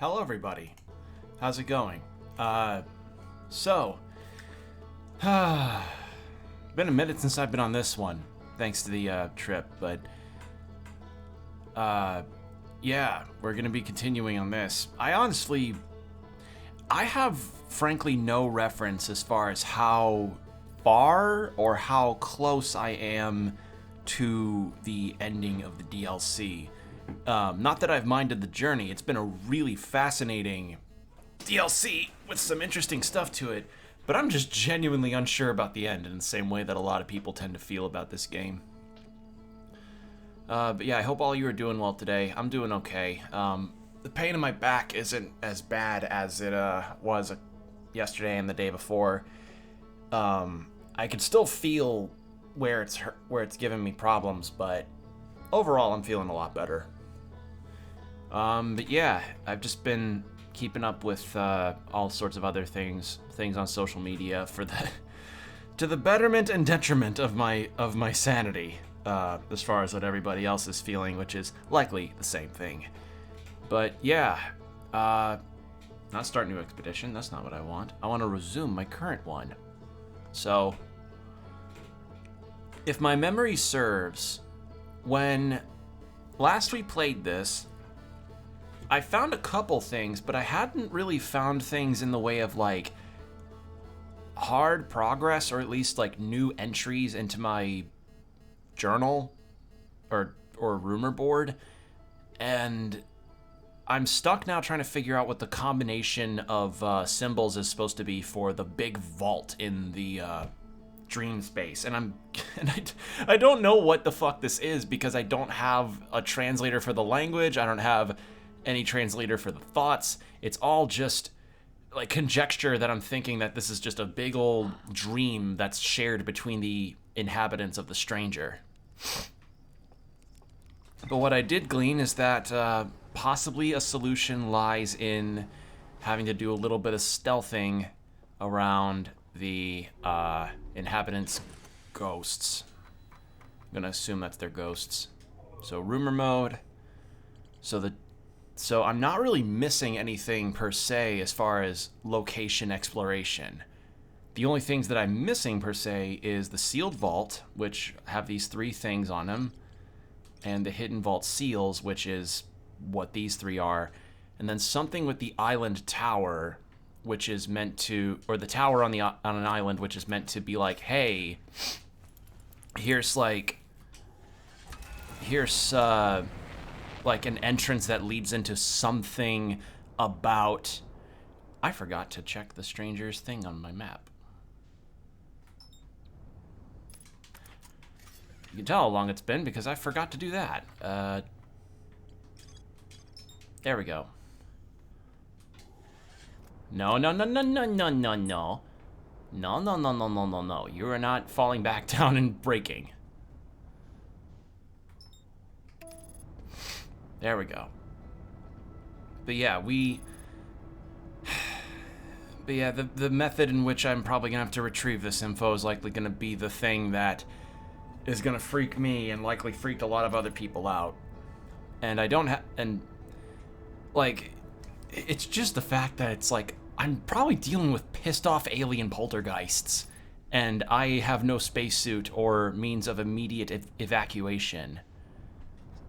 Hello everybody. How's it going? So, been a minute since I've been on this one, thanks to the trip, but yeah, we're gonna be continuing on this. I have frankly no reference as far as how far or how close I am to the ending of the DLC. Not that I've minded the journey. It's been a really fascinating DLC with some interesting stuff to it, but I'm just genuinely unsure about the end in the same way that a lot of people tend to feel about this game. But yeah, I hope all you are doing well today. I'm doing okay. The pain in my back isn't as bad as it was yesterday and the day before. I can still feel where it's giving me problems, but overall I'm feeling a lot better. But yeah, I've just been keeping up with all sorts of other things on social media to the betterment and detriment of my sanity, as far as what everybody else is feeling, which is likely the same thing. But yeah, not start new expedition. That's not what I want. I want to resume my current one. So, if my memory serves, when last we played this, I found a couple things, but I hadn't really found things in the way of like hard progress, or at least like new entries into my journal or rumor board. And I'm stuck now trying to figure out what the combination of symbols is supposed to be for the big vault in the dream space. And I don't know what the fuck this is, because I don't have a translator for the language. I don't have any translator for the thoughts. It's all just like conjecture that I'm thinking that this is just a big old dream that's shared between the inhabitants of the stranger. But what I did glean is that possibly a solution lies in having to do a little bit of stealthing around the inhabitants' ghosts. I'm gonna assume that's their ghosts. So rumor mode. So I'm not really missing anything per se as far as location exploration. The only things that I'm missing per se is the sealed vault, which have these three things on them, and the hidden vault seals, which is what these three are, and then something with the island tower, which is meant to, or the tower on an island, which is meant to be like, hey, here's like an entrance that leads into something about... I forgot to check the stranger's thing on my map. You can tell how long it's been because I forgot to do that. There we go. No. No. You are not falling back down and breaking. There we go. But yeah, the method in which I'm probably gonna have to retrieve this info is likely gonna be the thing that is gonna freak me and likely freaked a lot of other people out. And I don't it's just the fact that it's like, I'm probably dealing with pissed off alien poltergeists, and I have no spacesuit or means of immediate evacuation,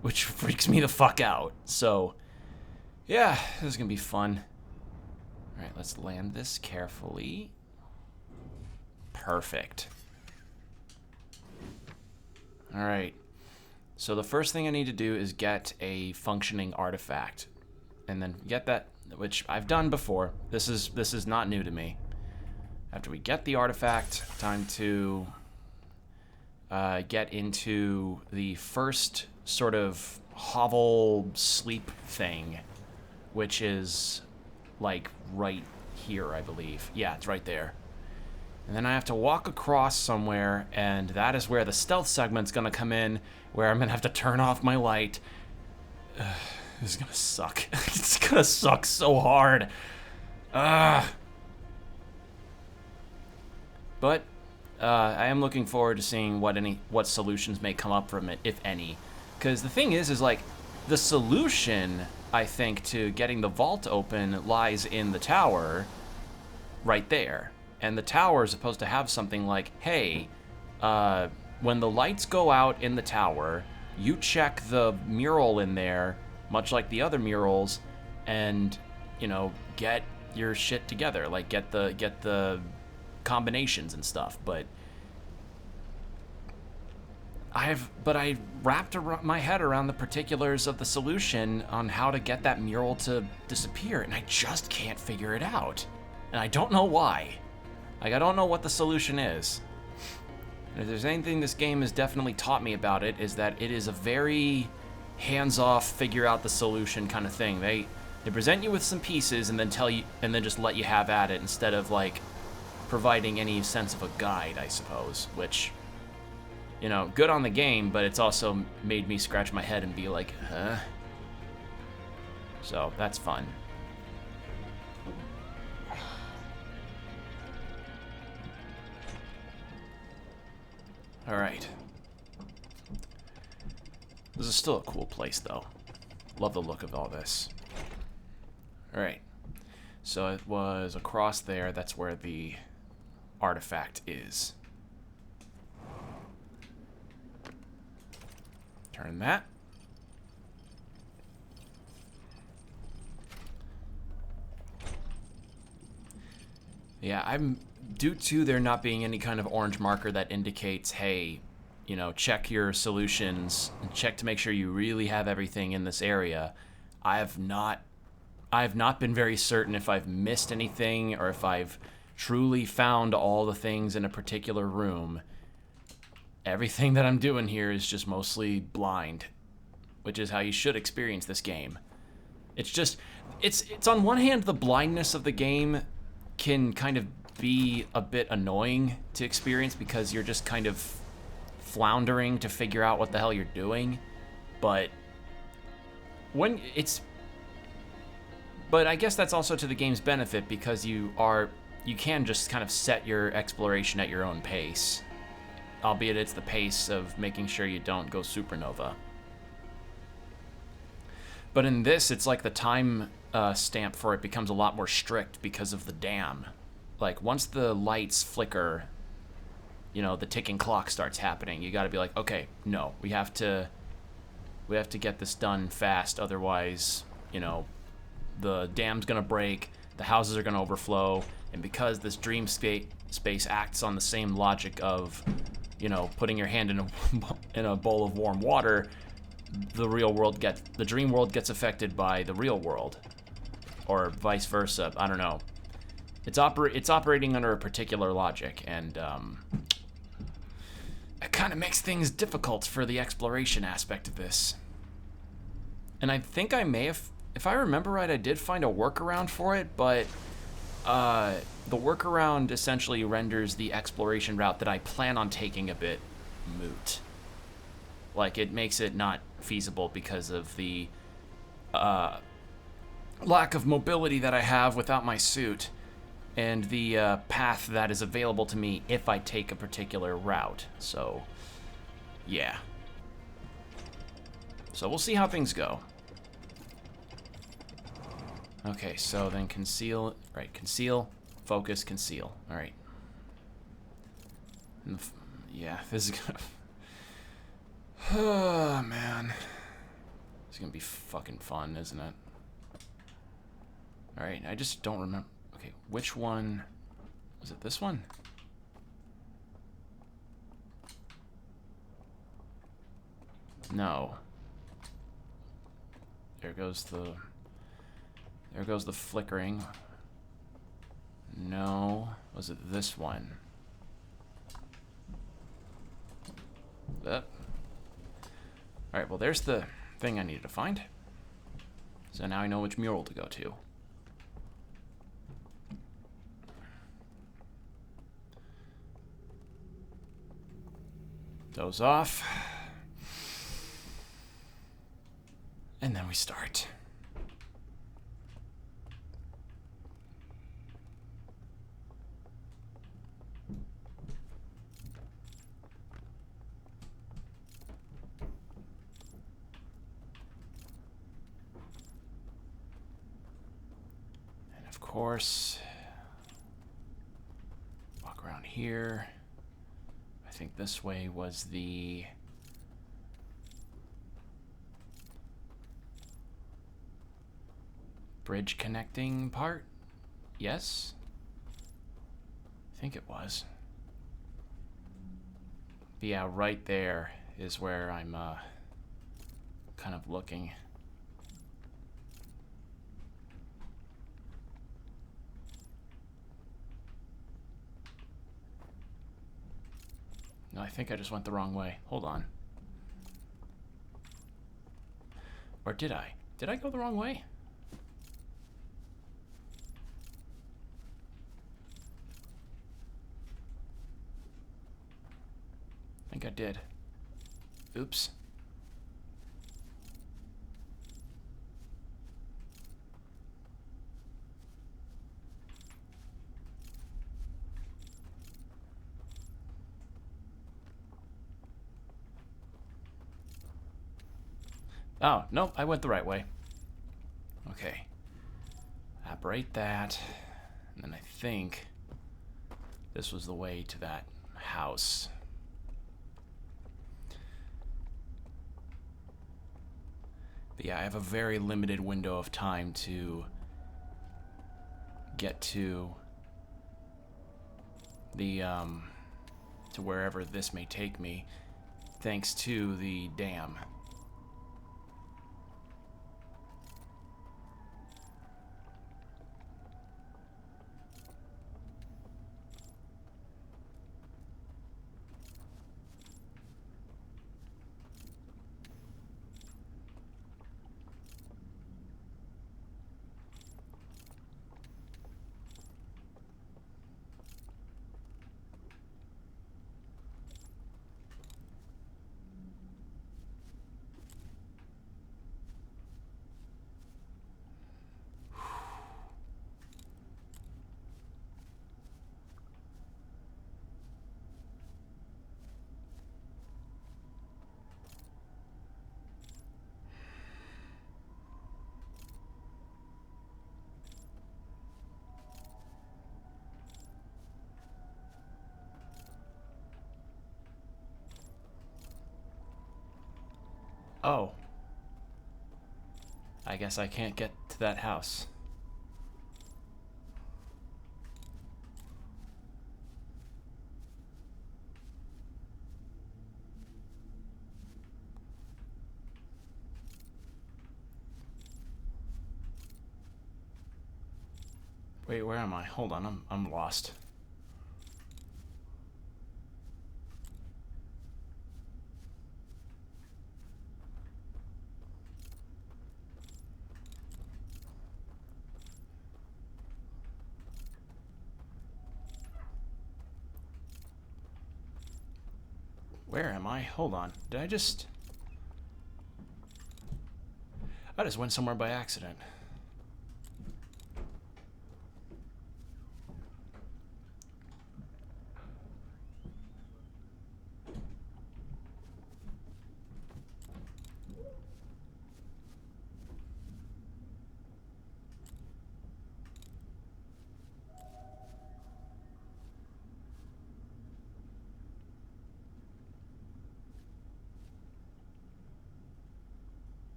which freaks me the fuck out. So, yeah, this is gonna be fun. All right, let's land this carefully. Perfect. All right, so the first thing I need to do is get a functioning artifact, and then get that, which I've done before. This is not new to me. After we get the artifact, time to get into the first sort of hovel sleep thing, which is like right here, I believe. Yeah, it's right there. And then I have to walk across somewhere, and that is where the stealth segment's gonna come in, where I'm gonna have to turn off my light. This is gonna suck. It's gonna suck so hard. But I am looking forward to seeing what solutions may come up from it, if any. Because the thing is like, the solution I think, to getting the vault open lies in the tower right there. And the tower is supposed to have something like, hey, when the lights go out in the tower, you check the mural in there, much like the other murals, and, you know, get your shit together. Like, get the combinations and stuff. But I wrapped my head around the particulars of the solution on how to get that mural to disappear, and I just can't figure it out. And I don't know why. Like, I don't know what the solution is. And if there's anything this game has definitely taught me about it, is that it is a very hands-off, figure out the solution kind of thing. They present you with some pieces and then tell you, and then just let you have at it, instead of like providing any sense of a guide, I suppose. Which, you know, good on the game, but it's also made me scratch my head and be like, huh? So that's fun. All right. This is still a cool place, though. Love the look of all this. All right. So it was across there. That's where the artifact is. Turn that. Yeah, I'm due to there not being any kind of orange marker that indicates, hey, you know, check your solutions and check to make sure you really have everything in this area. I have not been very certain if I've missed anything or if I've truly found all the things in a particular room. Everything that I'm doing here is just mostly blind, which is how you should experience this game. It's just, it's on one hand, the blindness of the game can kind of be a bit annoying to experience because you're just kind of floundering to figure out what the hell you're doing. But I guess that's also to the game's benefit, because you can just kind of set your exploration at your own pace. Albeit it's the pace of making sure you don't go supernova. But in this, it's like the time stamp for it becomes a lot more strict because of the dam. Like, once the lights flicker, you know, the ticking clock starts happening. You gotta be like, okay, no, we have to get this done fast, otherwise, you know, the dam's gonna break, the houses are gonna overflow, and because this dream space acts on the same logic of, you know, putting your hand in a bowl of warm water, the dream world gets affected by the real world, or vice versa. I don't know. It's operating under a particular logic, and it kind of makes things difficult for the exploration aspect of this. And I think I may have, if I remember right, I did find a workaround for it, but the workaround essentially renders the exploration route that I plan on taking a bit moot. Like, it makes it not feasible because of the lack of mobility that I have without my suit, and the path that is available to me if I take a particular route. So, yeah. So we'll see how things go. Okay, so then conceal, right, conceal, focus, conceal. All right. Yeah, this is gonna... Oh, man. It's gonna be fucking fun, isn't it? All right, I just don't remember. Okay, which one? Was it this one? No. There goes the flickering. No. Was it this one? That. Alright, well, there's the thing I needed to find. So now I know which mural to go to. Doze off. And then we start. course, walk around here. I think this way was the bridge connecting part. Yes? I think it was. But yeah, right there is where I'm kind of looking. No, I think I just went the wrong way. Hold on. Or did I? Did I go the wrong way? I think I did. Oops. Oh, nope, I went the right way. Okay. Operate that. And then I think this was the way to that house. But yeah, I have a very limited window of time to get to the, to wherever this may take me, thanks to the dam. Oh. I guess I can't get to that house. Wait, where am I? Hold on, I'm lost. Where am I? Hold on. Did I just went somewhere by accident.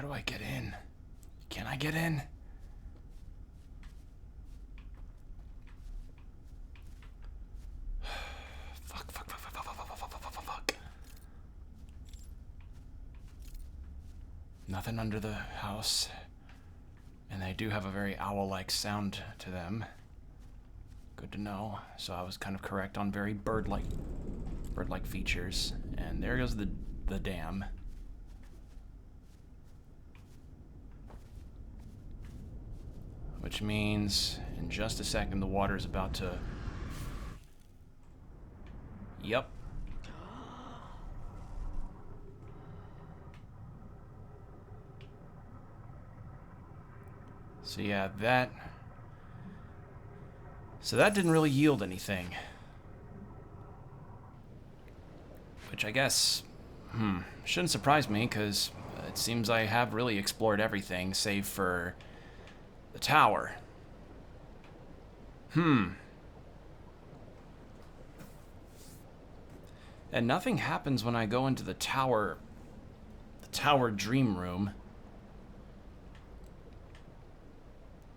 How do I get in? Can I get in? Fuck. Nothing under the house. And they do have a very owl-like sound to them. Good to know. So I was kind of correct on very bird-like features. And there goes the dam. Which means in just a second the water is about to... Yep. So yeah, So that didn't really yield anything. Which I guess, shouldn't surprise me, because it seems I have really explored everything, save for the tower. And nothing happens when I go into the tower dream room.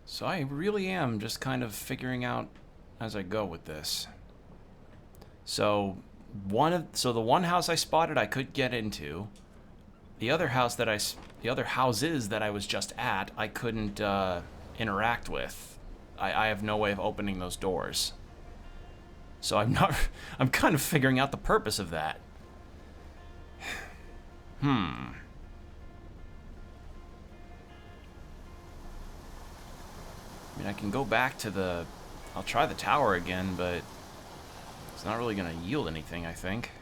So I really am just kind of figuring out as I go with this. So the one house I spotted I could get into. The other houses that I was just at, I couldn't interact with. I have no way of opening those doors. So I'm kind of figuring out the purpose of that. I mean, I can go back to I'll try the tower again, but it's not really going to yield anything, I think.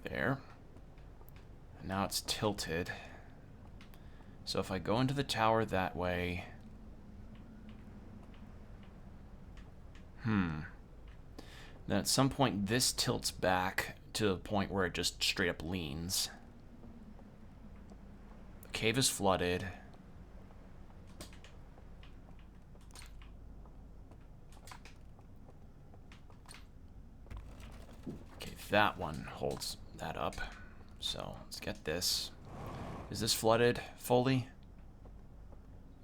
There. And now it's tilted. So if I go into the tower that way... Then at some point this tilts back to the point where it just straight up leans. The cave is flooded. Okay, that one holds that up. So let's get this. Is this flooded fully?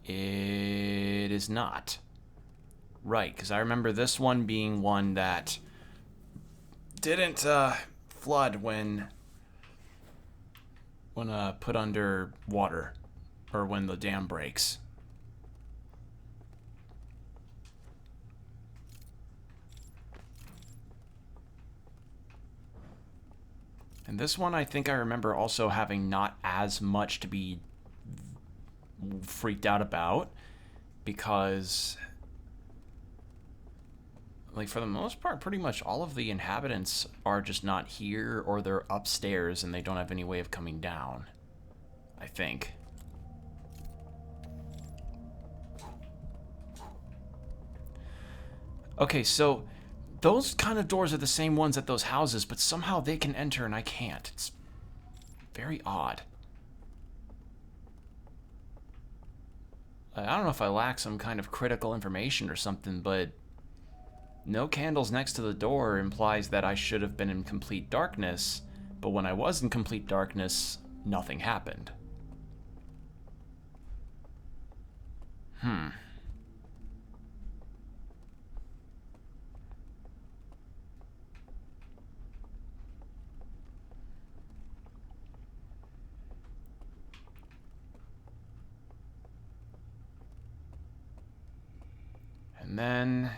It is not. Right, because I remember this one being one that didn't flood when put under water, or when the dam breaks. And this one I think I remember also having not as much to be freaked out about, because like for the most part pretty much all of the inhabitants are just not here, or they're upstairs and they don't have any way of coming down, I think. Okay, so those kind of doors are the same ones at those houses, but somehow they can enter and I can't. It's very odd. I don't know if I lack some kind of critical information or something, but no candles next to the door implies that I should have been in complete darkness, but when I was in complete darkness, nothing happened. And then...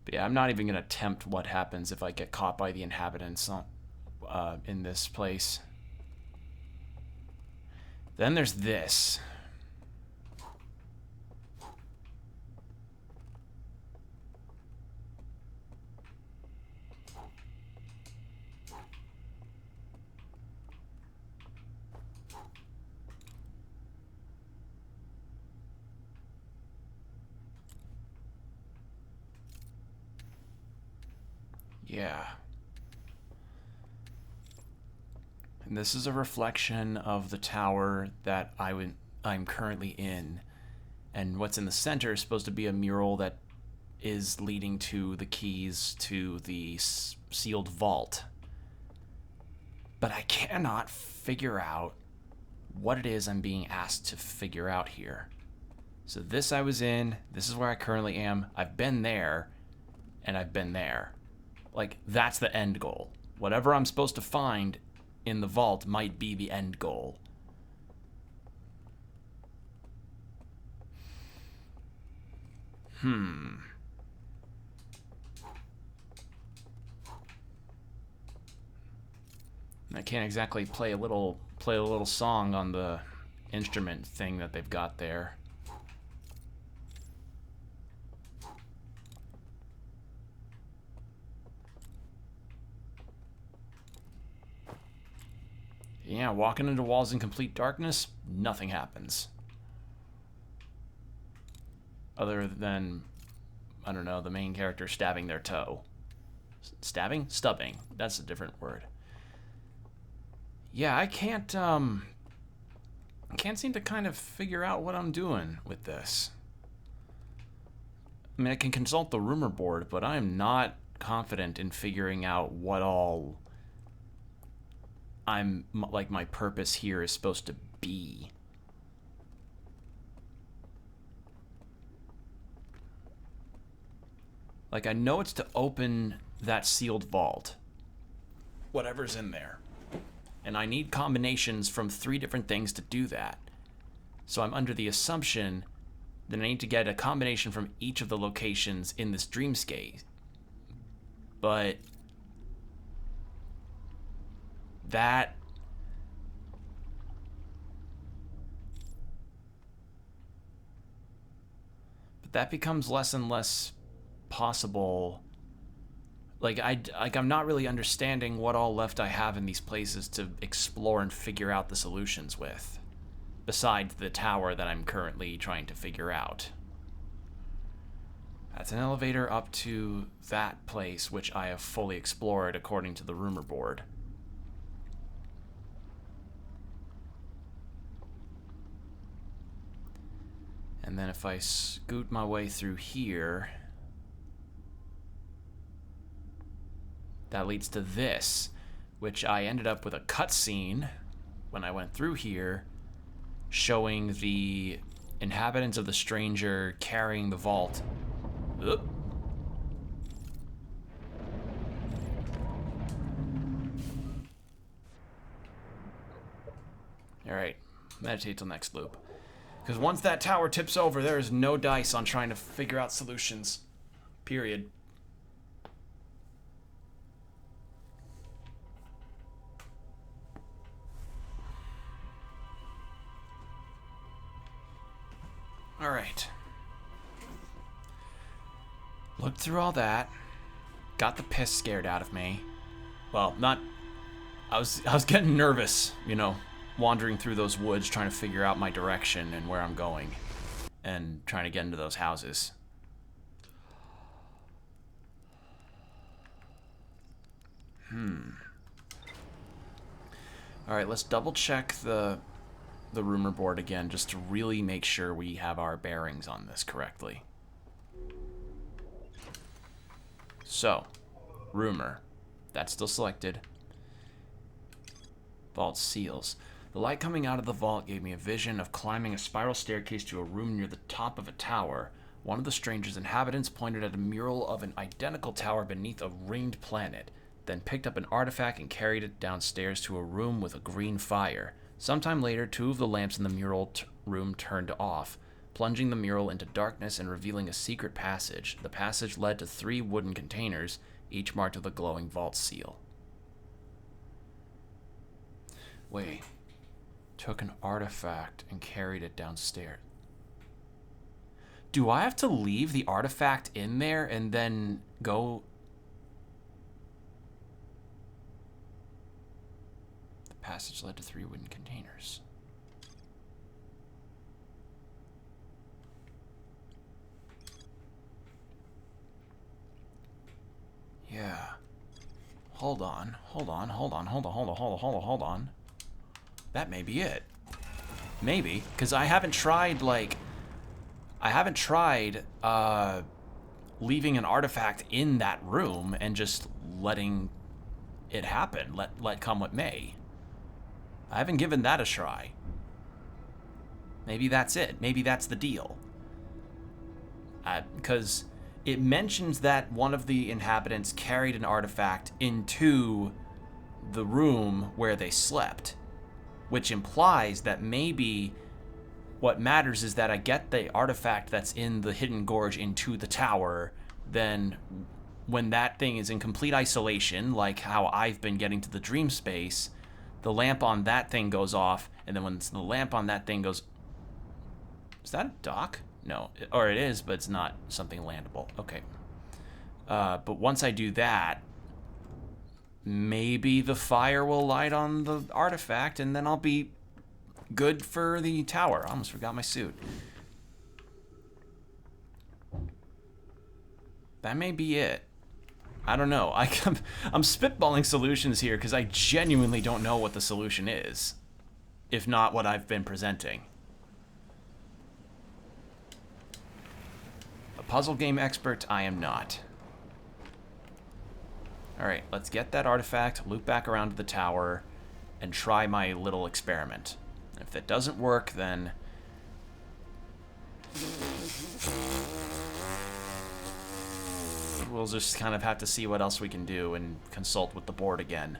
But yeah, I'm not even going to attempt what happens if I get caught by the inhabitants in this place. Then there's this. Yeah. And this is a reflection of the tower that I'm currently in. And what's in the center is supposed to be a mural that is leading to the keys to the sealed vault. But I cannot figure out what it is I'm being asked to figure out here. So this I was in, this is where I currently am. I've been there, and I've been there. Like, that's the end goal. Whatever I'm supposed to find in the vault might be the end goal. I can't exactly play a little song on the instrument thing that they've got there. Yeah, walking into walls in complete darkness, nothing happens. Other than, I don't know, the main character stabbing their toe. Stabbing? Stubbing. That's a different word. Yeah, I can't seem to kind of figure out what I'm doing with this. I mean, I can consult the rumor board, but I'm not confident in figuring out what all my purpose here is supposed to be. Like, I know it's to open that sealed vault. Whatever's in there. And I need combinations from 3 different things to do that. So I'm under the assumption that I need to get a combination from each of the locations in this dreamscape. But that becomes less and less possible. I'm not really understanding what all left I have in these places to explore and figure out the solutions with, besides the tower that I'm currently trying to figure out. That's an elevator up to that place, which I have fully explored according to the rumor board. And then if I scoot my way through here, that leads to this, which I ended up with a cutscene when I went through here, showing the inhabitants of the stranger carrying the vault. Oop. Alright, meditate till next loop. Because once that tower tips over, there is no dice on trying to figure out solutions. Period. Alright. Looked through all that. Got the piss scared out of me. Well, not... I was getting nervous, you know, wandering through those woods trying to figure out my direction and where I'm going. And trying to get into those houses. Alright, let's double check the rumor board again, just to really make sure we have our bearings on this correctly. So, rumor. That's still selected. Vault seals. The light coming out of the vault gave me a vision of climbing a spiral staircase to a room near the top of a tower. One of the stranger's inhabitants pointed at a mural of an identical tower beneath a ringed planet, then picked up an artifact and carried it downstairs to a room with a green fire. Sometime later, 2 of the lamps in the mural room turned off, plunging the mural into darkness and revealing a secret passage. The passage led to 3 wooden containers, each marked with a glowing vault seal. Wait. Took an artifact and carried it downstairs. Do I have to leave the artifact in there and then go... Passage led to 3 wooden containers. Yeah. Hold on. That may be it. Maybe, because I haven't tried, leaving an artifact in that room and just letting it happen. Let come what may. I haven't given that a try. Maybe that's it. Maybe that's the deal. Because it mentions that one of the inhabitants carried an artifact into the room where they slept, which implies that maybe what matters is that I get the artifact that's in the hidden gorge into the tower. Then when that thing is in complete isolation, like how I've been getting to the dream space, the lamp on that thing goes off, and then when the lamp on that thing goes... Is that a dock? No. Or it is, but it's not something landable. Okay. But once I do that, maybe the fire will light on the artifact, and then I'll be good for the tower. I almost forgot my suit. That may be it. I don't know. I'm spitballing solutions here because I genuinely don't know what the solution is, if not what I've been presenting. A puzzle game expert, I am not. Alright, let's get that artifact, loop back around to the tower, and try my little experiment. If that doesn't work, then... we'll just kind of have to see what else we can do and consult with the board again.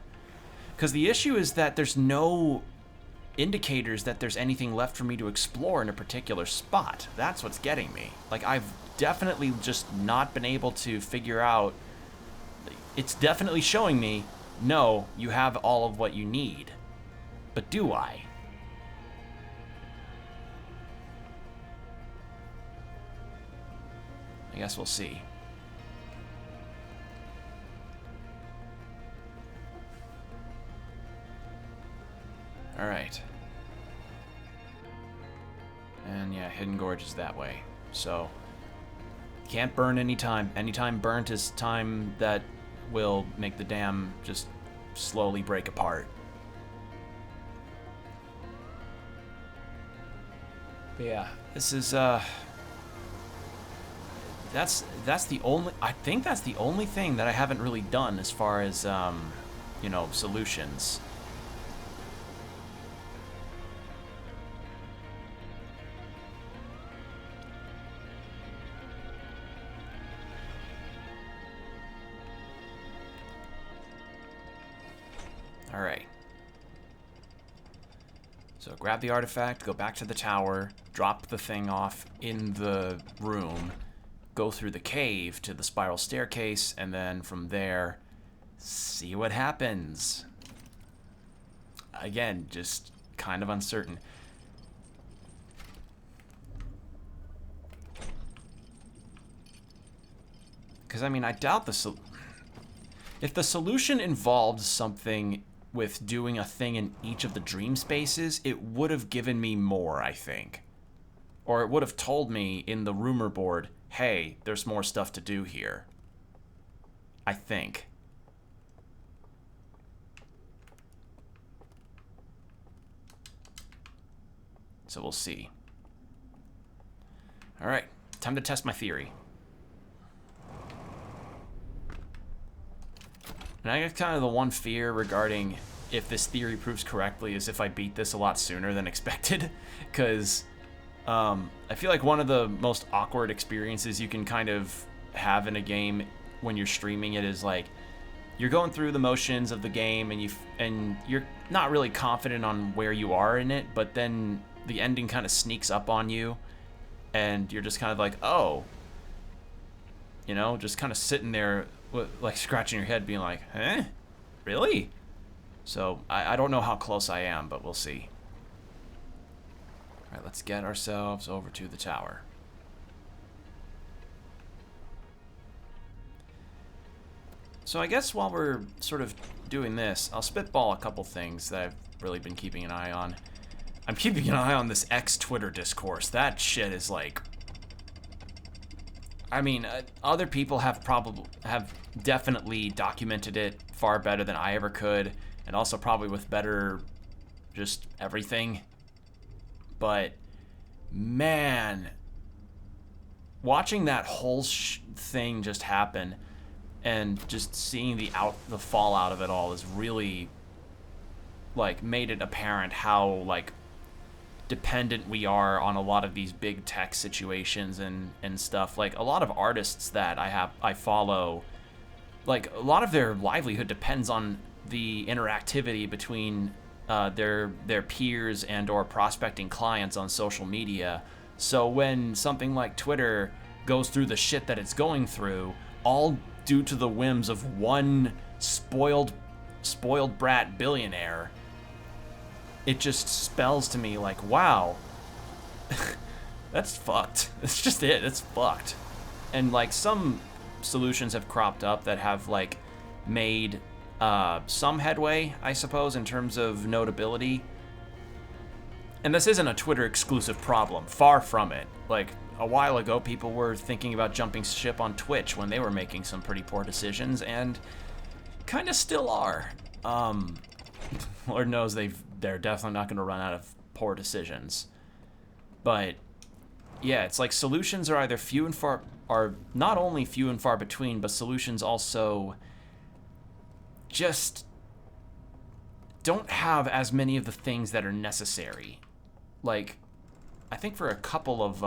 Because the issue is that there's no indicators that there's anything left for me to explore in a particular spot. That's what's getting me. Like, I've definitely just not been able to figure out... It's definitely showing me, no, you have all of what you need. But do I? I guess we'll see. All right. And yeah, Hidden Gorge is that way. So, can't burn any time. Any time burnt is time that will make the dam just slowly break apart. But yeah, this is that's the only, I think that's the only thing that I haven't really done as far as you know, solutions. All right. So grab the artifact, go back to the tower, drop the thing off in the room, go through the cave to the spiral staircase, and then from there, see what happens. Again, just kind of uncertain. Because, I mean, I doubt if the solution involved something with doing a thing in each of the dream spaces, it would have given me more, I think. Or it would have told me in the rumor board, hey, there's more stuff to do here. I think. So we'll see. All right, time to test my theory. And I guess kind of the one fear regarding if this theory proves correctly is if I beat this a lot sooner than expected. Because I feel like one of the most awkward experiences you can kind of have in a game when you're streaming it is like, you're going through the motions of the game and you're not really confident on where you are in it, but then the ending kind of sneaks up on you and you're just kind of like, oh, you know, just kind of sitting there like scratching your head being like, huh? Really? So I don't know how close I am, but we'll see. All right, let's get ourselves over to the tower. So I guess while we're sort of doing this, I'll spitball a couple things that I've really been keeping an eye on. I'm keeping an eye on this X-Twitter discourse. That shit is like... I mean, other people have definitely documented it far better than I ever could, and also probably with better just everything. But man, watching that whole thing just happen and just seeing the fallout of it all is really, like, made it apparent how, like, dependent we are on a lot of these big tech situations and stuff. Like, a lot of artists that I follow, like, a lot of their livelihood depends on the interactivity between their peers and or prospecting clients on social media. So when something like Twitter goes through the shit that it's going through, all due to the whims of one spoiled brat billionaire, it just spells to me like, wow, that's fucked. That's just it. It's fucked. And, like, some solutions have cropped up that have, like, made some headway, I suppose, in terms of notability. And this isn't a Twitter exclusive problem. Far from it. Like, a while ago, people were thinking about jumping ship on Twitch when they were making some pretty poor decisions, and kind of still are. Lord knows they're definitely not going to run out of poor decisions. But yeah, it's like solutions are either not only few and far between, but solutions also just don't have as many of the things that are necessary. Like, I think for a couple of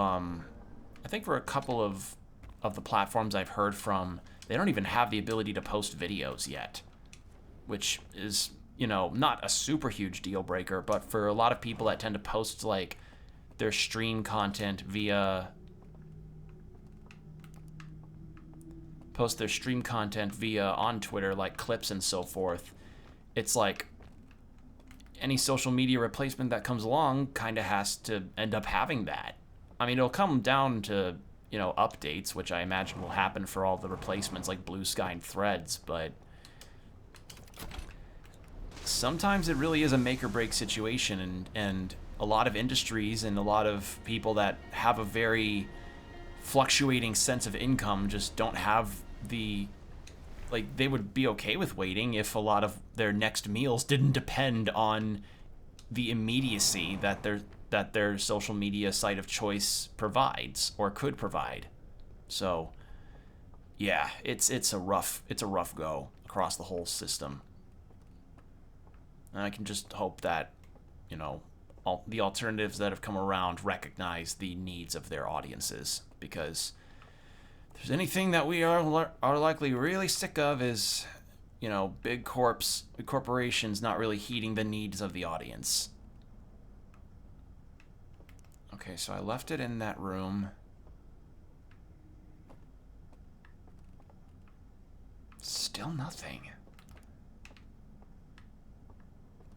the platforms I've heard from, they don't even have the ability to post videos yet, which is, you know, not a super huge deal breaker, but for a lot of people that tend to post, like, their stream content via on Twitter, like clips and so forth, it's like any social media replacement that comes along kind of has to end up having that. I mean, it'll come down to, you know, updates, which I imagine will happen for all the replacements like Blue Sky and Threads, but sometimes it really is a make or break situation, and a lot of industries and a lot of people that have a very fluctuating sense of income just don't have the, like, they would be okay with waiting if a lot of their next meals didn't depend on the immediacy that their social media site of choice provides or could provide. So yeah, it's a rough go across the whole system. And I can just hope that, you know, all the alternatives that have come around recognize the needs of their audiences, because if there's anything that we are likely really sick of is, you know, big corporations not really heeding the needs of the audience. Okay, so I left it in that room. Still nothing.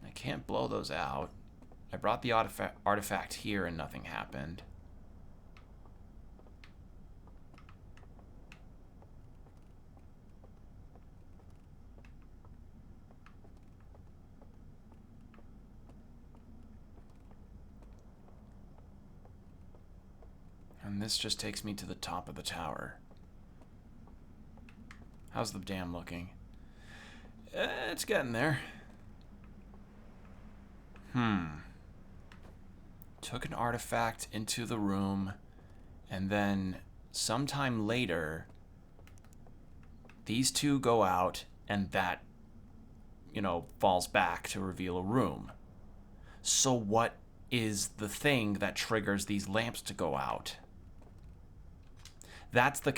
I can't blow those out. I brought the artifact here and nothing happened. And this just takes me to the top of the tower. How's the dam looking? It's getting there. Took an artifact into the room, and then sometime later, these two go out, and that, you know, falls back to reveal a room. So what is the thing that triggers these lamps to go out? That's the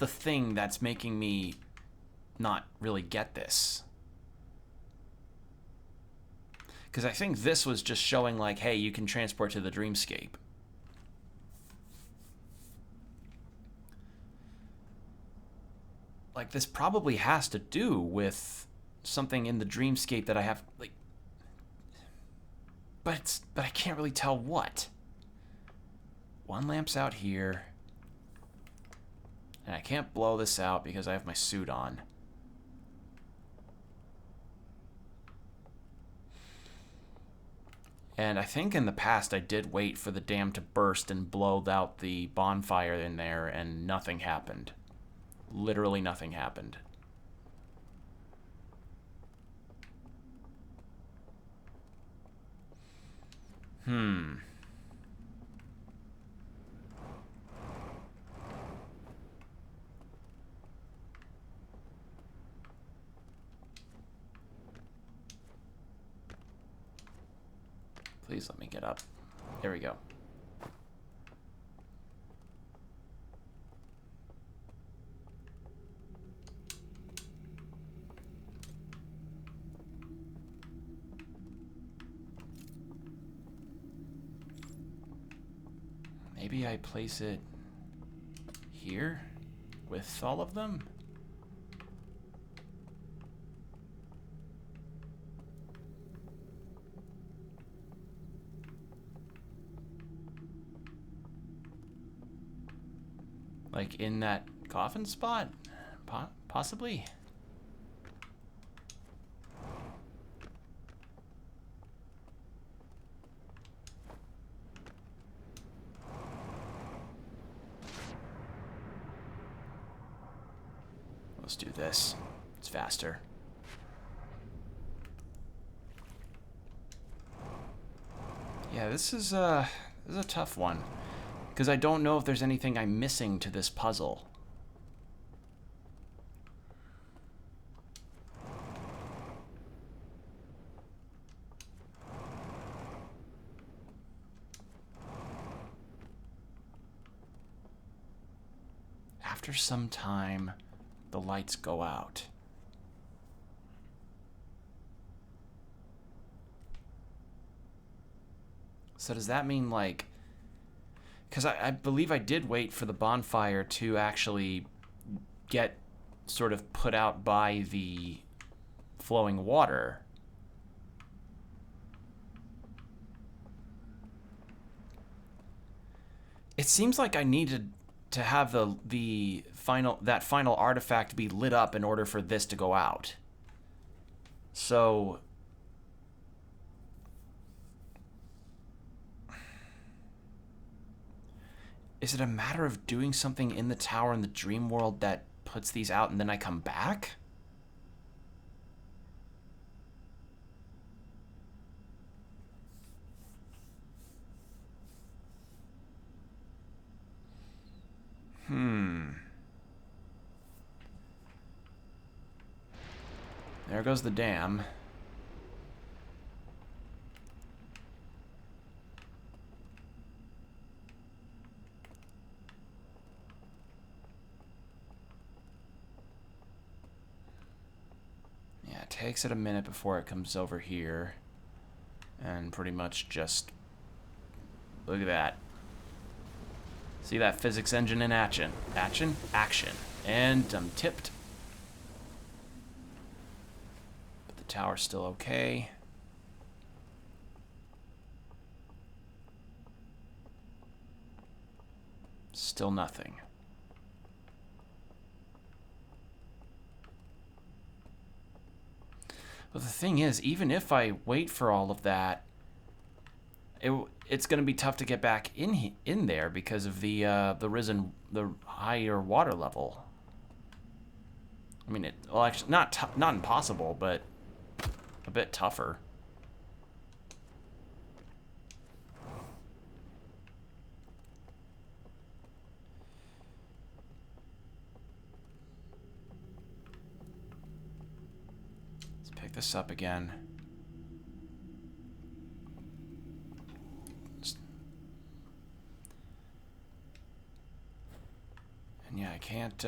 thing that's making me not really get this. Because I think this was just showing, like, hey, you can transport to the dreamscape. Like, this probably has to do with something in the dreamscape that I have, like, but I can't really tell what. One lamp's out here, and I can't blow this out because I have my suit on. And I think in the past I did wait for the dam to burst and blow out the bonfire in there, and nothing happened. Literally nothing happened. Please let me get up. There we go. Maybe I place it here with all of them? Like in that coffin spot? Possibly? Let's do this. It's faster. Yeah, this is a tough one. Because I don't know if there's anything I'm missing to this puzzle. After some time, the lights go out. So does that mean, like... Because I believe I did wait for the bonfire to actually get sort of put out by the flowing water. It seems like I needed to have that final artifact be lit up in order for this to go out. So is it a matter of doing something in the tower in the dream world that puts these out and then I come back? There goes the dam. Yeah, it takes it a minute before it comes over here. And pretty much just... Look at that. See that physics engine in action. Action? Action. And I'm tipped. But the tower's still okay. Still nothing. But the thing is, even if I wait for all of that, it's going to be tough to get back in there because of the higher water level. I mean, well, actually, not impossible, but a bit tougher. Let's pick this up again. And yeah, I can't,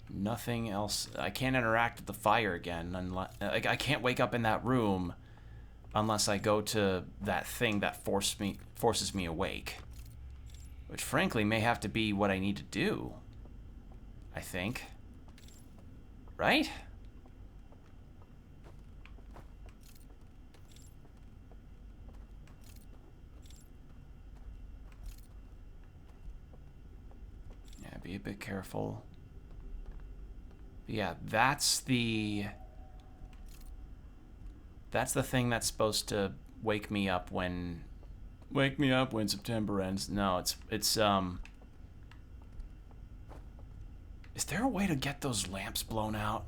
nothing else. I can't interact with the fire again unless, like, I can't wake up in that room unless I go to that thing that forces me awake. Which frankly may have to be what I need to do. I think. Right? Be a bit careful. But yeah, that's the thing that's supposed to wake me up when September ends. No, it's is there a way to get those lamps blown out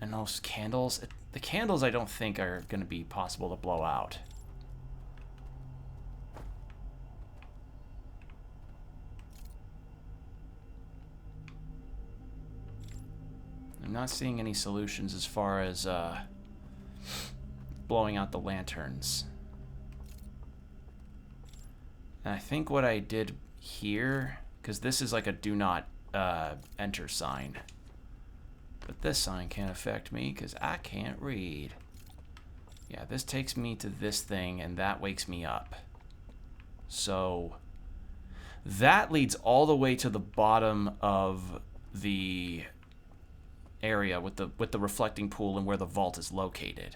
and those candles? The candles I don't think are going to be possible to blow out. I'm not seeing any solutions as far as blowing out the lanterns. And I think what I did here, because this is like a do not enter sign. But this sign can't affect me because I can't read. Yeah, this takes me to this thing and that wakes me up. So that leads all the way to the bottom of the area with the reflecting pool and where the vault is located.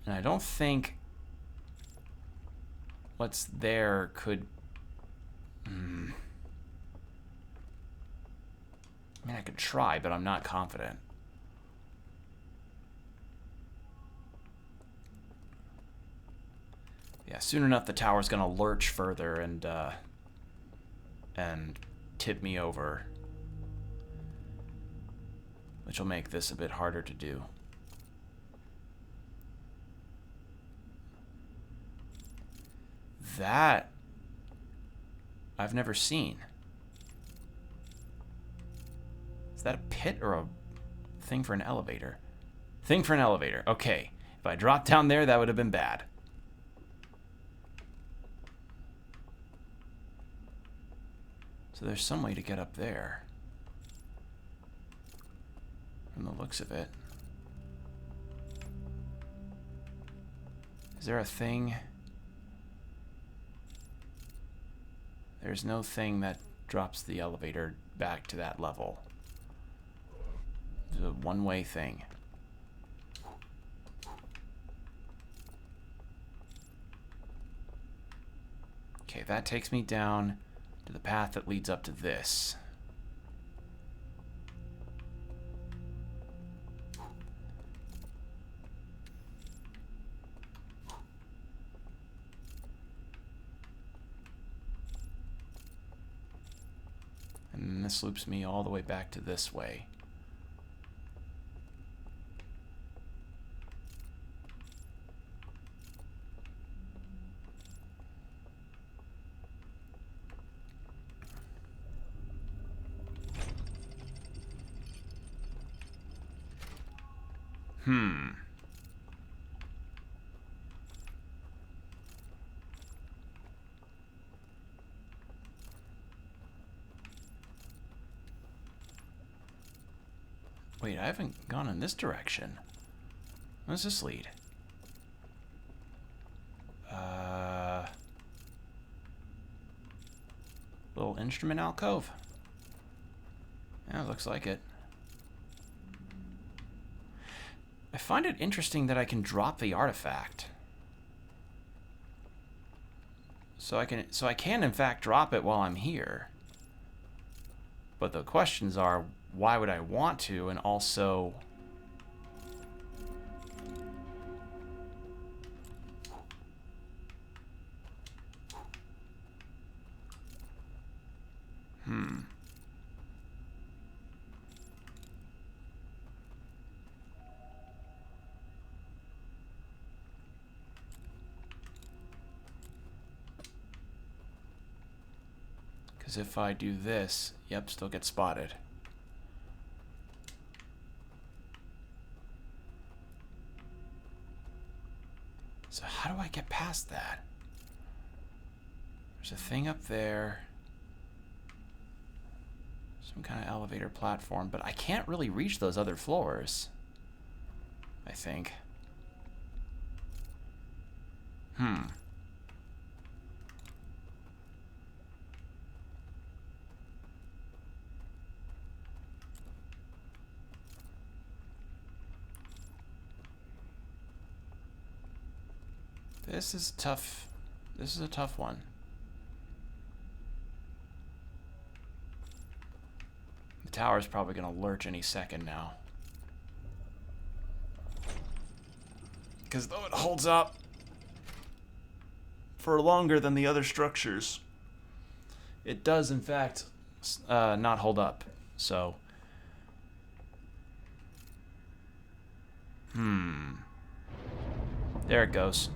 And I don't think what's there could... I mean, I could try, but I'm not confident. Yeah, soon enough the tower's gonna lurch further and tip me over, which will make this a bit harder to do. That I've never seen. Is that a pit or a thing for an elevator? Thing for an elevator. Okay. If I dropped down there, that would have been bad. So there's some way to get up there. From the looks of it. Is there a thing? There's no thing that drops the elevator back to that level. It's a one-way thing. Okay, that takes me down to the path that leads up to this. And this loops me all the way back to this way. Wait, I haven't gone in this direction. Where does this lead? Little instrument alcove? Yeah, looks like it. I find it interesting that I can drop the artifact. So I can in fact drop it while I'm here. But the questions are, why would I want to, and also... Because if I do this, yep, still get spotted. So how do I get past that? There's a thing up there. Some kind of elevator platform, but I can't really reach those other floors, I think. This is tough. This is a tough one. The tower's probably gonna lurch any second now. Because though it holds up for longer than the other structures, it does in fact not hold up. So, there it goes.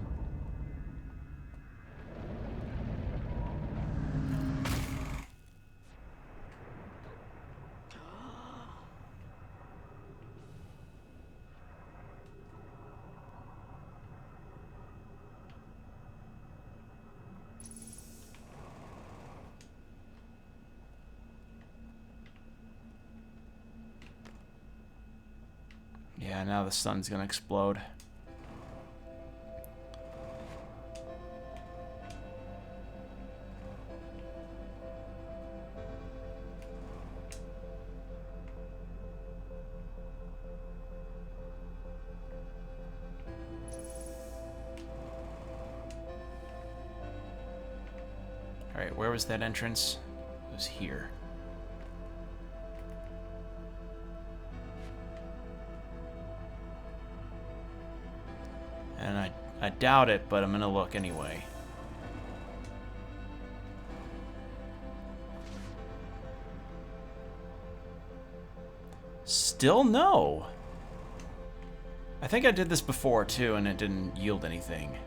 Yeah, now the sun's gonna explode. Alright, where was that entrance? It was here. And I doubt it, but I'm gonna look anyway. Still no. I think I did this before too, and it didn't yield anything.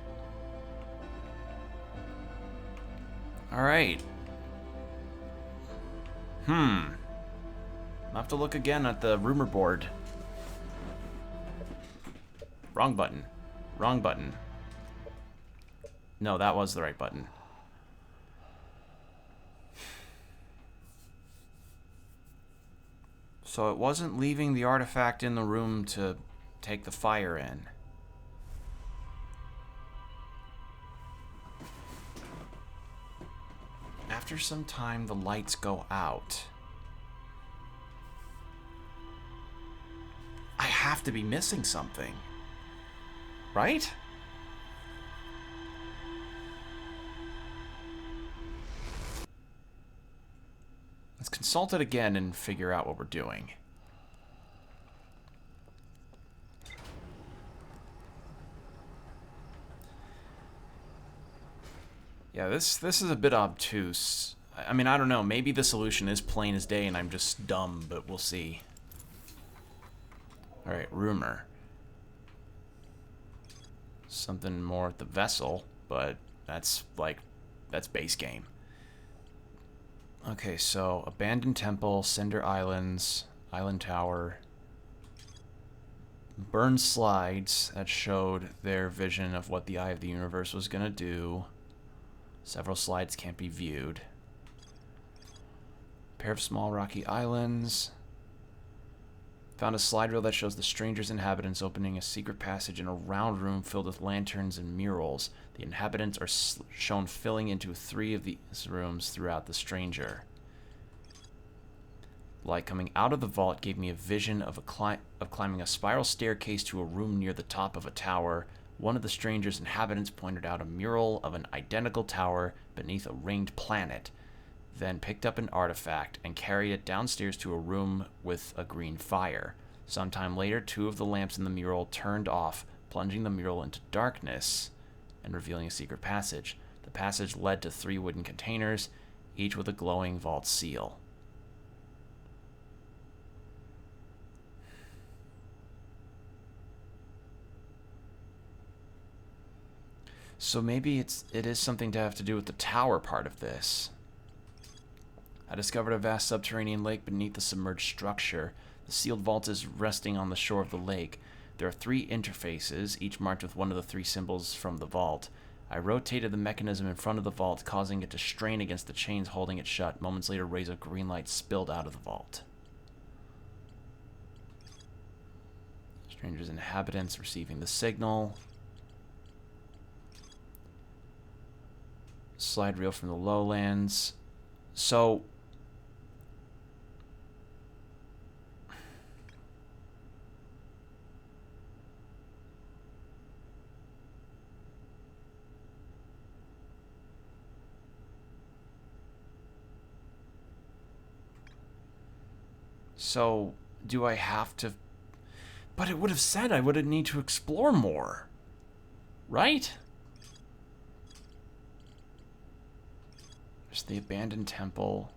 Alright. I'll have to look again at the rumor board. Wrong button. Wrong button. No, that was the right button. So it wasn't leaving the artifact in the room to take the fire in. After some time, the lights go out. I have to be missing something. Right? Let's consult it again and figure out what we're doing. Yeah, this is a bit obtuse. I mean, I don't know. Maybe the solution is plain as day and I'm just dumb, but we'll see. Alright, rumor. Something more at the vessel, but that's base game. Okay, so abandoned temple, cinder islands, island tower, burned slides that showed their vision of what the Eye of the Universe was gonna do. Several slides can't be viewed. Pair of small rocky islands. Found a slide reel that shows the stranger's inhabitants opening a secret passage in a round room filled with lanterns and murals. The inhabitants are shown filling into 3 of these rooms throughout the stranger. Light coming out of the vault gave me a vision of climbing a spiral staircase to a room near the top of a tower. One of the stranger's inhabitants pointed out a mural of an identical tower beneath a ringed planet, then picked up an artifact and carried it downstairs to a room with a green fire. Sometime later, 2 of the lamps in the mural turned off, plunging the mural into darkness and revealing a secret passage. The passage led to 3 wooden containers, each with a glowing vault seal. So maybe it is something to have to do with the tower part of this. I discovered a vast subterranean lake beneath the submerged structure. The sealed vault is resting on the shore of the lake. There are 3 interfaces, each marked with one of the 3 symbols from the vault. I rotated the mechanism in front of the vault, causing it to strain against the chains holding it shut. Moments later, rays of green light spilled out of the vault. Stranger's inhabitants receiving the signal. Slide reel from the lowlands. So do I have to? But it would have said I would need to explore more, right? There's the abandoned temple.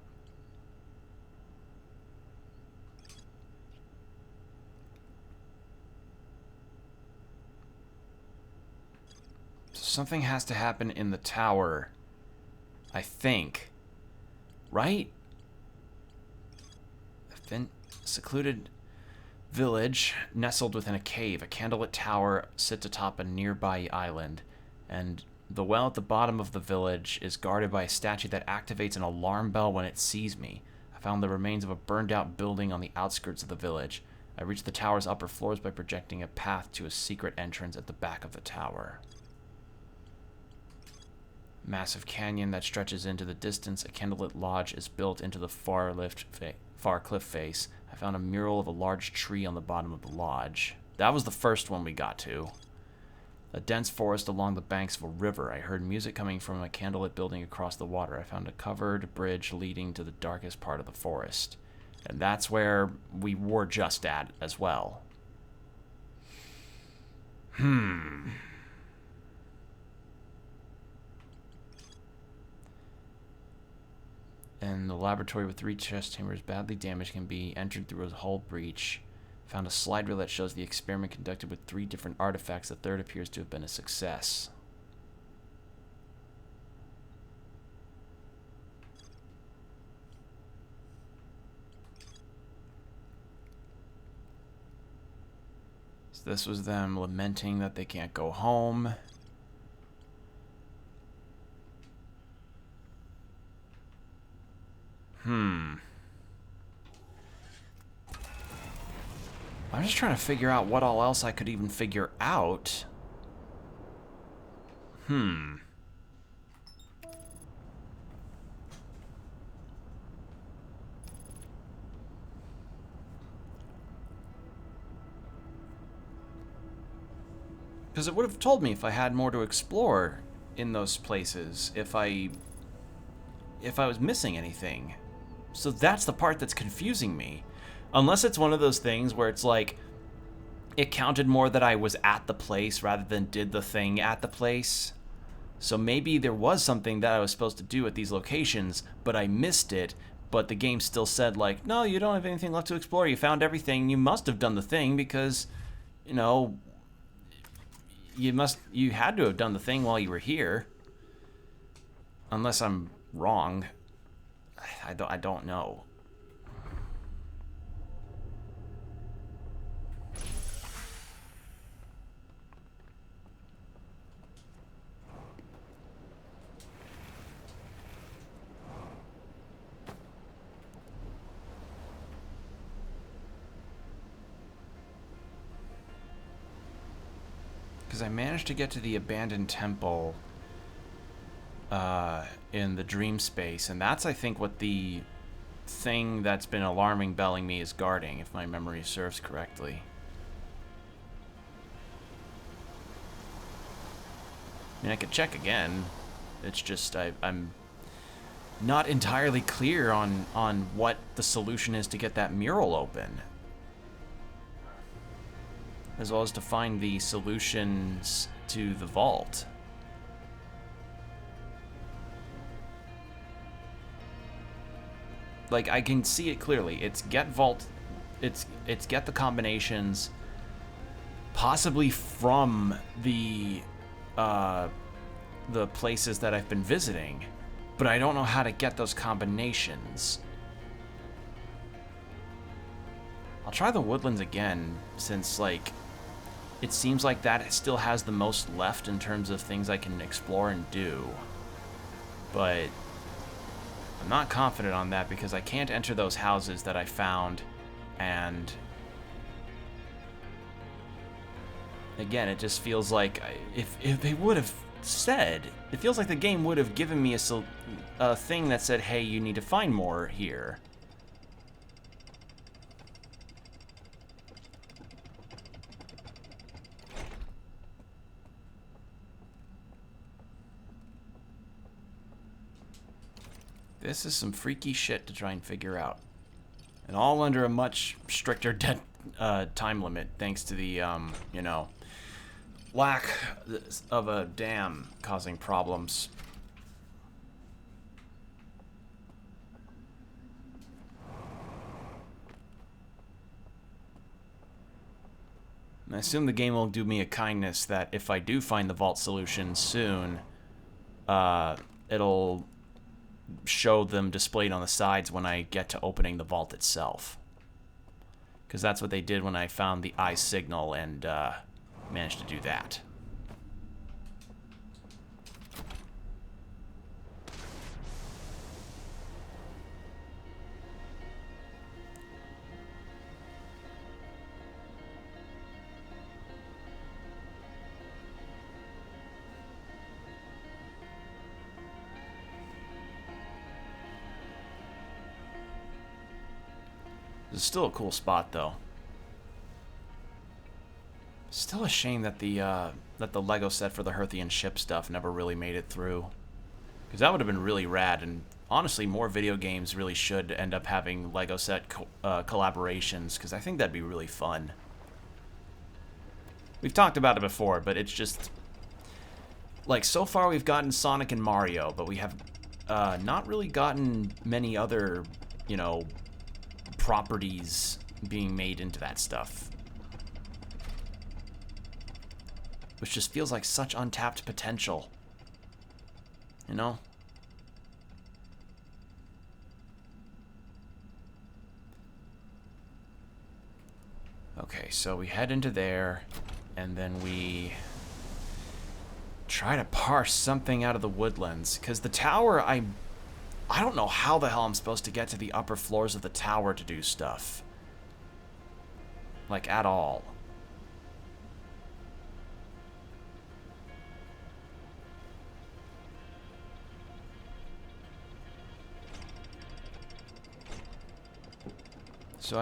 Something has to happen in the tower, I think. Right? A secluded village nestled within a cave. A candlelit tower sits atop a nearby island, and the well at the bottom of the village is guarded by a statue that activates an alarm bell when it sees me. I found the remains of a burned out building on the outskirts of the village. I reached the tower's upper floors by projecting a path to a secret entrance at the back of the tower. Massive canyon that stretches into the distance. A candlelit lodge is built into the far cliff face. I found a mural of a large tree on the bottom of the lodge. That was the first one we got to. A dense forest along the banks of a river. I heard music coming from a candlelit building across the water. I found a covered bridge leading to the darkest part of the forest. And that's where we were just at as well. In the laboratory with 3 chest chambers badly damaged can be entered through a hull breach. Found a slide reel that shows the experiment conducted with 3 different artifacts. The third appears to have been a success. So this was them lamenting that they can't go home. I'm just trying to figure out what all else I could even figure out. Because it would have told me if I had more to explore in those places, if I was missing anything. So that's the part that's confusing me. Unless it's one of those things where it's like, it counted more that I was at the place rather than did the thing at the place. So maybe there was something that I was supposed to do at these locations, but I missed it, but the game still said, like, no, you don't have anything left to explore. You found everything. You must have done the thing because, you know, you had to have done the thing while you were here. Unless I'm wrong. I don't know. Because I managed to get to the abandoned temple in the dream space, and that's, I think, what the thing that's been alarming belling me is guarding, if my memory serves correctly. I mean, I could check again. It's just I'm not entirely clear on what the solution is to get that mural open, as well as to find the solutions to the vault. Like, I can see it clearly. It's get vault, it's get the combinations, possibly from the places that I've been visiting, but I don't know how to get those combinations. I'll try the woodlands again, since, like, it seems like that still has the most left in terms of things I can explore and do. But I'm not confident on that because I can't enter those houses that I found, and again, it just feels like if they would have said, it feels like the game would have given me a thing that said, hey, you need to find more here. This is some freaky shit to try and figure out. And all under a much stricter time limit, thanks to the, you know, lack of a dam causing problems. And I assume the game will do me a kindness that if I do find the vault solution soon, it'll show them displayed on the sides when I get to opening the vault itself. Because that's what they did when I found the eye signal and managed to do that. It's still a cool spot, though. Still a shame that the Lego set for the Herthian ship stuff never really made it through. Because that would have been really rad, and honestly, more video games really should end up having Lego set collaborations, because I think that'd be really fun. We've talked about it before, but it's just... Like, so far we've gotten Sonic and Mario, but we have not really gotten many other, you know, properties being made into that stuff. Which just feels like such untapped potential. You know? Okay, so we head into there, and then we try to parse something out of the woodlands. Because the tower, I don't know how the hell I'm supposed to get to the upper floors of the tower to do stuff. Like, at all. So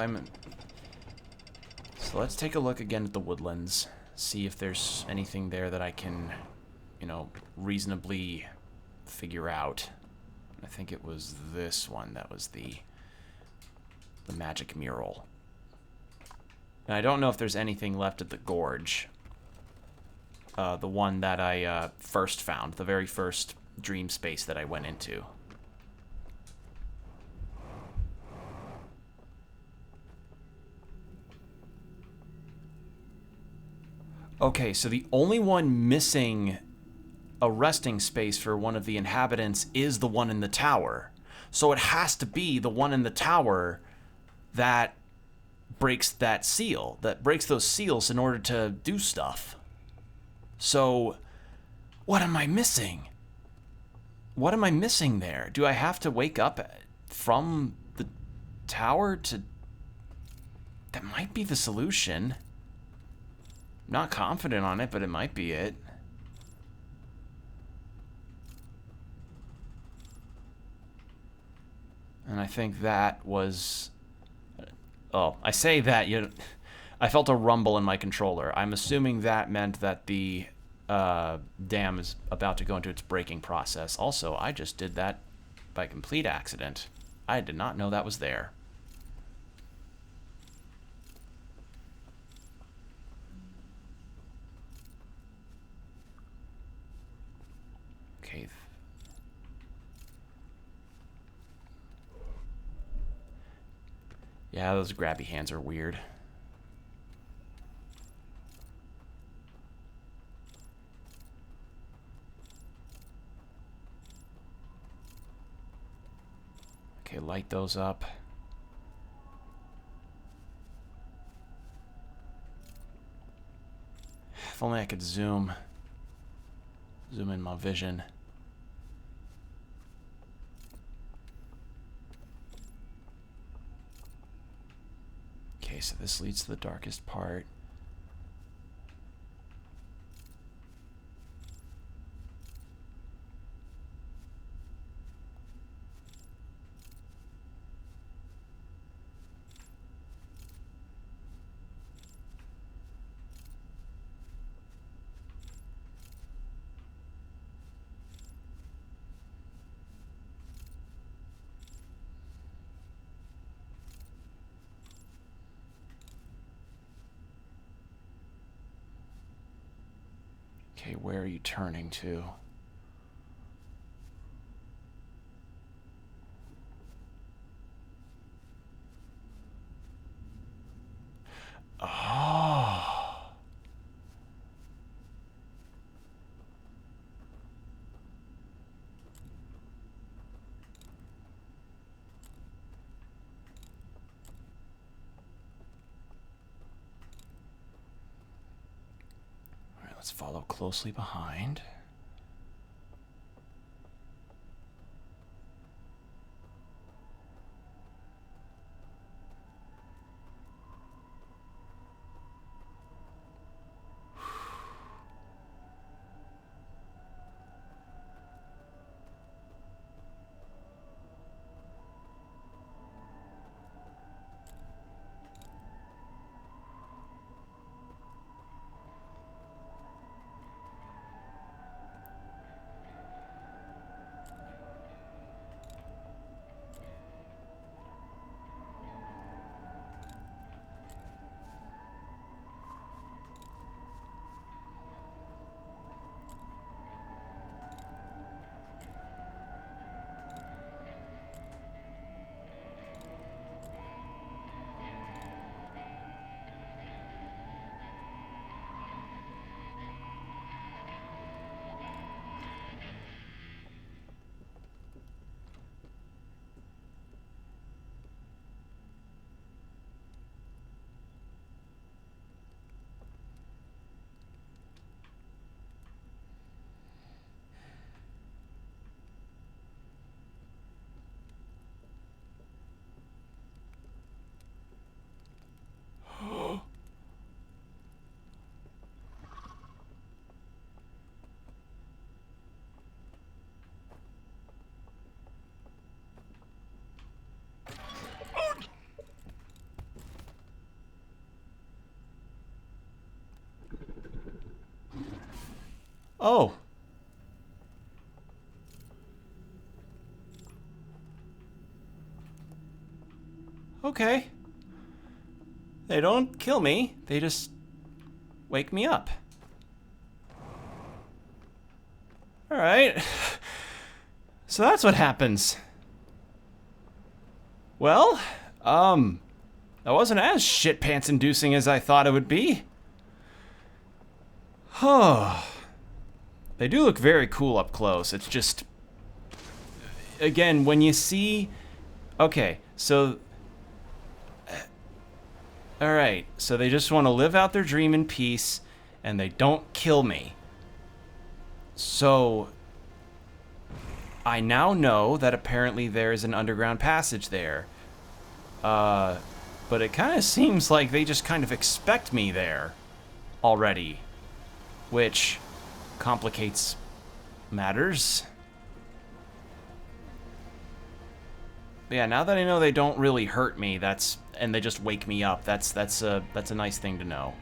let's take a look again at the woodlands. See if there's anything there that I can, you know, reasonably figure out. I think it was this one that was the magic mural. And I don't know if there's anything left at the gorge. The one that I first found, the very first dream space that I went into. Okay, so the only one missing a resting space for one of the inhabitants is the one in the tower. So it has to be the one in the tower that breaks that seal, that breaks those seals in order to do stuff. So, what am I missing? What am I missing there? Do I have to wake up from the tower to... That might be the solution. Not confident on it, but it might be it. And I think that was... Oh, I say that, I felt a rumble in my controller. I'm assuming that meant that the dam is about to go into its breaking process. Also, I just did that by complete accident. I did not know that was there. Okay. Yeah, those grabby hands are weird. Okay, light those up. If only I could zoom in my vision. Okay, so this leads to the darkest part. Okay, where are you turning to? Oh. All right, let's follow closely behind. Oh. Okay. They don't kill me. They just wake me up. All right. So that's what happens. Well, that wasn't as shit pants inducing as I thought it would be. Oh. They do look very cool up close. It's just, again, when you see, okay, so, all right, so they just want to live out their dream in peace, and they don't kill me. So, I now know that apparently there is an underground passage there. But it kind of seems like they just kind of expect me there already, which complicates matters. But yeah, now that I know they don't really hurt me, and they just wake me up, that's a nice thing to know.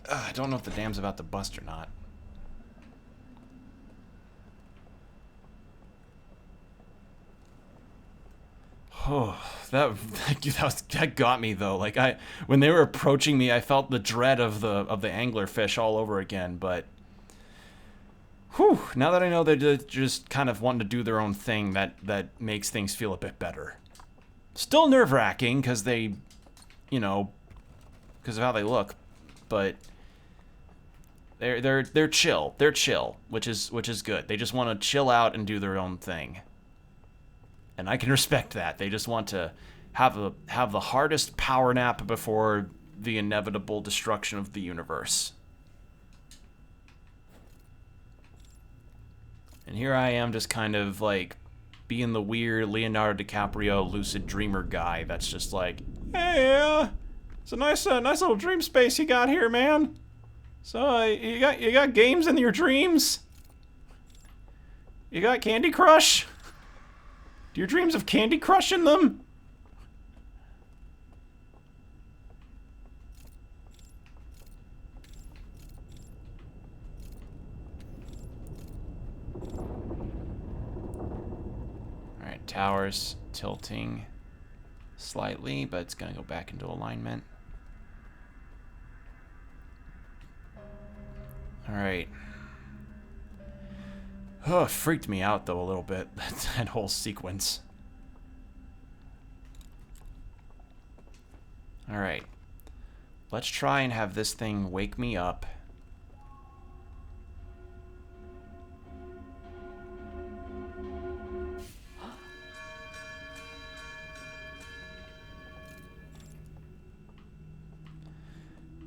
I don't know if the dam's about to bust or not. Oh, that got me though. Like when they were approaching me, I felt the dread of the anglerfish all over again. But, whew, now that I know they're just kind of wanting to do their own thing, that makes things feel a bit better. Still nerve-wracking because they, you know, because of how they look, but they're chill. They're chill, which is good. They just want to chill out and do their own thing. And I can respect that. They just want to have the hardest power nap before the inevitable destruction of the universe. And here I am just kind of like being the weird Leonardo DiCaprio lucid dreamer guy that's just like, hey, it's a nice little dream space you got here, man. So you got games in your dreams? You got Candy Crush? Do your dreams have Candy Crush in them? Alright, tower's tilting slightly, but it's gonna go back into alignment. Alright. Oh, it freaked me out, though, a little bit, that whole sequence. Alright. Let's try and have this thing wake me up.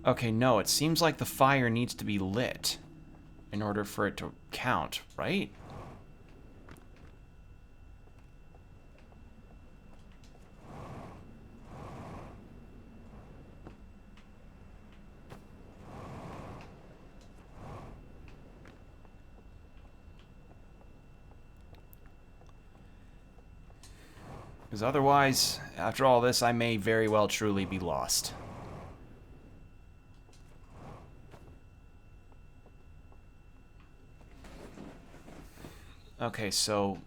Okay, no, it seems like the fire needs to be lit in order for it to count, right? Because otherwise, after all this, I may very well truly be lost. Okay, so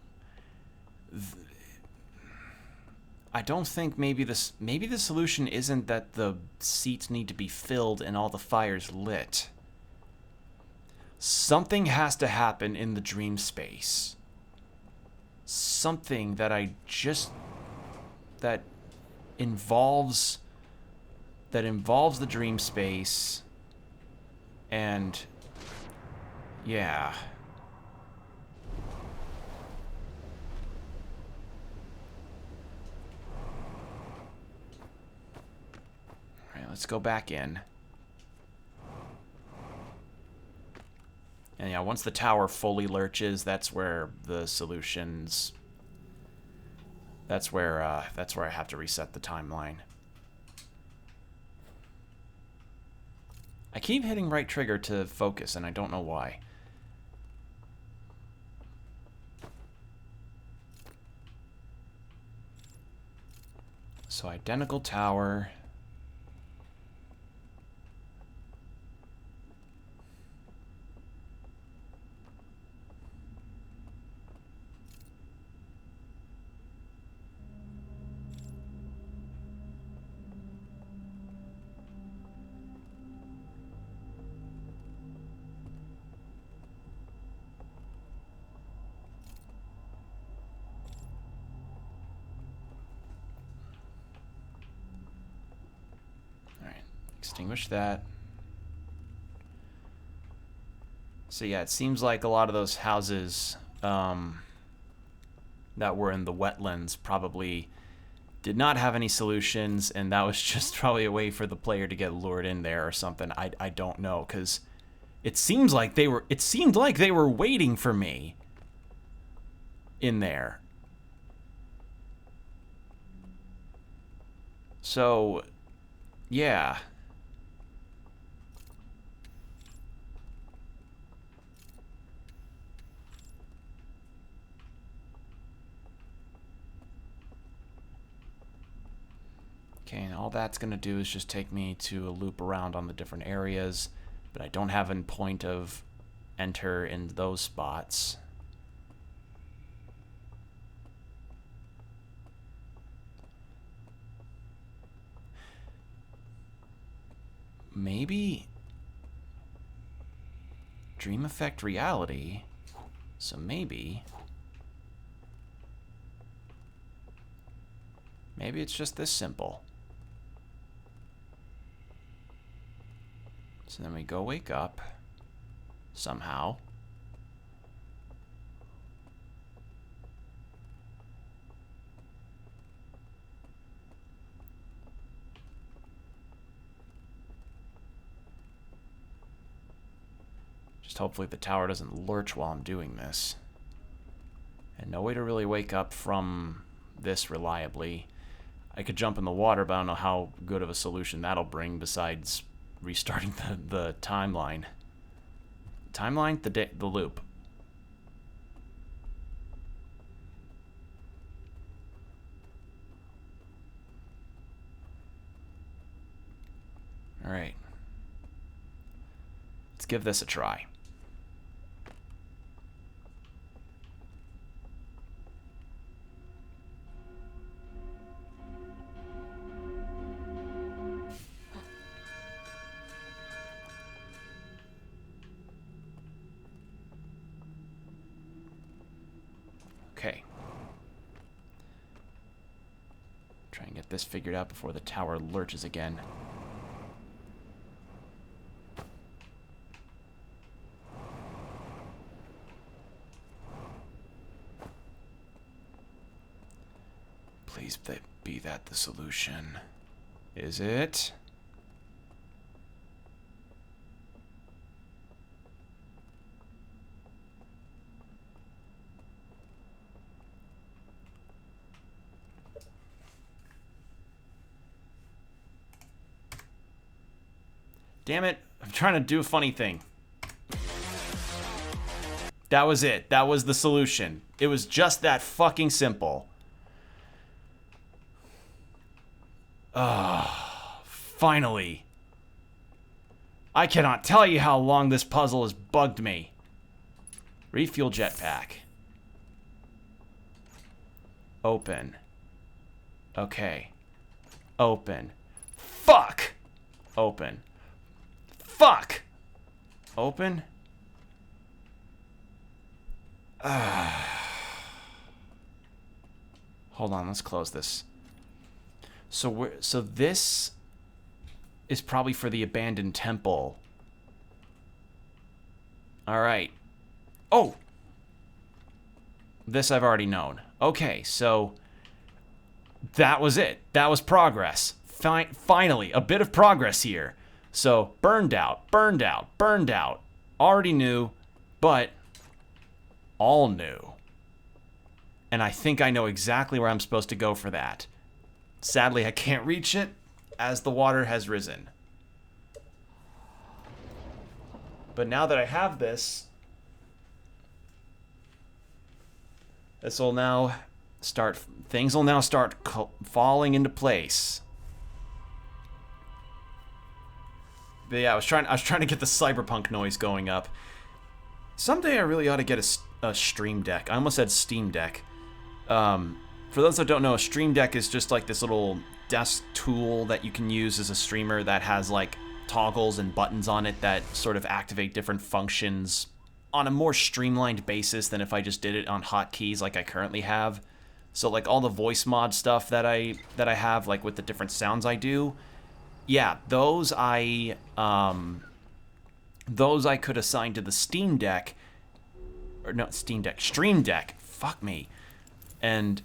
I don't think maybe the solution isn't that the seats need to be filled and all the fires lit. Something has to happen in the dream space. Something that that involves the dream space, and yeah. Let's go back in. And yeah, once the tower fully lurches, that's where the solutions... That's where I have to reset the timeline. I keep hitting right trigger to focus, and I don't know why. So identical tower... Extinguish that. So yeah, it seems like a lot of those houses that were in the wetlands probably did not have any solutions, and that was just probably a way for the player to get lured in there or something. I don't know, because it seemed like they were waiting for me in there. So yeah. Okay, and all that's going to do is just take me to a loop around on the different areas, but I don't have a point of enter in those spots. Maybe dream effect reality, so maybe it's just this simple. So then we go wake up somehow. Just hopefully the tower doesn't lurch while I'm doing this. And no way to really wake up from this reliably. I could jump in the water, but I don't know how good of a solution that'll bring besides restarting the timeline. Timeline? The loop. Alright. Let's give this a try. Okay. Try and get this figured out before the tower lurches again. Please be that the solution. Is it? Damn it, I'm trying to do a funny thing. That was it. That was the solution. It was just that fucking simple. Finally. I cannot tell you how long this puzzle has bugged me. Refuel jetpack. Open. Okay. Open. Fuck! Open. Fuck! Open. Hold on, let's close this. So this is probably for the abandoned temple. All right. Oh! This I've already known. Okay, so that was it. That was progress. Finally, a bit of progress here. So, burned out, burned out, burned out. Already knew, but all new. And I think I know exactly where I'm supposed to go for that. Sadly, I can't reach it as the water has risen. But now that I have this, things will now start falling into place. But yeah, I was trying to get the cyberpunk noise going up. Someday I really ought to get a stream deck. I almost said Steam Deck. For those that don't know, a stream deck is just like this little desk tool that you can use as a streamer that has like toggles and buttons on it that sort of activate different functions on a more streamlined basis than if I just did it on hotkeys like I currently have. So like all the voice mod stuff that I have, like with the different sounds I do, yeah, those I could assign to the Steam Deck, or not Steam Deck, Stream Deck. Fuck me. And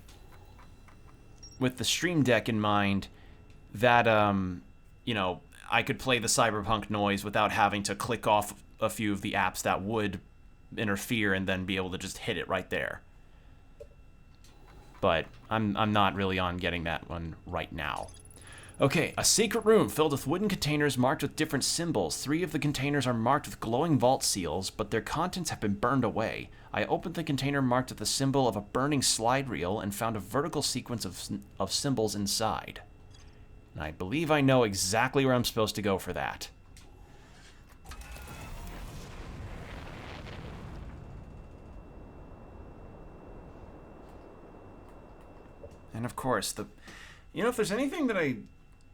with the Stream Deck in mind, that you know, I could play the cyberpunk noise without having to click off a few of the apps that would interfere, and then be able to just hit it right there. But I'm not really on getting that one right now. Okay, a secret room filled with wooden containers marked with different symbols. 3 of the containers are marked with glowing vault seals, but their contents have been burned away. I opened the container marked with the symbol of a burning slide reel and found a vertical sequence of symbols inside. And I believe I know exactly where I'm supposed to go for that. And of course, if there's anything that it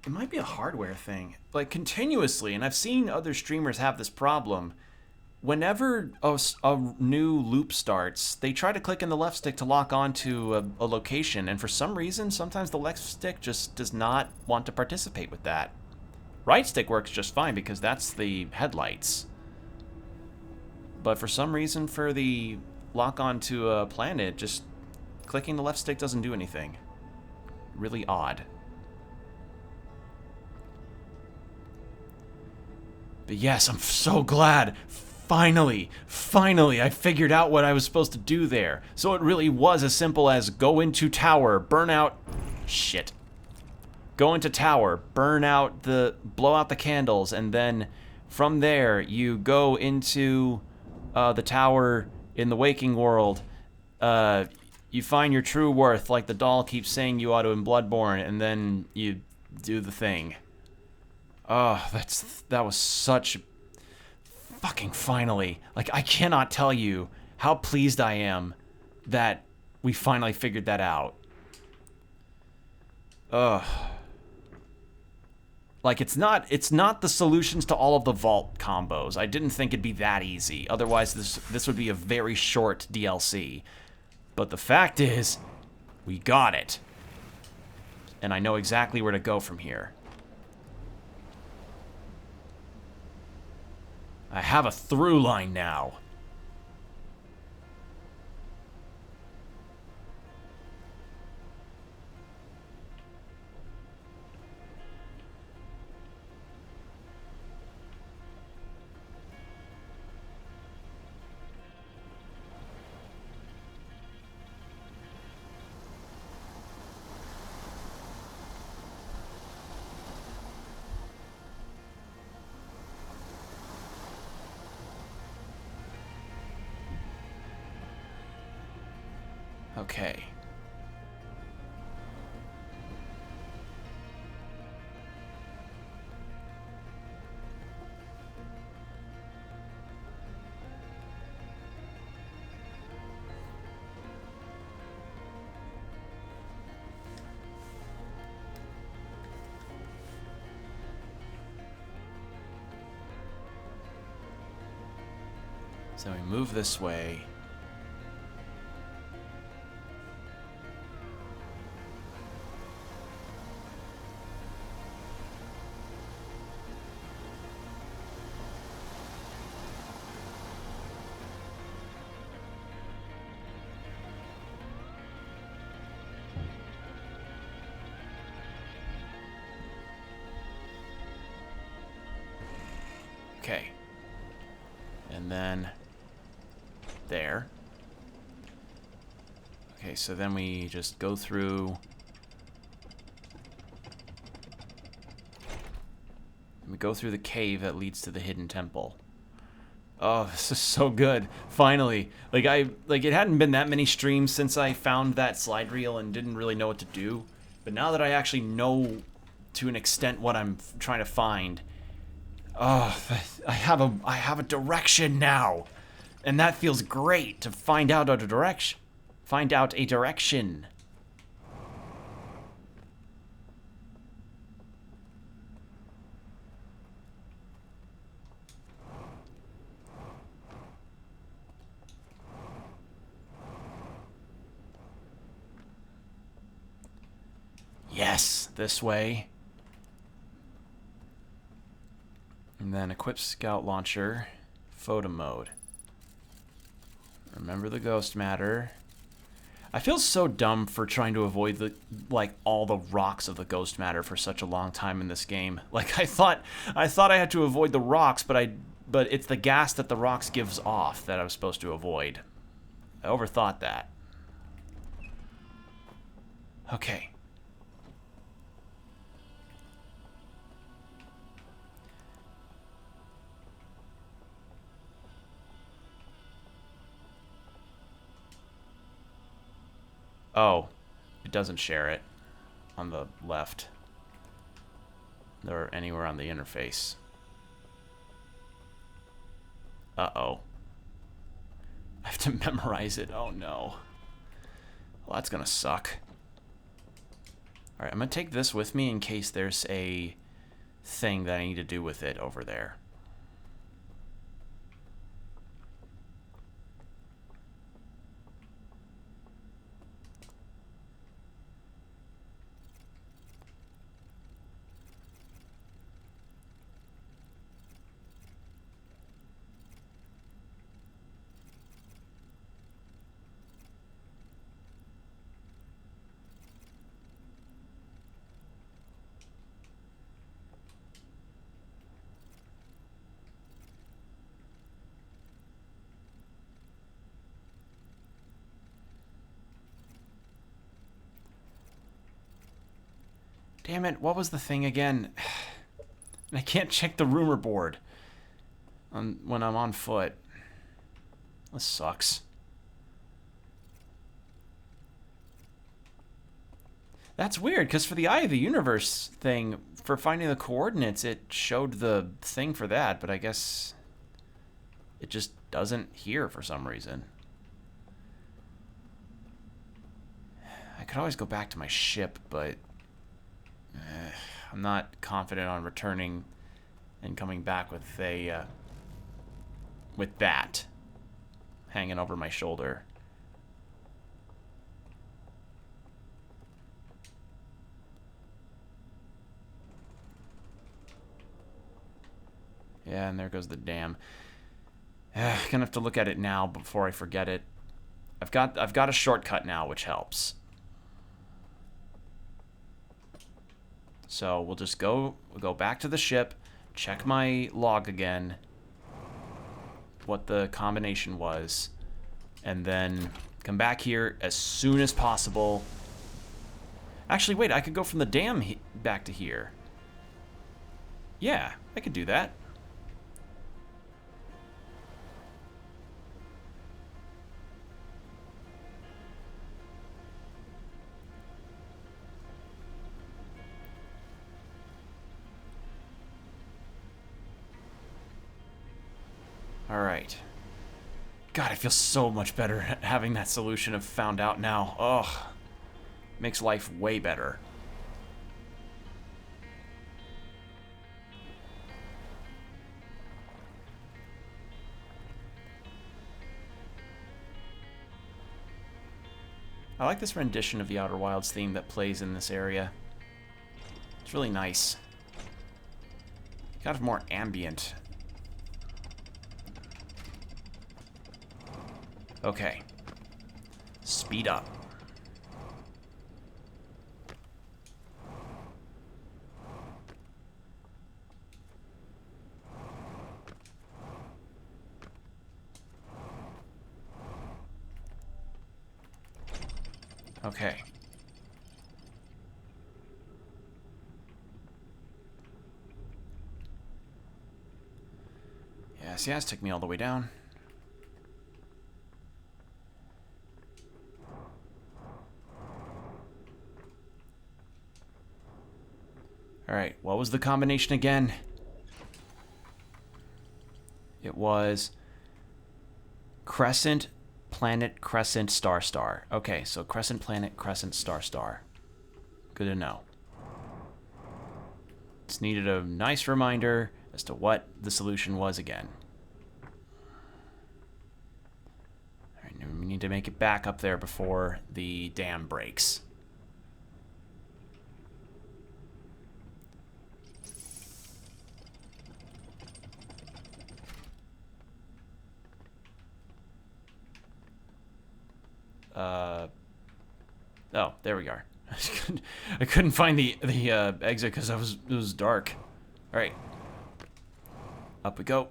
might be a hardware thing. Like, continuously, and I've seen other streamers have this problem, whenever a new loop starts, they try to click in the left stick to lock onto a location, and for some reason, sometimes the left stick just does not want to participate with that. Right stick works just fine, because that's the headlights. But for some reason, for the lock onto a planet, just clicking the left stick doesn't do anything. Really odd. But yes, I'm so glad. Finally, I figured out what I was supposed to do there. So it really was as simple as go into tower, burn out... Shit. Go into tower, blow out the candles, and then from there, you go into the tower in the waking world. You find your true worth, like the doll keeps saying you ought to in Bloodborne, and then you do the thing. Oh, that was such... Fucking finally. Like, I cannot tell you how pleased I am that we finally figured that out. Ugh. Like, it's not the solutions to all of the vault combos. I didn't think it'd be that easy. Otherwise, this would be a very short DLC. But the fact is, we got it. And I know exactly where to go from here. I have a through line now. Okay. So we move this way. Okay. And then there. Okay, so then we just go through. We go through the cave that leads to the hidden temple. Oh, this is so good. Finally. Like it hadn't been that many streams since I found that slide reel and didn't really know what to do. But now that I actually know to an extent what I'm trying to find, oh, I have a direction now. And that feels great to find out a direction. Find out a direction. Yes, this way. then equip scout launcher, photo mode. Remember the ghost matter. I feel so dumb for trying to avoid the all the rocks of the ghost matter for such a long time in this game. Like I thought I had to avoid the rocks, but it's the gas that the rocks gives off that I was supposed to avoid. I overthought that. Okay. Oh, it doesn't share it on the left or anywhere on the interface. Uh-oh. I have to memorize it. Oh, no. Well, that's gonna suck. Alright, I'm gonna take this with me in case there's a thing that I need to do with it over there. Damn it, what was the thing again? And I can't check the rumor board when I'm on foot. This sucks. That's weird, because for the Eye of the Universe thing, for finding the coordinates, it showed the thing for that, but I guess it just doesn't here for some reason. I could always go back to my ship, but I'm not confident on returning and coming back with a with that hanging over my shoulder. Yeah, and there goes the dam. Gonna have to look at it now before I forget it. I've got a shortcut now, which helps. So we'll just go back to the ship, check my log again, what the combination was, and then come back here as soon as possible. Actually, wait, I could go from the dam back to here. Yeah, I could do that. Alright. God, I feel so much better having that solution of found out now. Ugh. Makes life way better. I like this rendition of the Outer Wilds theme that plays in this area. It's really nice. Kind of more ambient. Okay. Speed up. Okay. Yes, took me all the way down. Alright, what was the combination again? It was crescent, planet, crescent, star, star. Okay, so crescent, planet, crescent, star, star. Good to know. Just needed a nice reminder as to what the solution was again. Alright, we need to make it back up there before the dam breaks. Oh, there we are. I couldn't find the exit because it was dark. All right, up we go.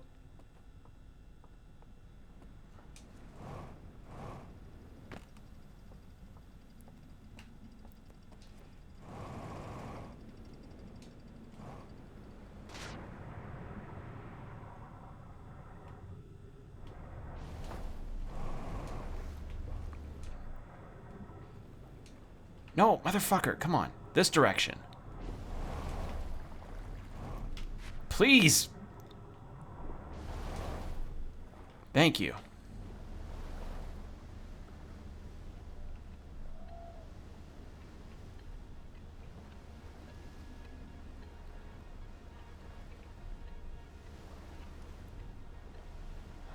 No, motherfucker, come on. This direction. Please. Thank you.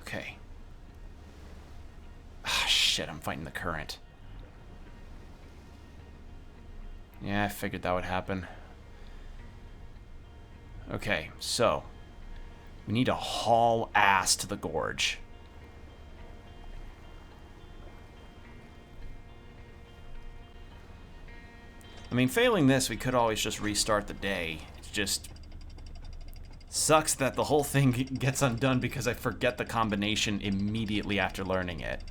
Okay. Ah, shit, I'm fighting the current. Yeah, I figured that would happen. Okay, so we need to haul ass to the gorge. I mean, failing this, we could always just restart the day. It just sucks that the whole thing gets undone because I forget the combination immediately after learning it.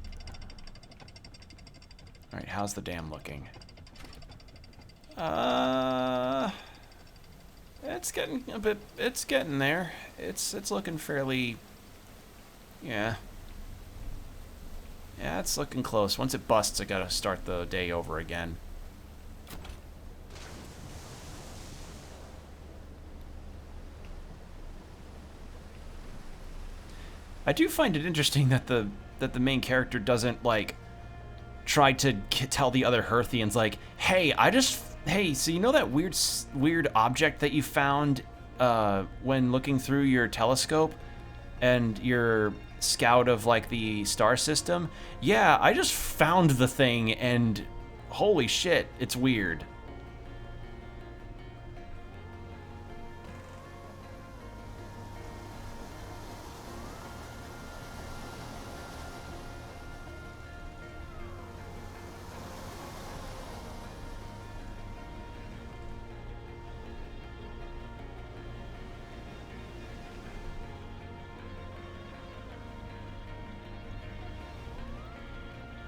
Alright, how's the dam looking? It's getting a bit, it's getting there. It's looking fairly, yeah. Yeah, it's looking close. Once it busts, I gotta start the day over again. I do find it interesting that the main character doesn't, like, try to tell the other Hearthians, like, hey, hey, so you know that weird object that you found when looking through your telescope and your scout of, like, the star system? Yeah, I just found the thing and holy shit, it's weird.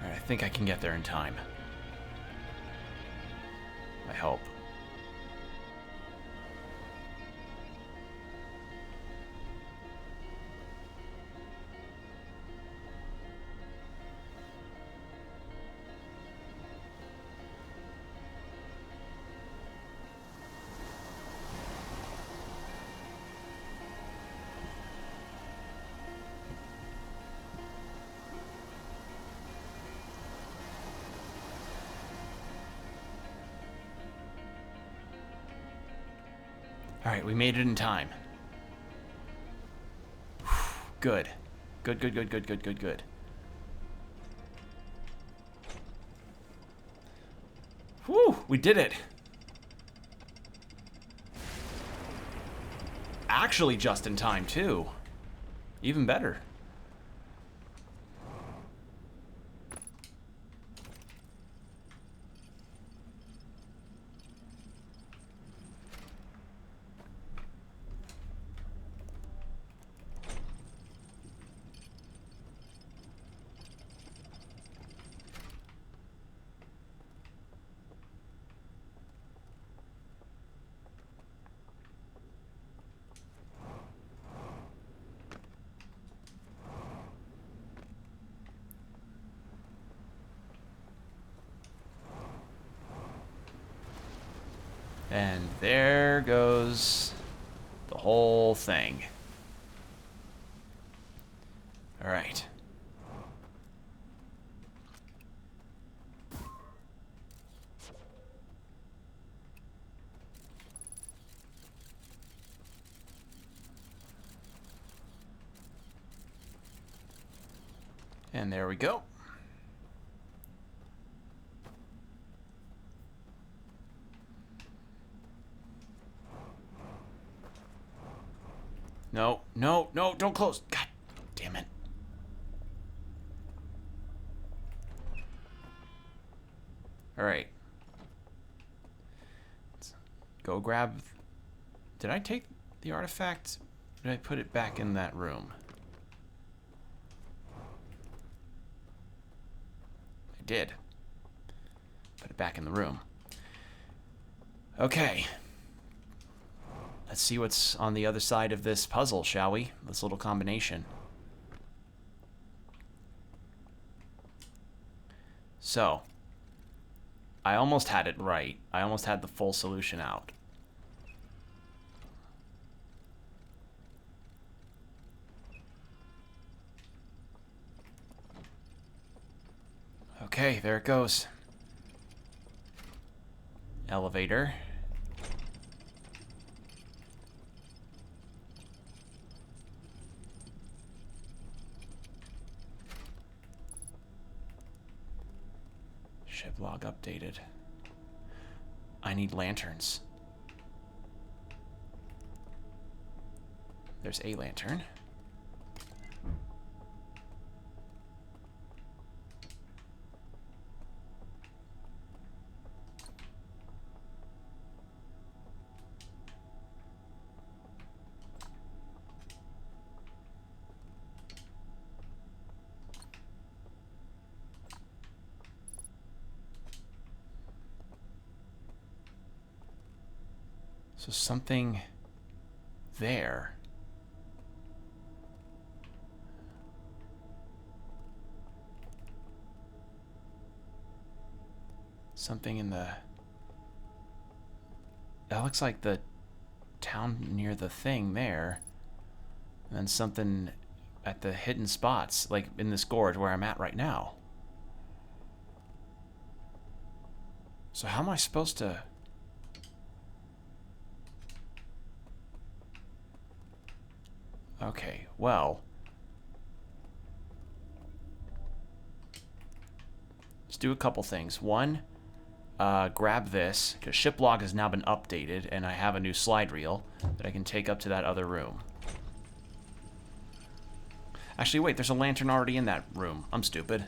I think I can get there in time. I hope. Alright, we made it in time. Good. Good, good, good, good, good, good, good. Whew, we did it. Actually just in time, too. Even better. And there goes the whole thing. All right. And there we go. No, no, no, don't close. God damn it. Alright. Let's go grab... Did I take the artifact? Did I put it back in that room? I did. Put it back in the room. Okay. Let's see what's on the other side of this puzzle, shall we? This little combination. So, I almost had it right. I almost had the full solution out. Okay, there it goes. Elevator. Ship log updated. I need lanterns. There's a lantern. So something there. Something in the... That looks like the town near the thing there. And then something at the hidden spots, like in this gorge where I'm at right now. So how am I supposed to... Okay, well... Let's do a couple things. One, grab this, because ship log has now been updated, and I have a new slide reel that I can take up to that other room. Actually, wait, there's a lantern already in that room. I'm stupid.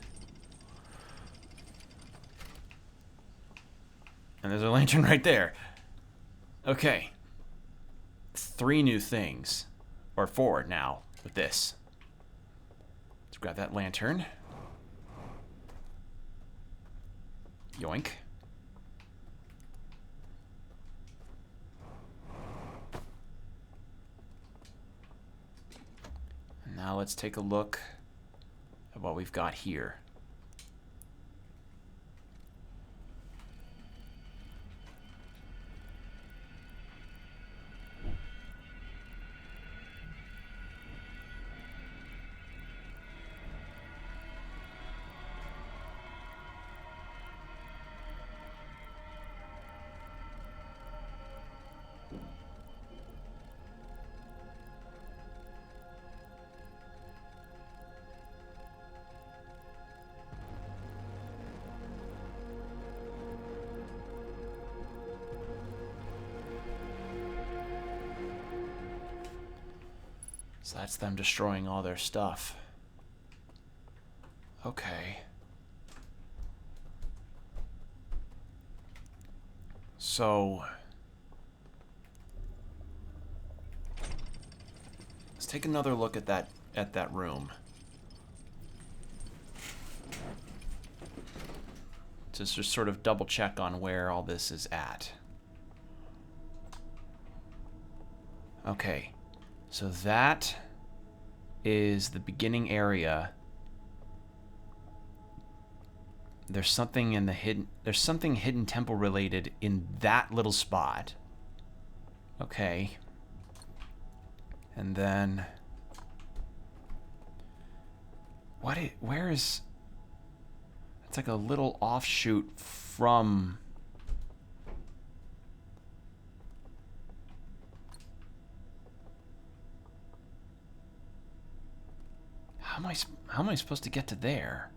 And there's a lantern right there. Okay. 3 new things. Or 4 now with this. Let's grab that lantern. Yoink. And now let's take a look at what we've got here. So that's them destroying all their stuff. Okay. So... let's take another look at that room. Just sort of double check on where all this is at. Okay. So that is the beginning area. There's something in the hidden... There's something hidden temple related in that little spot. Okay. And then... where is... It's like a little offshoot from... How am I supposed to get to there?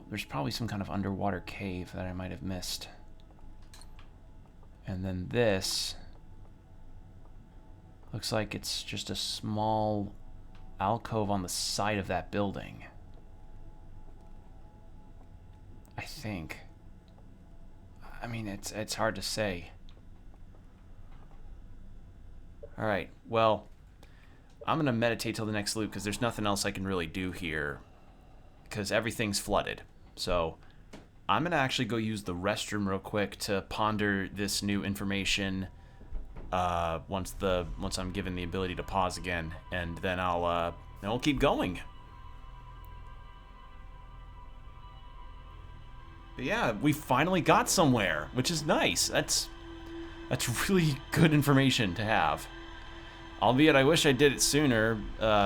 There's probably some kind of underwater cave that I might have missed. And then this looks like it's just a small alcove on the side of that building. I think. I mean, it's hard to say. All right, well, I'm going to meditate till the next loop because there's nothing else I can really do here because everything's flooded. So I'm going to actually go use the restroom real quick to ponder this new information once I'm given the ability to pause again, and then I'll keep going. But yeah, we finally got somewhere, which is nice. That's really good information to have. Albeit I wish I did it sooner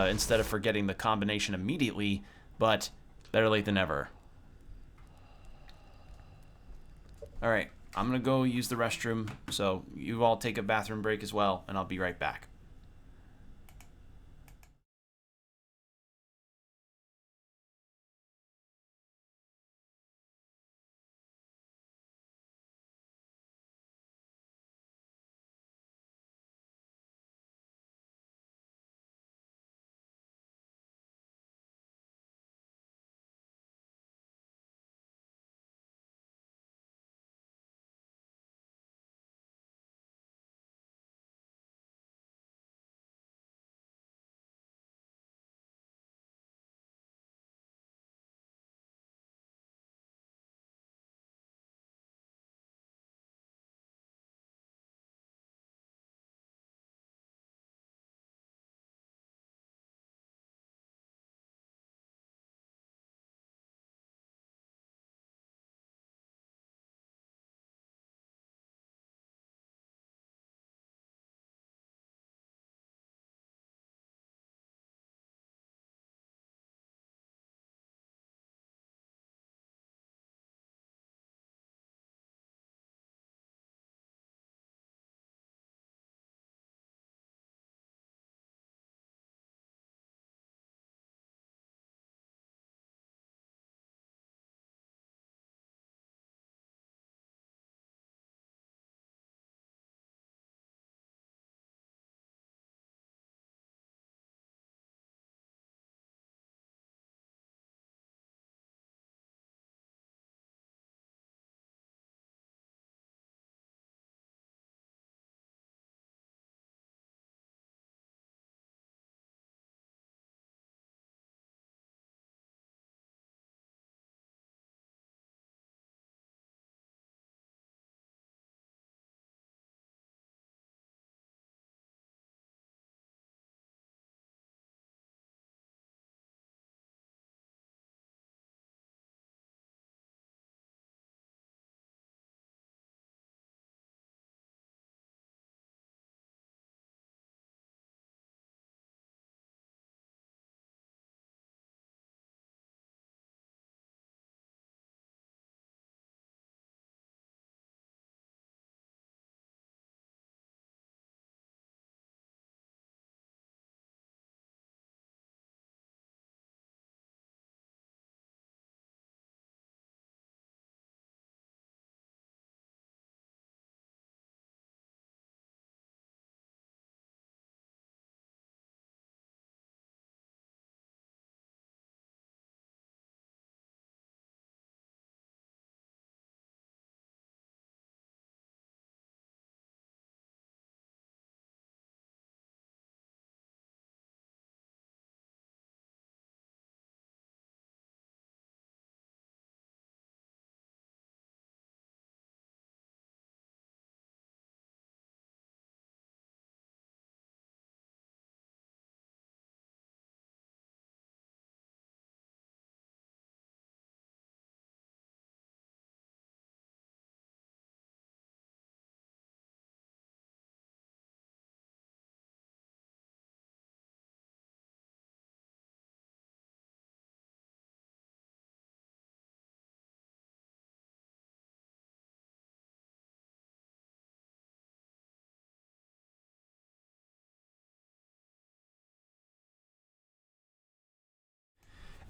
instead of forgetting the combination immediately, but better late than never. Alright, I'm gonna go use the restroom, so you all take a bathroom break as well, and I'll be right back.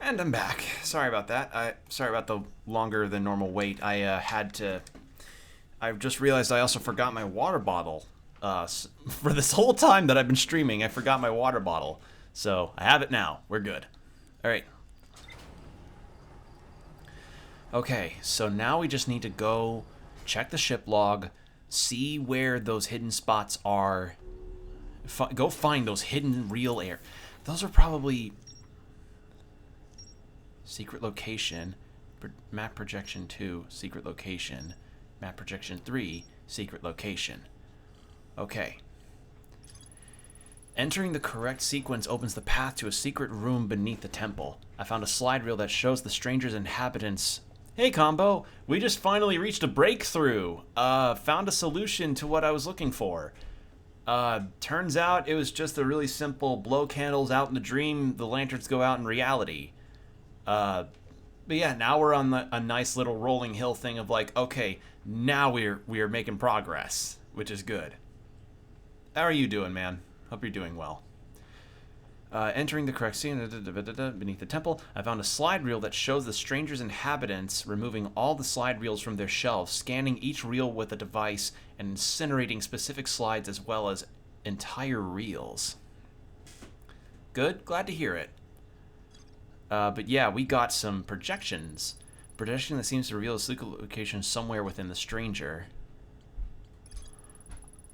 And I'm back. Sorry about that. Sorry about the longer than normal wait. I just realized I also forgot my water bottle. For this whole time that I've been streaming, I forgot my water bottle. So I have it now. We're good. All right. Okay, so now we just need to go check the ship log, see where those hidden spots are. Go find those hidden real air. Those are probably secret location, map projection 2, secret location, map projection 3, secret location. Okay. Entering the correct sequence opens the path to a secret room beneath the temple. I found a slide reel that shows the stranger's inhabitants. Hey, Combo, we just finally reached a breakthrough. Found a solution to what I was looking for. Turns out it was just a really simple blow candles out in the dream, the lanterns go out in reality. But yeah, now we're on a nice little rolling hill thing of like, okay, now we are making progress, which is good. How are you doing, man? Hope you're doing well. Entering the correct scene beneath the temple, I found a slide reel that shows the stranger's inhabitants removing all the slide reels from their shelves, scanning each reel with a device, and incinerating specific slides as well as entire reels. Good, glad to hear it. But yeah, we got some projections. Projection that seems to reveal a secret location somewhere within the stranger.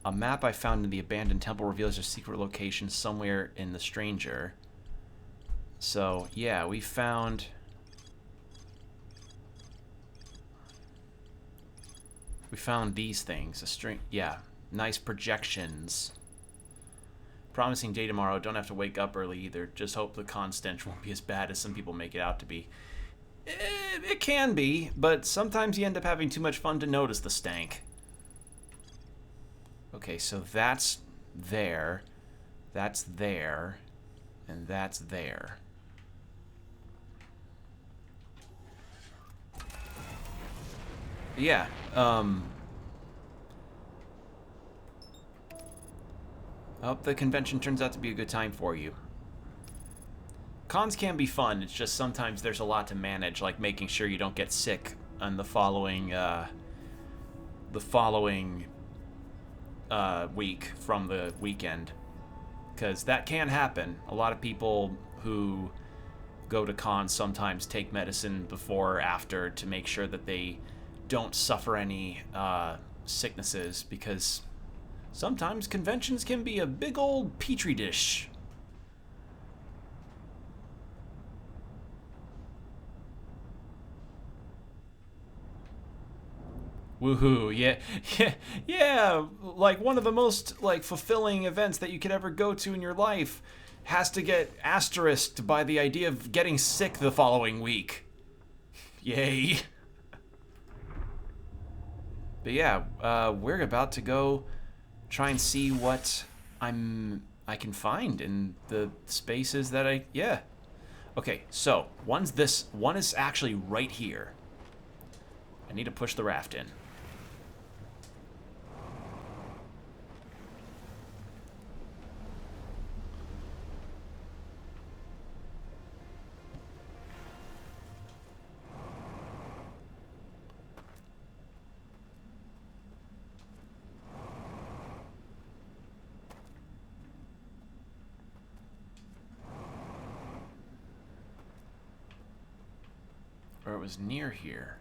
A map I found in the abandoned temple reveals a secret location somewhere in the stranger. So, yeah, we found these things. Yeah, nice projections. Promising day tomorrow. Don't have to wake up early either. Just hope the con stench won't be as bad as some people make it out to be. It can be, but sometimes you end up having too much fun to notice the stank. Okay, so that's there, and that's there. Yeah, I hope the convention turns out to be a good time for you. Cons can be fun, it's just sometimes there's a lot to manage, like making sure you don't get sick on the following week from the weekend, because that can happen. A lot of people who go to cons sometimes take medicine before or after to make sure that they don't suffer any sicknesses, because sometimes conventions can be a big old petri dish. Woohoo, yeah, like one of the most like fulfilling events that you could ever go to in your life has to get asterisked by the idea of getting sick the following week. Yay. But yeah, we're about to go try and see what I can find in the spaces that yeah. Okay, so one is actually right here. I need to push the raft in. Or it was near here.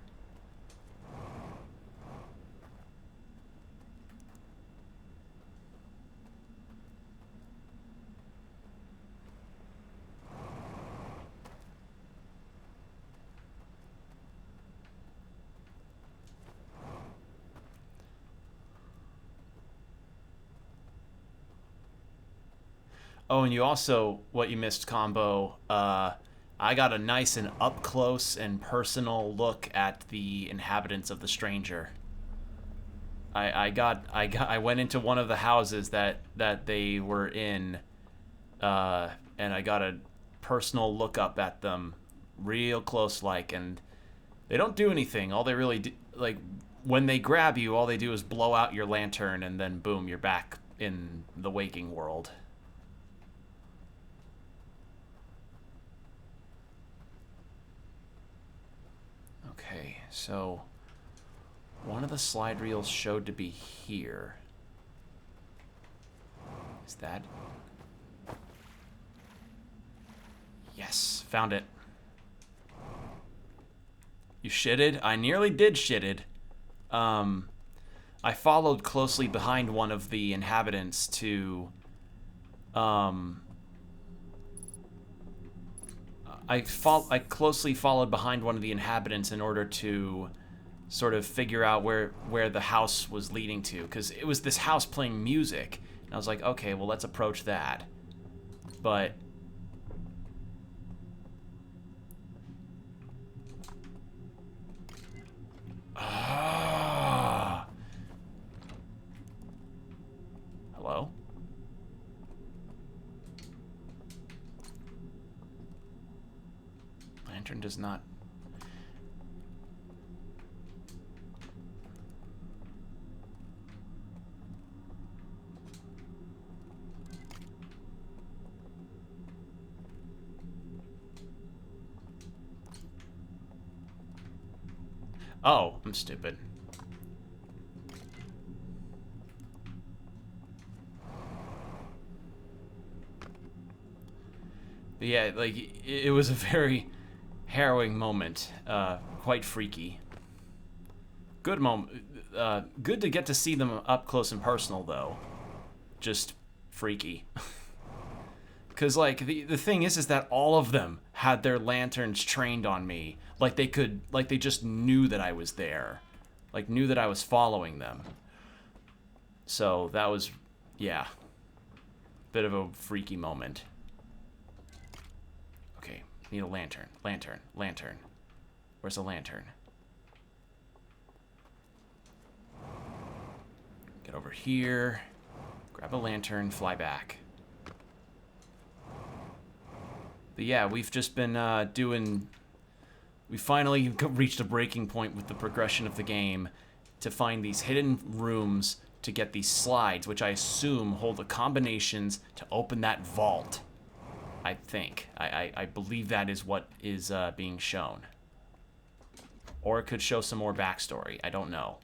Oh, and you also, what you missed, Combo, I got a nice and up close and personal look at the inhabitants of the stranger. I went into one of the houses that they were in, and I got a personal look up at them, real close like, and they don't do anything. All they really do, like, when they grab you, all they do is blow out your lantern, and then boom, you're back in the waking world. Okay, so one of the slide reels showed to be here. Is that? Yes, found it. You shitted? I nearly did shitted. I followed closely behind one of the inhabitants to, I closely followed behind one of the inhabitants in order to sort of figure out where the house was leading to, because it was this house playing music, and I was like, okay, well, let's approach that. But hello? Lantern does not. Oh, I'm stupid. But yeah, like, it was a very harrowing moment. Quite freaky. Good moment. Good to get to see them up close and personal, though. Just freaky. Because, like, the thing is that all of them had their lanterns trained on me. Like, they just knew that I was there. Like, knew that I was following them. So, that was, yeah. Bit of a freaky moment. Okay, need a lantern. Lantern. Where's the lantern? Get over here. Grab a lantern, fly back. But yeah, we've just been we finally reached a breaking point with the progression of the game to find these hidden rooms to get these slides, which I assume hold the combinations to open that vault. I think. I believe that is what is being shown. Or it could show some more backstory. I don't know.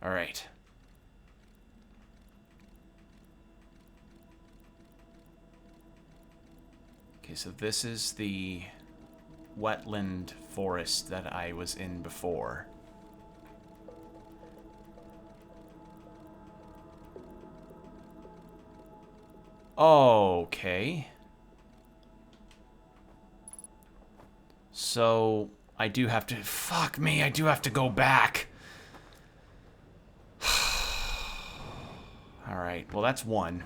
Alright. Okay, so this is the wetland forest that I was in before. Okay. So, I do have to... Fuck me, I do have to go back. Alright, well that's one.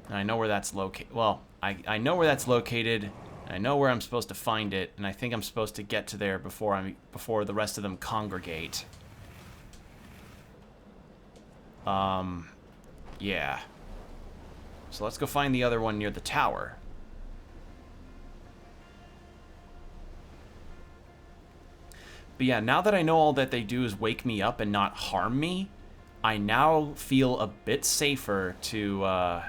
And I know where that's located. Well, I know where that's located. I know where I'm supposed to find it, and I think I'm supposed to get to there before the rest of them congregate. Yeah. So let's go find the other one near the tower. But yeah, now that I know all that they do is wake me up and not harm me, I now feel a bit safer to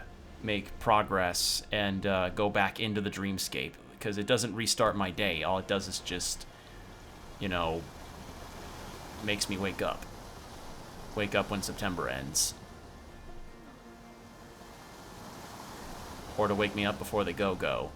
make progress and go back into the dreamscape, because it doesn't restart my day. All it does is just, you know, makes me wake up. Wake up when September ends. Or to wake me up before they go.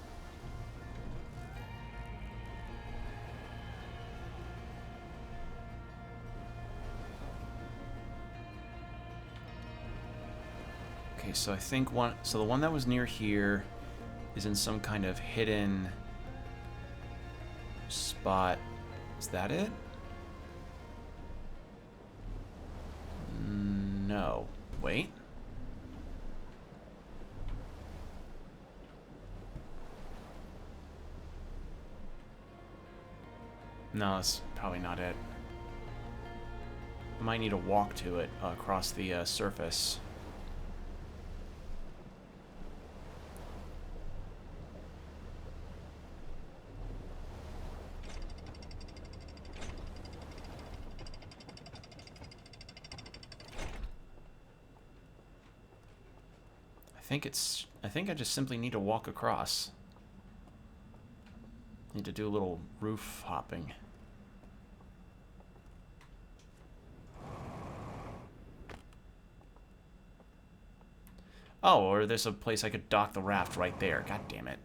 Okay, so I think the one that was near here is in some kind of hidden spot. Is that it? No. Wait. No, that's probably not it. I might need to walk to it across the surface. I think I just simply need to walk across. Need to do a little roof hopping. Oh, or there's a place I could dock the raft right there. God damn it.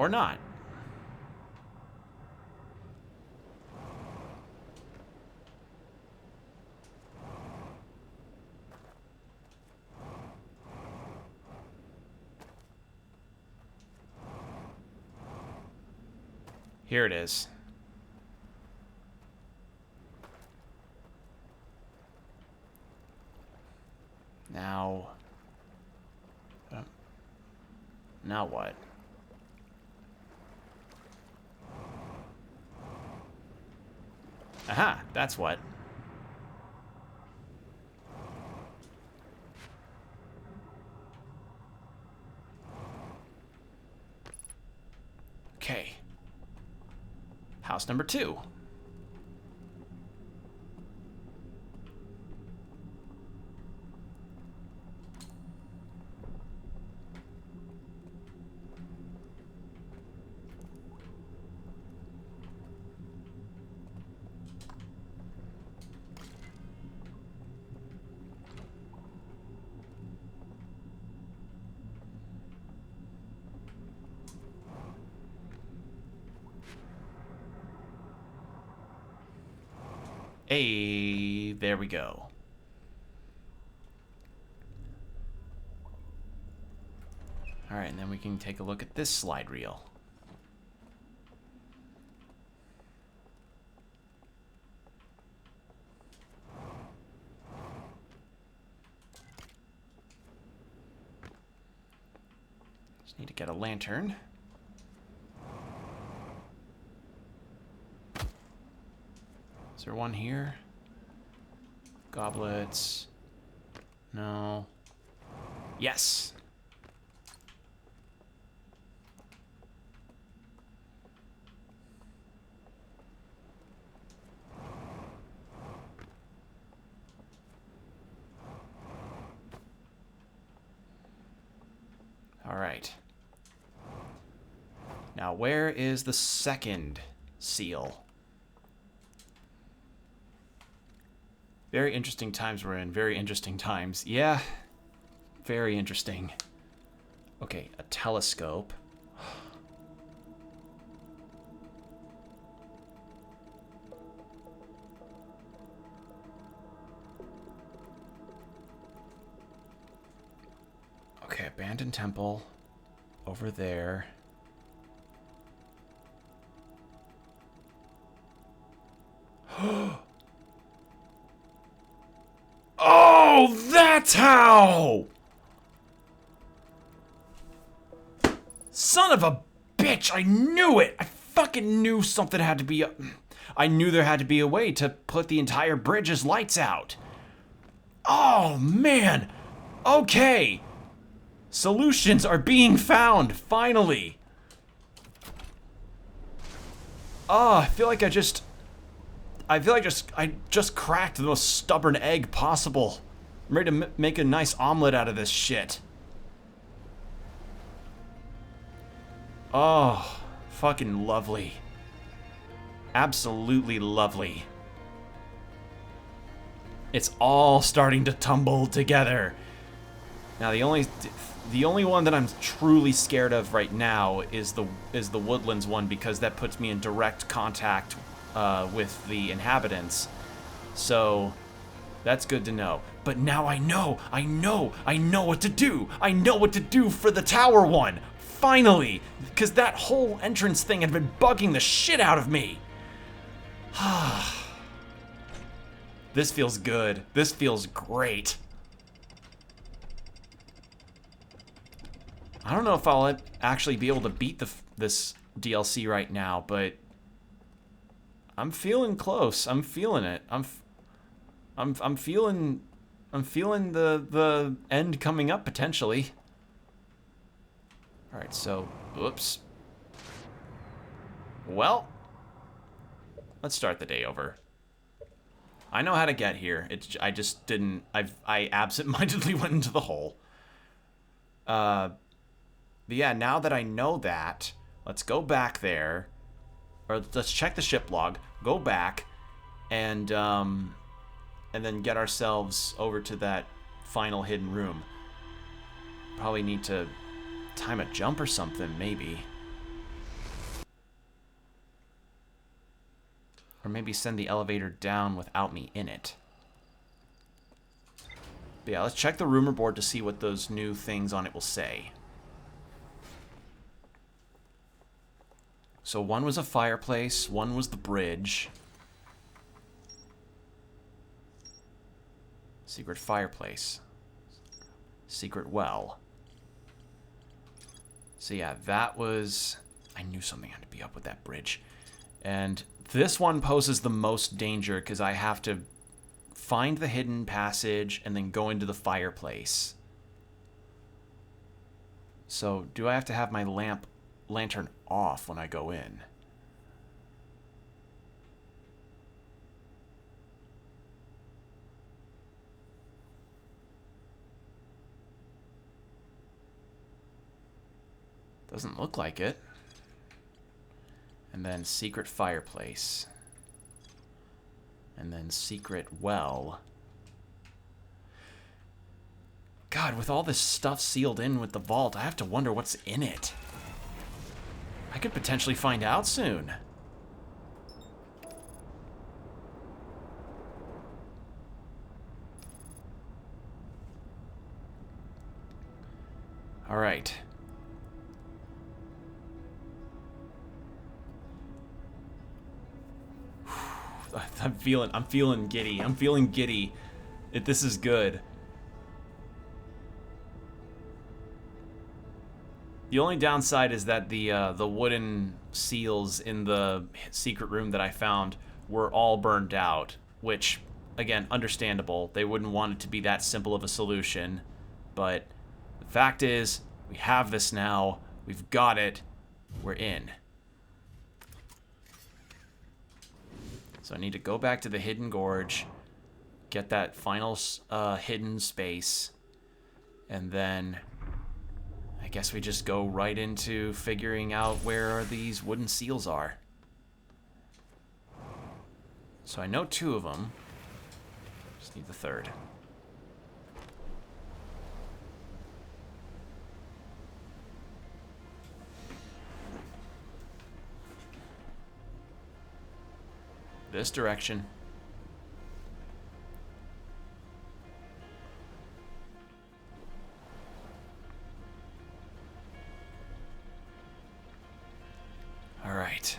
Or not. Here it is. Now... now what? Aha, that's what. Okay. House number 2. Hey, there we go. All right, and then we can take a look at this slide reel. Just need to get a lantern. Is there one here? Goblets. No. Yes. All right. Now, where is the second seal? Very interesting times we're in. Very interesting times. Yeah. Very interesting. Okay, a telescope. Okay, abandoned temple. Over there. Oh, that's how! Son of a bitch, I knew it! I fucking knew something had to be I knew there had to be a way to put the entire bridge's lights out. Oh, man! Okay! Solutions are being found, finally! Oh, I feel like I just cracked the most stubborn egg possible. I'm ready to make a nice omelet out of this shit. Oh, fucking lovely. Absolutely lovely. It's all starting to tumble together. Now the only one that I'm truly scared of right now is the Woodlands one, because that puts me in direct contact with the inhabitants. So that's good to know. But now I know what to do. I know what to do for the tower one. Finally, because that whole entrance thing had been bugging the shit out of me. This feels good. This feels great. I don't know if I'll actually be able to beat this DLC right now, but I'm feeling close. I'm feeling it. I'm feeling the end coming up potentially. All right, so whoops. Well, let's start the day over. I know how to get here. I just didn't. I absent-mindedly went into the hole. But yeah, now that I know that, let's go back there, or let's check the ship log. Go back, and then get ourselves over to that final hidden room. Probably need to time a jump or something, maybe. Or maybe send the elevator down without me in it. But yeah, let's check the rumor board to see what those new things on it will say. So one was a fireplace, one was the bridge. Secret fireplace. Secret well. So yeah, that was... I knew something had to be up with that bridge. And this one poses the most danger because I have to find the hidden passage and then go into the fireplace. So do I have to have my lantern off when I go in? Doesn't look like it. And then secret fireplace. And then secret well. God, with all this stuff sealed in with the vault, I have to wonder what's in it. I could potentially find out soon. All right. I'm feeling giddy. I'm feeling giddy. This is good. The only downside is that the wooden seals in the secret room that I found were all burned out, which, again, understandable. They wouldn't want it to be that simple of a solution, but the fact is, we have this now. We've got it. We're in. So I need to go back to the hidden gorge, get that final hidden space, and then I guess we just go right into figuring out where these wooden seals are. So I know 2 of them. Just need the 3rd. This direction. All right.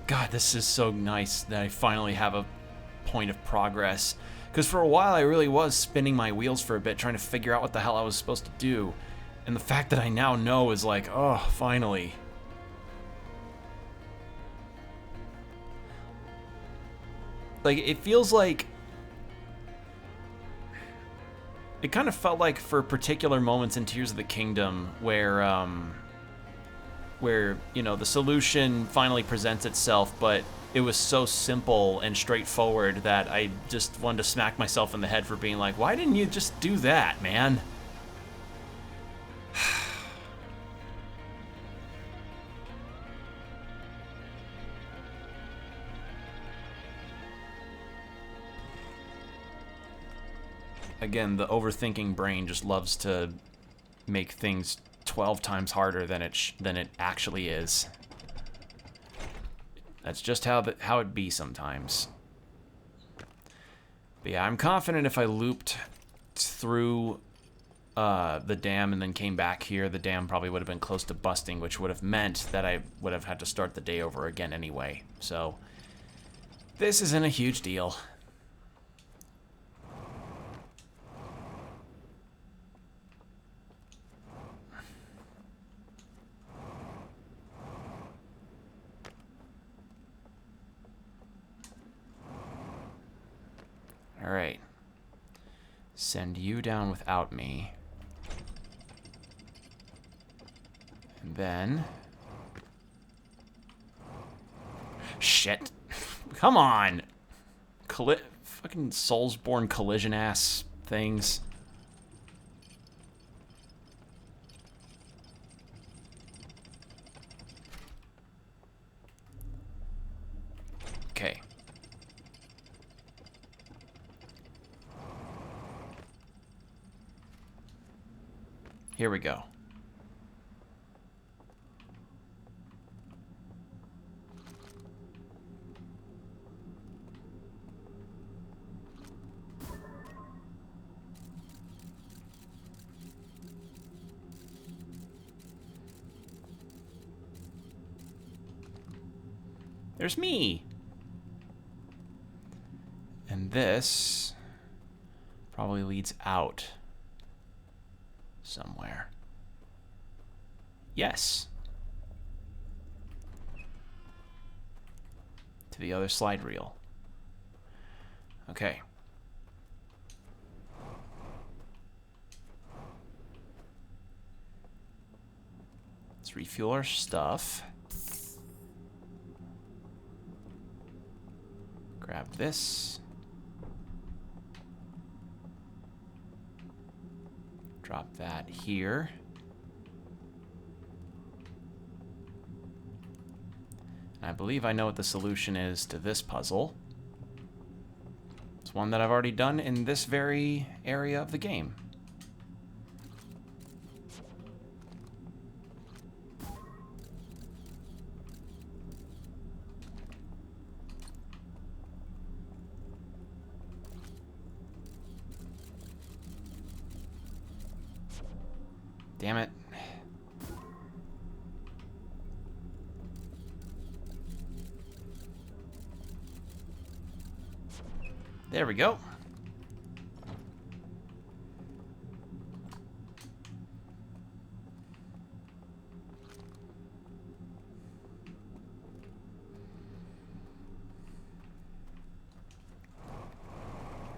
God, this is so nice that I finally have a point of progress. Because for a while I really was spinning my wheels for a bit, trying to figure out what the hell I was supposed to do. And the fact that I now know is like, oh, finally. Like, it feels like... It kind of felt like for particular moments in Tears of the Kingdom where, you know, the solution finally presents itself, but it was so simple and straightforward that I just wanted to smack myself in the head for being like, why didn't you just do that, man? Again, the overthinking brain just loves to make things 12 times harder than it actually is. That's just how it be sometimes. But yeah, I'm confident if I looped through the dam and then came back here, the dam probably would have been close to busting, which would have meant that I would have had to start the day over again anyway. So this isn't a huge deal. All right. Send you down without me. And then... Shit. Come on! Fucking Soulsborne collision-ass things. Here we go. There's me. And this probably leads out somewhere. Yes. To the other slide reel. Okay. Let's refuel our stuff. Grab this. Drop that here. And I believe I know what the solution is to this puzzle. It's one that I've already done in this very area of the game. Damn it. There we go.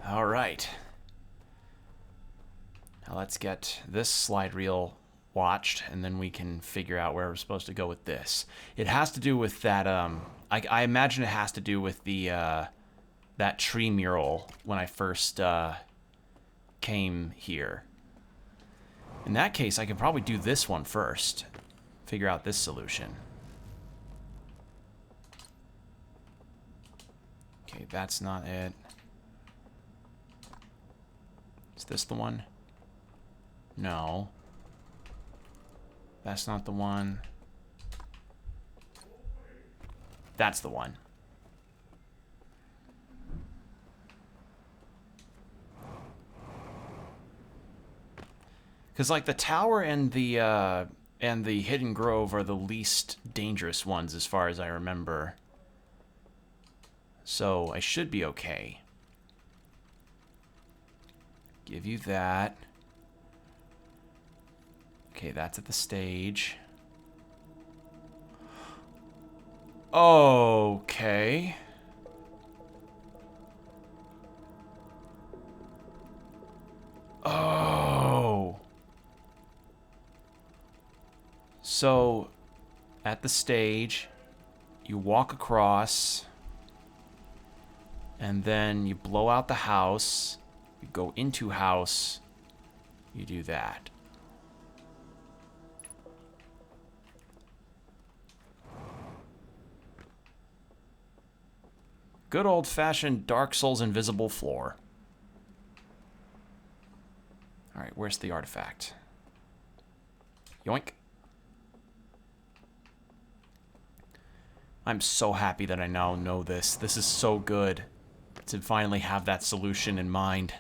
All right. Now let's get this slide reel watched, and then we can figure out where we're supposed to go with this. It has to do with that, I imagine it has to do with the, that tree mural when I first, came here. In that case, I can probably do this one first. Figure out this solution. Okay, that's not it. Is this the one? No. That's not the one. That's the one. Because like the tower and the hidden grove are the least dangerous ones as far as I remember. So I should be okay. Give you that. Okay, that's at the stage. Okay. Oh. So, at the stage, you walk across, and then you blow out the house, you go into house, you do that. Good old-fashioned Dark Souls invisible floor. Alright, where's the artifact? Yoink. I'm so happy that I now know this. This is so good to finally have that solution in mind.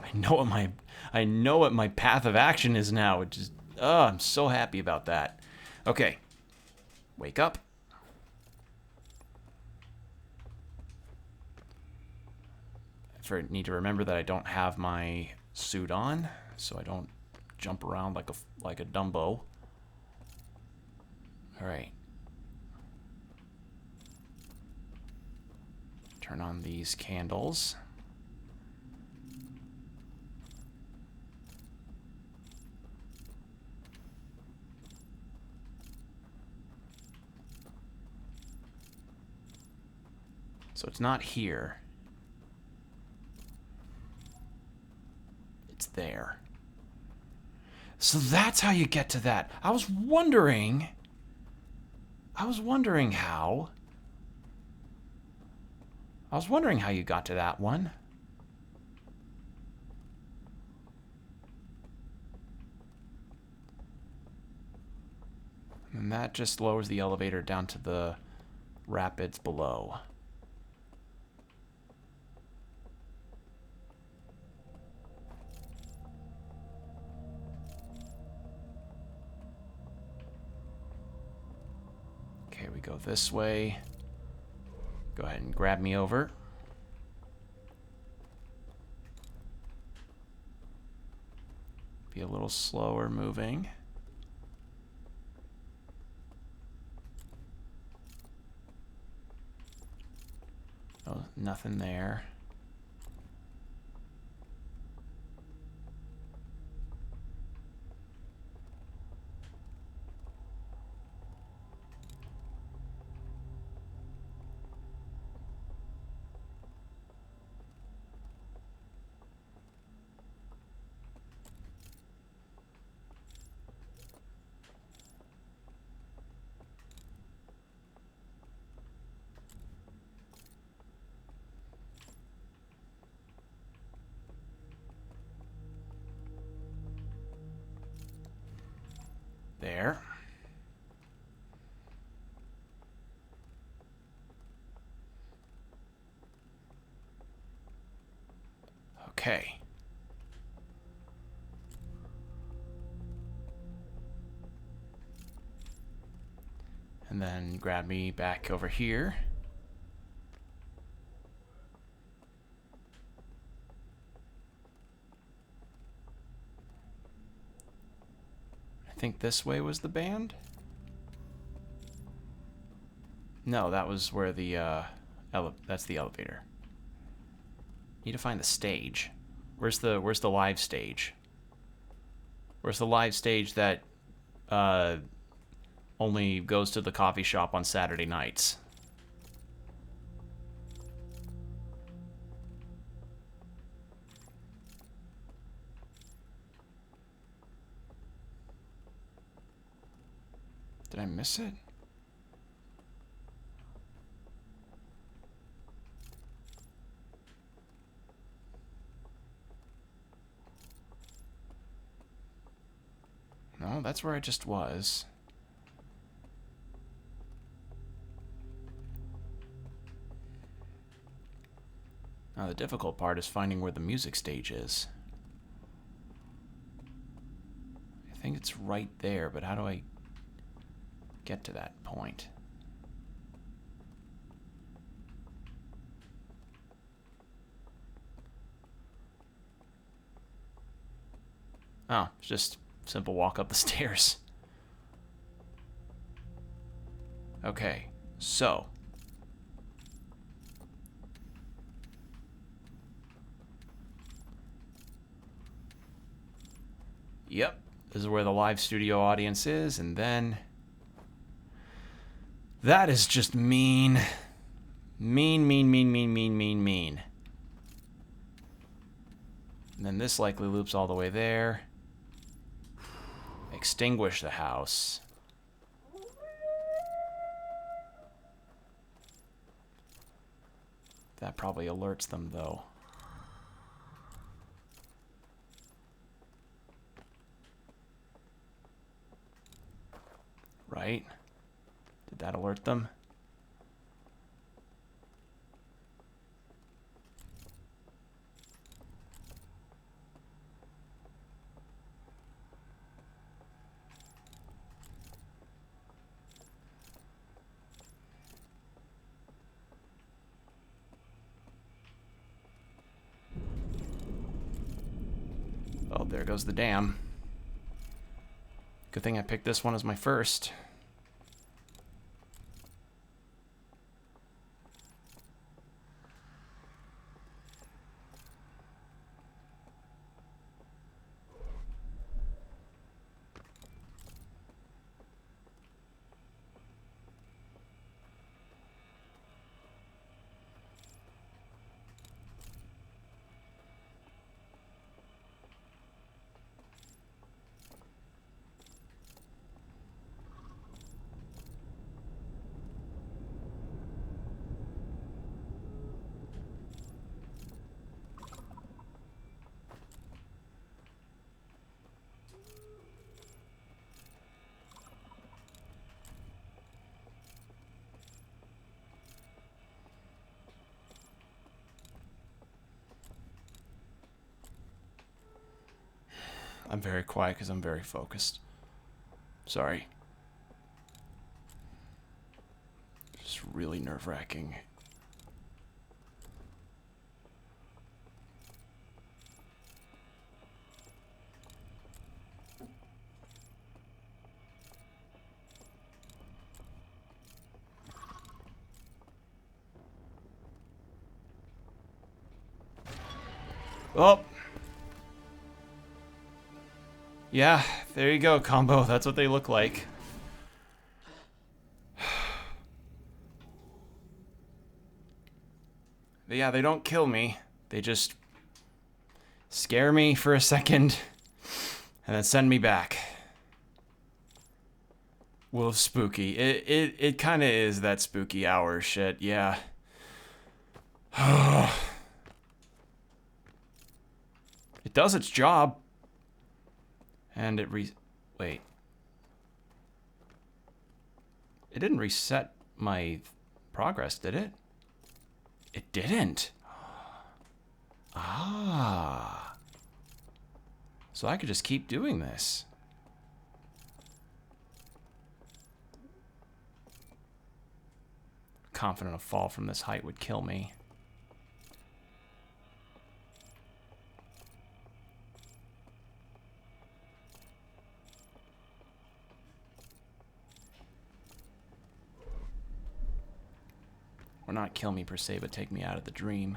I know what my path of action is now. It just, oh, I'm so happy about that. Okay. Wake up. I need to remember that I don't have my suit on, so I don't jump around like a Dumbo. All right. Turn on these candles. So it's not here. It's there. So that's how you get to that. I was wondering how you got to that one. And that just lowers the elevator down to the rapids below. Okay, we go this way. Go ahead and grab me over. Be a little slower moving. Oh, nothing there. There. Okay. And then grab me back over here. I think this way was the band? No, that was where the, that's the elevator. Need to find the stage. Where's the live stage? Where's the live stage that, only goes to the coffee shop on Saturday nights? Did I miss it? No, that's where I just was. Now the difficult part is finding where the music stage is. I think it's right there, but how do I get to that point? Oh, it's just simple walk up the stairs. Okay, so yep, this is where the live studio audience is, and then that is just mean. Mean, mean, mean, mean, mean, mean, mean. And then this likely loops all the way there. Extinguish the house. That probably alerts them, though. Right? Did that alert them? Oh, there goes the dam. Good thing I picked this one as my first. I'm very quiet because I'm very focused. Sorry. Just really nerve-wracking. Oh! Yeah, there you go, combo. That's what they look like. But yeah, they don't kill me. They just scare me for a second and then send me back. Wolf spooky. It kind of is that spooky hour shit, yeah. It does its job. And it wait. It didn't reset my progress, did it? It didn't. Ah. So I could just keep doing this. Confident a fall from this height would kill me. Or not kill me per se, but take me out of the dream.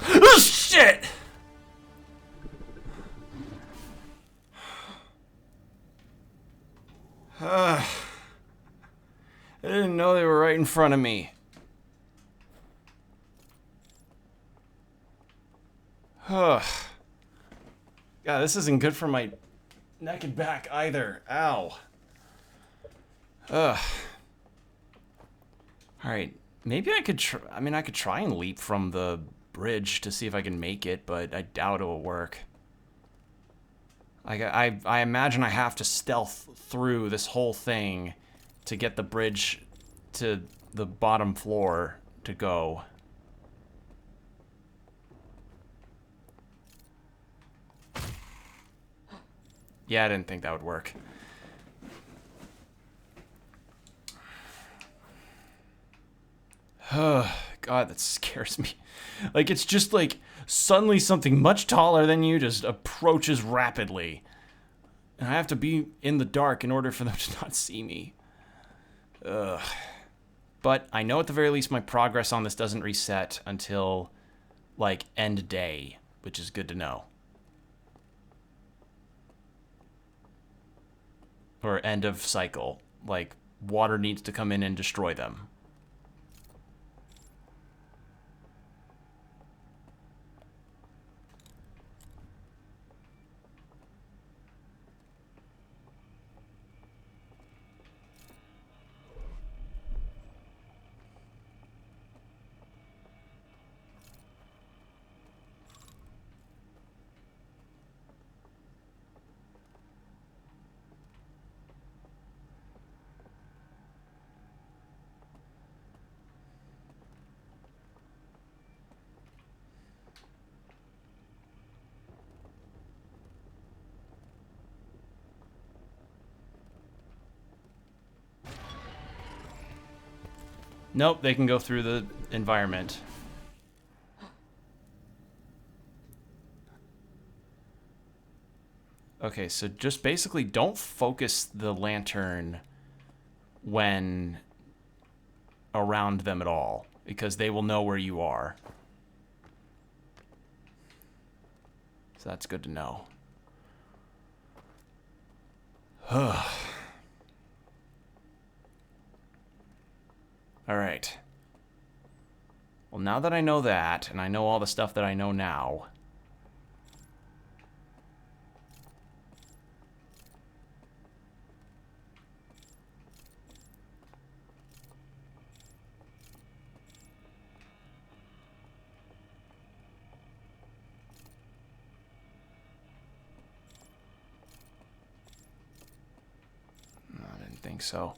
Oh, shit! I didn't know they were right in front of me. God, this isn't good for my neck and back either. Ow. Alright, maybe I could I could try and leap from the bridge to see if I can make it, but I doubt it will work. I imagine I have to stealth through this whole thing to get the bridge to the bottom floor to go. Yeah, I didn't think that would work. God, that scares me. Like, it's just like suddenly something much taller than you just approaches rapidly. And I have to be in the dark in order for them to not see me. Ugh. But I know at the very least my progress on this doesn't reset until, like, end day, which is good to know. Or end of cycle. Like, water needs to come in and destroy them. Nope, they can go through the environment. Okay, so just basically don't focus the lantern when around them at all, because they will know where you are. So that's good to know. Alright. Well, now that I know that, and I know all the stuff that I know now... No, I didn't think so.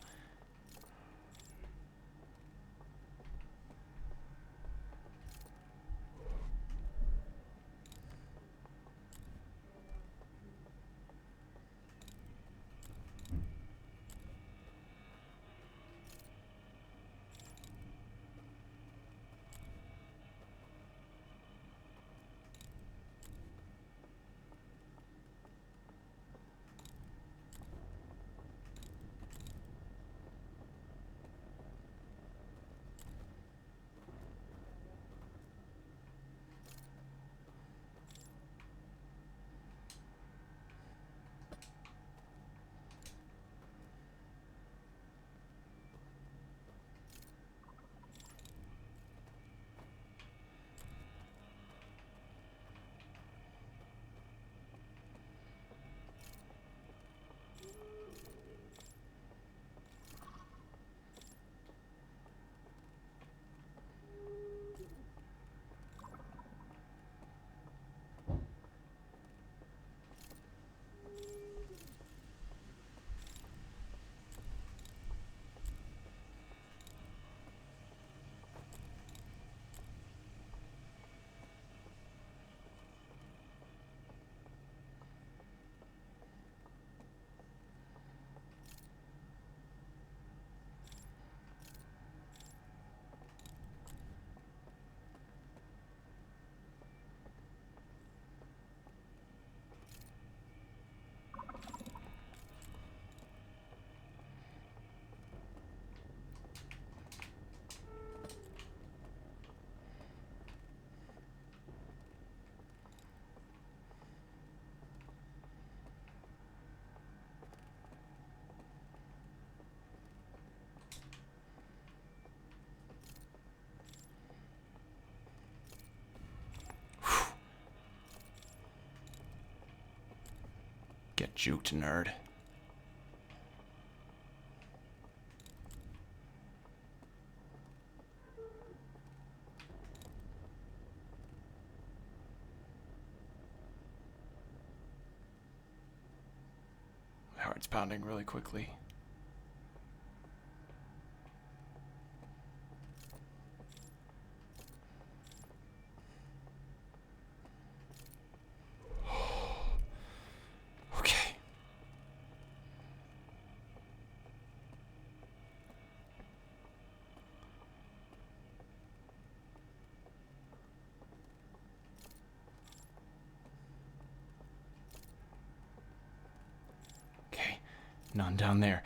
Get juked, nerd. My heart's pounding really quickly. Okay. Okay. None down there.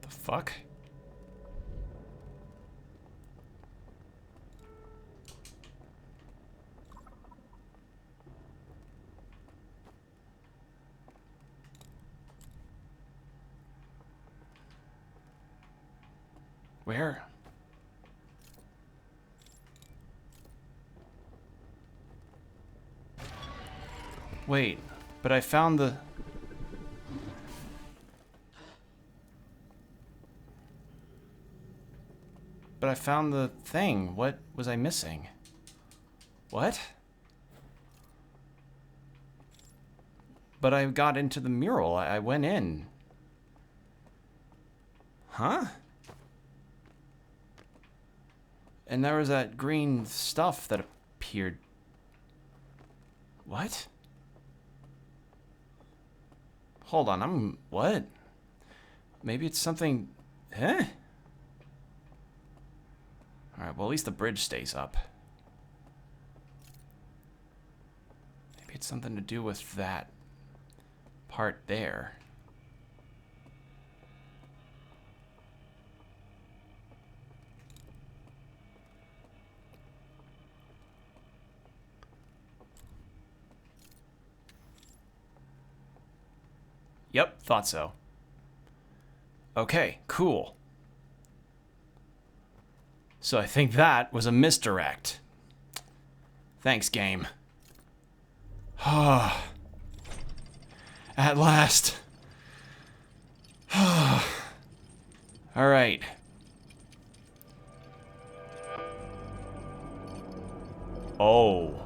The fuck? Where? Wait, but I found the... But I found the thing. What was I missing? What? But I got into the mural. I went in. Huh? And there was that green stuff that appeared. What? Hold on, what? Maybe it's something... Huh? Alright, well at least the bridge stays up. Maybe it's something to do with that part there. Yep, thought so. Okay, cool. So I think that was a misdirect. Thanks, game. At last. All right. Oh.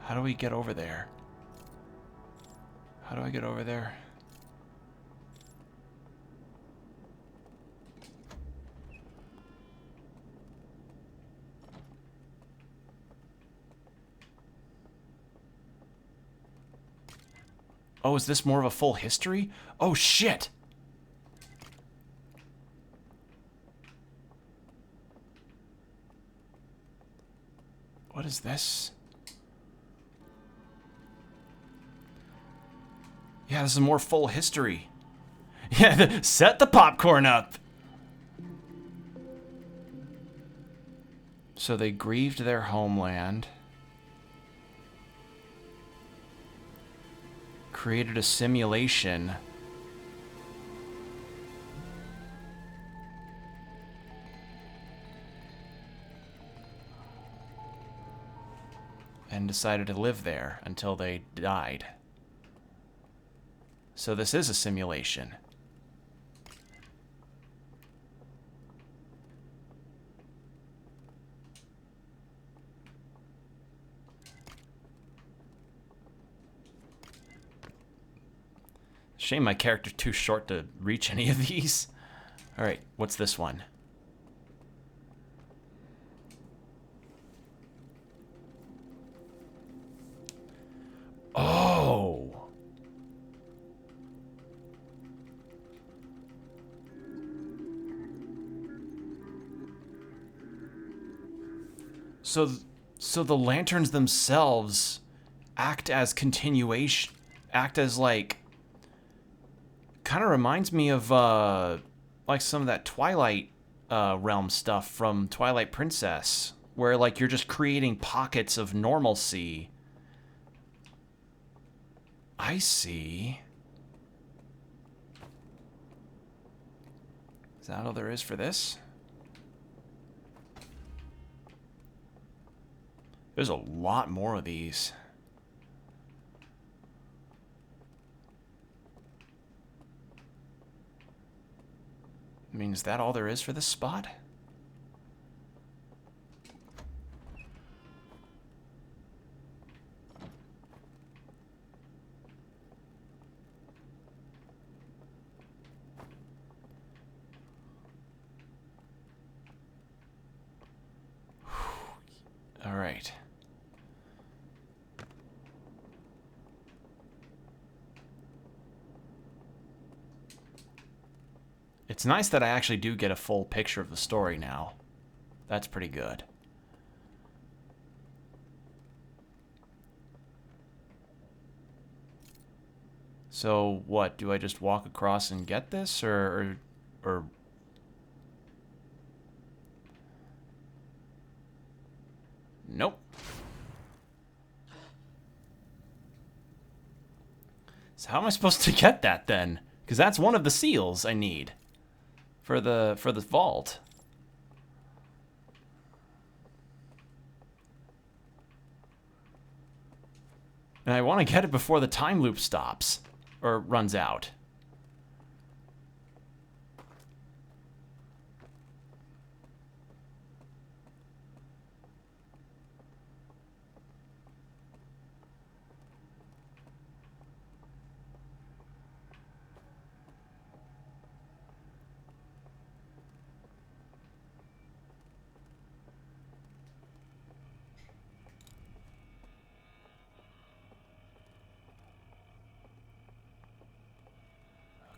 How do we get over there? How do I get over there? Oh, is this more of a full history? Oh, shit! What is this? Yeah, this is more full history. Yeah, set the popcorn up! So they grieved their homeland. Created a simulation. And decided to live there until they died. So this is a simulation. Shame my character's too short to reach any of these. Alright, what's this one? Oh! So, so the lanterns themselves act as continuation, act as like, kind of reminds me of like some of that Twilight realm stuff from Twilight Princess, where like you're just creating pockets of normalcy. I see. Is that all there is for this? There's a lot more of these. I mean, is that all there is for this spot? All right. It's nice that I actually do get a full picture of the story now. That's pretty good. So what, do I just walk across and get this, or... Nope. So how am I supposed to get that then? Because that's one of the seals I need for the vault. And I want to get it before the time loop stops or runs out.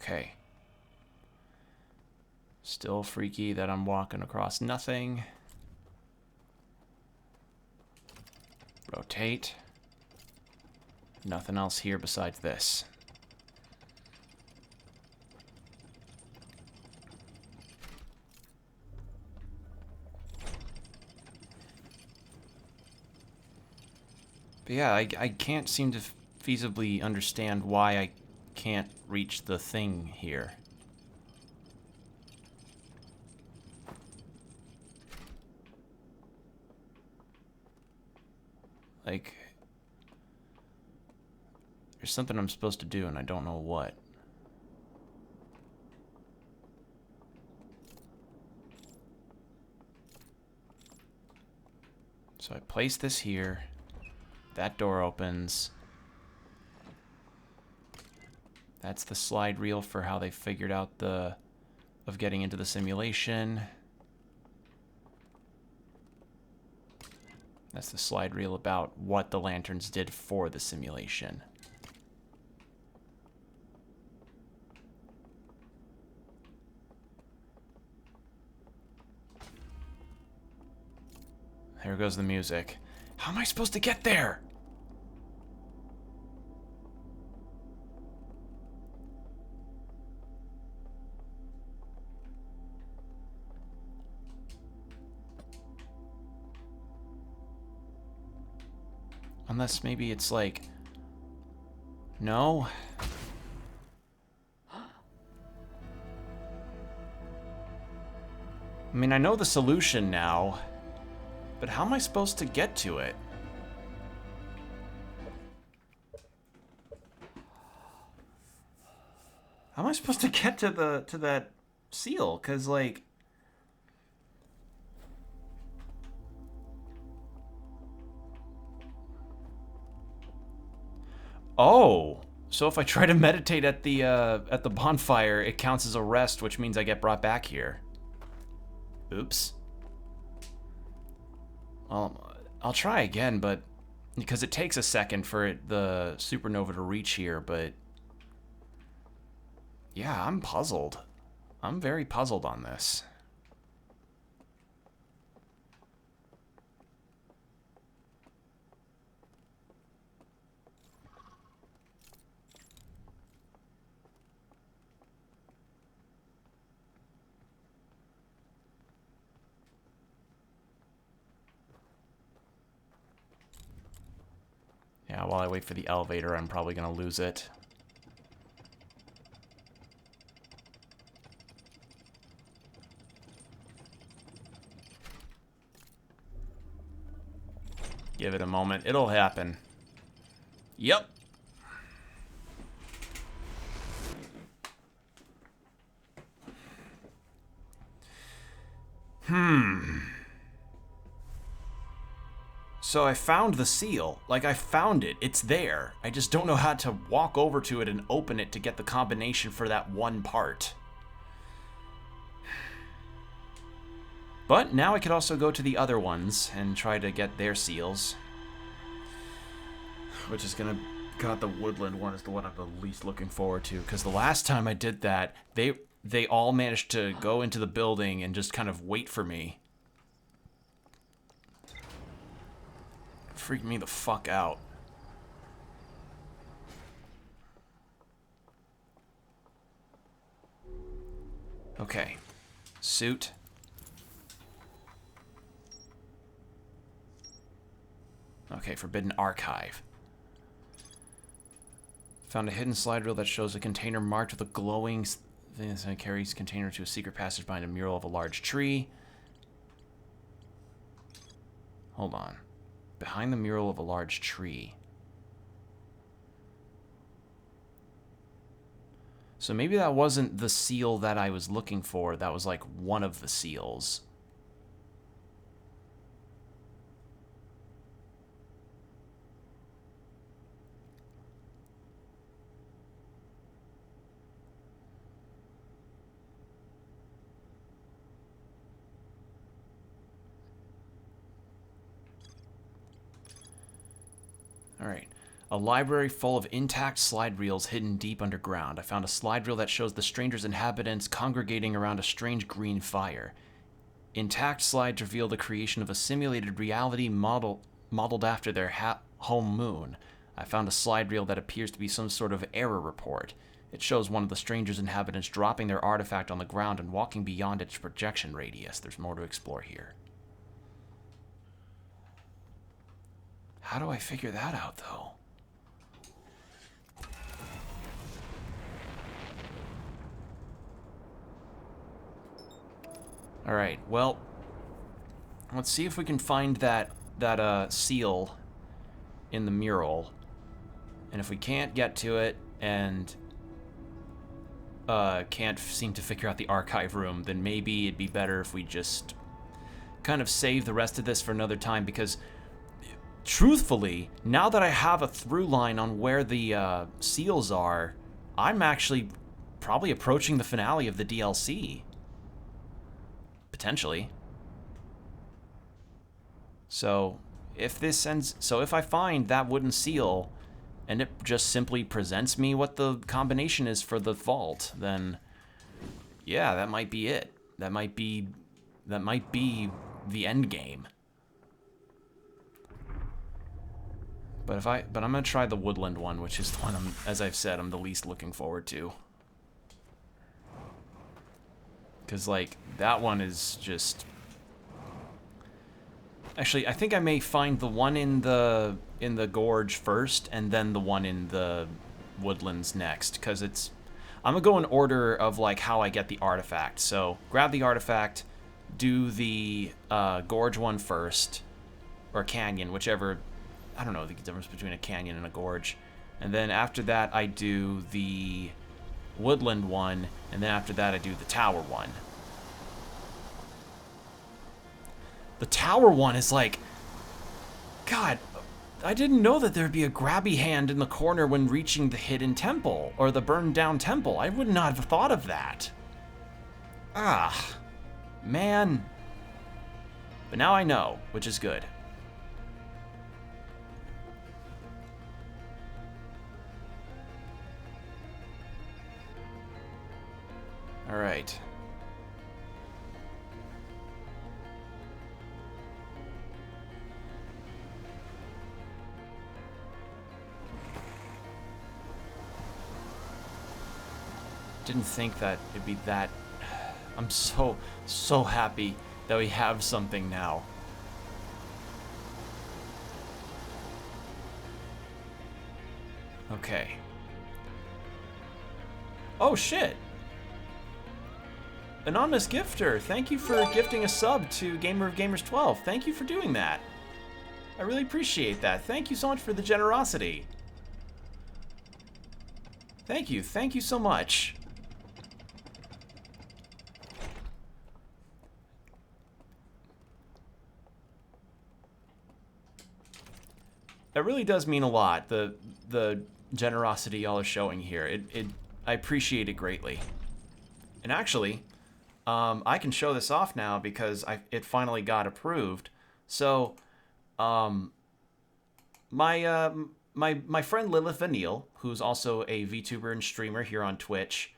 Okay. Still freaky that I'm walking across nothing. Rotate. Nothing else here besides this. But yeah, I can't seem to feasibly understand why I can't reach the thing here. Like, there's something I'm supposed to do and I don't know what. So I place this here. That door opens. That's the slide reel for how they figured out of getting into the simulation. That's the slide reel about what the lanterns did for the simulation. There goes the music. How am I supposed to get there? Unless maybe it's like... No? I mean, I know the solution now, but how am I supposed to get to it? How am I supposed to get to that seal? 'Cause like... Oh, so if I try to meditate at the bonfire, it counts as a rest, which means I get brought back here. Oops. Well, I'll try again, but because it takes a second for the supernova to reach here, but yeah, I'm puzzled. I'm very puzzled on this. Yeah, while I wait for the elevator, I'm probably gonna lose it. Give it a moment. It'll happen. Yep. So I found the seal. Like, I found it. It's there. I just don't know how to walk over to it and open it to get the combination for that one part. But now I could also go to the other ones and try to get their seals. Which is gonna... God, the woodland one is the one I'm the least looking forward to. Because the last time I did that, they all managed to go into the building and just kind of wait for me. Freaked me the fuck out. Okay. Suit. Okay, Forbidden Archive. Found a hidden slide reel that shows a container marked with a glowing thing that carries container to a secret passage behind a mural of a large tree. Hold on. Behind the mural of a large tree. So maybe that wasn't the seal that I was looking for. That was like one of the seals. Alright. A library full of intact slide reels hidden deep underground. I found a slide reel that shows the stranger's inhabitants congregating around a strange green fire. Intact slides reveal the creation of a simulated reality modeled after their home moon. I found a slide reel that appears to be some sort of error report. It shows one of the stranger's inhabitants dropping their artifact on the ground and walking beyond its projection radius. There's more to explore here. How do I figure that out, though? Alright, well, let's see if we can find that seal in the mural. And if we can't get to it and can't seem to figure out the archive room, then maybe it'd be better if we just kind of save the rest of this for another time, because truthfully, now that I have a through line on where the seals are, I'm actually probably approaching the finale of the DLC. Potentially. So if I find that wooden seal and it just simply presents me what the combination is for the vault, then yeah, that might be it. That might be the end game. But I'm gonna try the woodland one, which is the one as I've said, I'm the least looking forward to. Cause like that one is just. Actually, I think I may find the one in the gorge first, and then the one in the woodlands next. Cause I'm gonna go in order of like how I get the artifact. So grab the artifact, do the gorge one first, or canyon, whichever. I don't know the difference between a canyon and a gorge. And then after that, I do the woodland one, and then after that, I do the tower one. The tower one is like, God, I didn't know that there'd be a grabby hand in the corner when reaching the hidden temple, or the burned down temple. I would not have thought of that. Ah, man. But now I know, which is good. All right. Didn't think that it'd be that. I'm so happy that we have something now. Okay. Oh, shit. Anonymous Gifter, thank you for gifting a sub to Gamer of Gamers 12. Thank you for doing that. I really appreciate that. Thank you so much for the generosity. Thank you so much. That really does mean a lot, the generosity y'all are showing here. I appreciate it greatly. And actually, I can show this off now because it finally got approved. So, my friend Lilith Vanille, who's also a VTuber and streamer here on Twitch,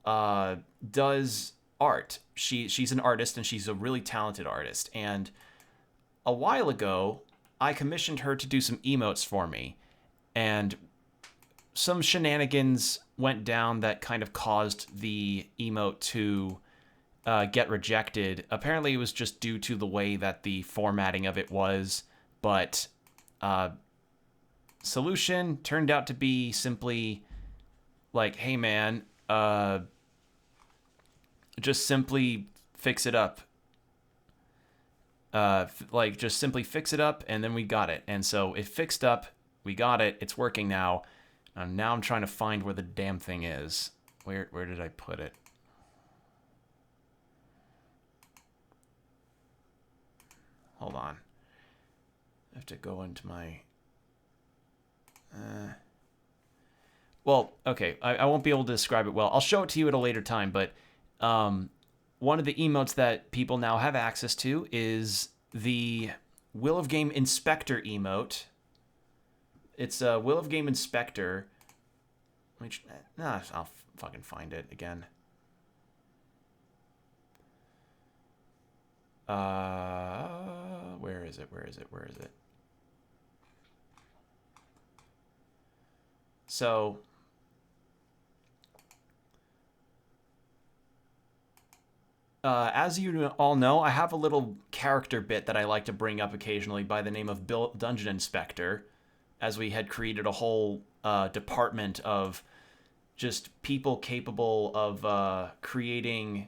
does art. She's an artist, and she's a really talented artist. And a while ago, I commissioned her to do some emotes for me, and some shenanigans went down that kind of caused the emote to get rejected. Apparently, it was just due to the way that the formatting of it was, but solution turned out to be simply like, hey man, just simply fix it up. Just simply fix it up, and then we got it. And so it fixed up, we got it, it's working now. Now I'm trying to find where the damn thing is. Where did I put it? Hold on. I have to go into my... Well, okay, I won't be able to describe it well. I'll show it to you at a later time, but one of the emotes that people now have access to is the WillofGame Inspector emote. It's a WillofGame Inspector, which, I'll fucking find it again. Where is it? So, as you all know, I have a little character bit that I like to bring up occasionally by the name of Bill Dungeon Inspector, as we had created a whole department of just people capable of creating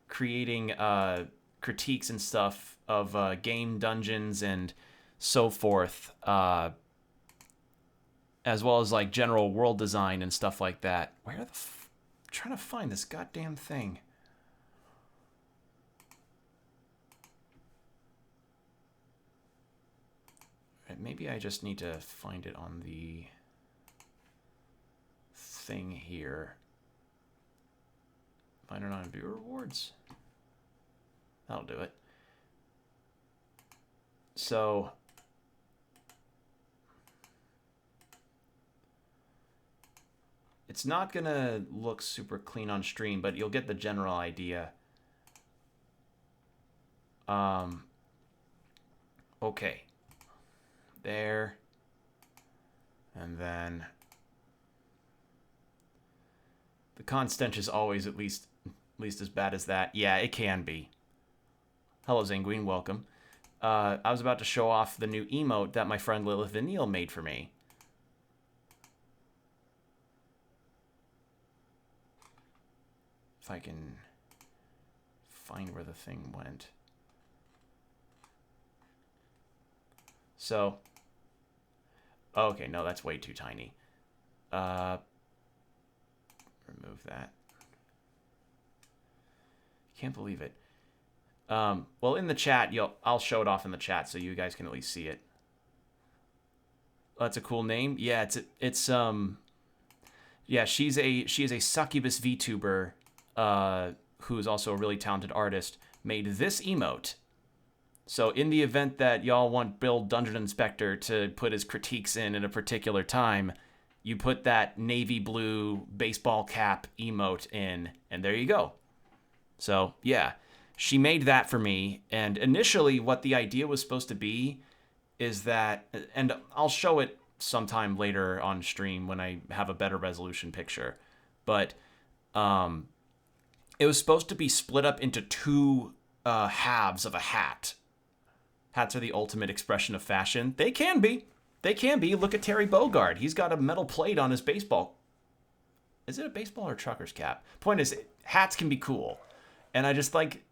critiques and stuff of game dungeons and so forth, as well as like general world design and stuff like that. Where the I'm trying to find this goddamn thing. Maybe I just need to find it on the thing here. Find it on viewer rewards. That'll do it. So it's not gonna look super clean on stream, but you'll get the general idea. Okay. There. And then the con stench is always at least as bad as that. Yeah, it can be. Hello, Zanguine, welcome. I was about to show off the new emote that my friend Lilith Vanille made for me. If I can find where the thing went. So, okay, no, that's way too tiny. Remove that. Can't believe it. Well, in the chat, I'll show it off in the chat so you guys can at least see it. That's a cool name. Yeah, yeah, she is a succubus VTuber who is also a really talented artist, made this emote. So in the event that y'all want Bill Dungeon Inspector to put his critiques in at a particular time, you put that navy blue baseball cap emote in, and there you go. So, yeah, she made that for me, and initially what the idea was supposed to be is that, and I'll show it sometime later on stream when I have a better resolution picture, but it was supposed to be split up into two halves of a hat. Hats are the ultimate expression of fashion. They can be. They can be. Look at Terry Bogard. He's got a metal plate on his baseball. Is it a baseball or trucker's cap? Point is, hats can be cool. And I just like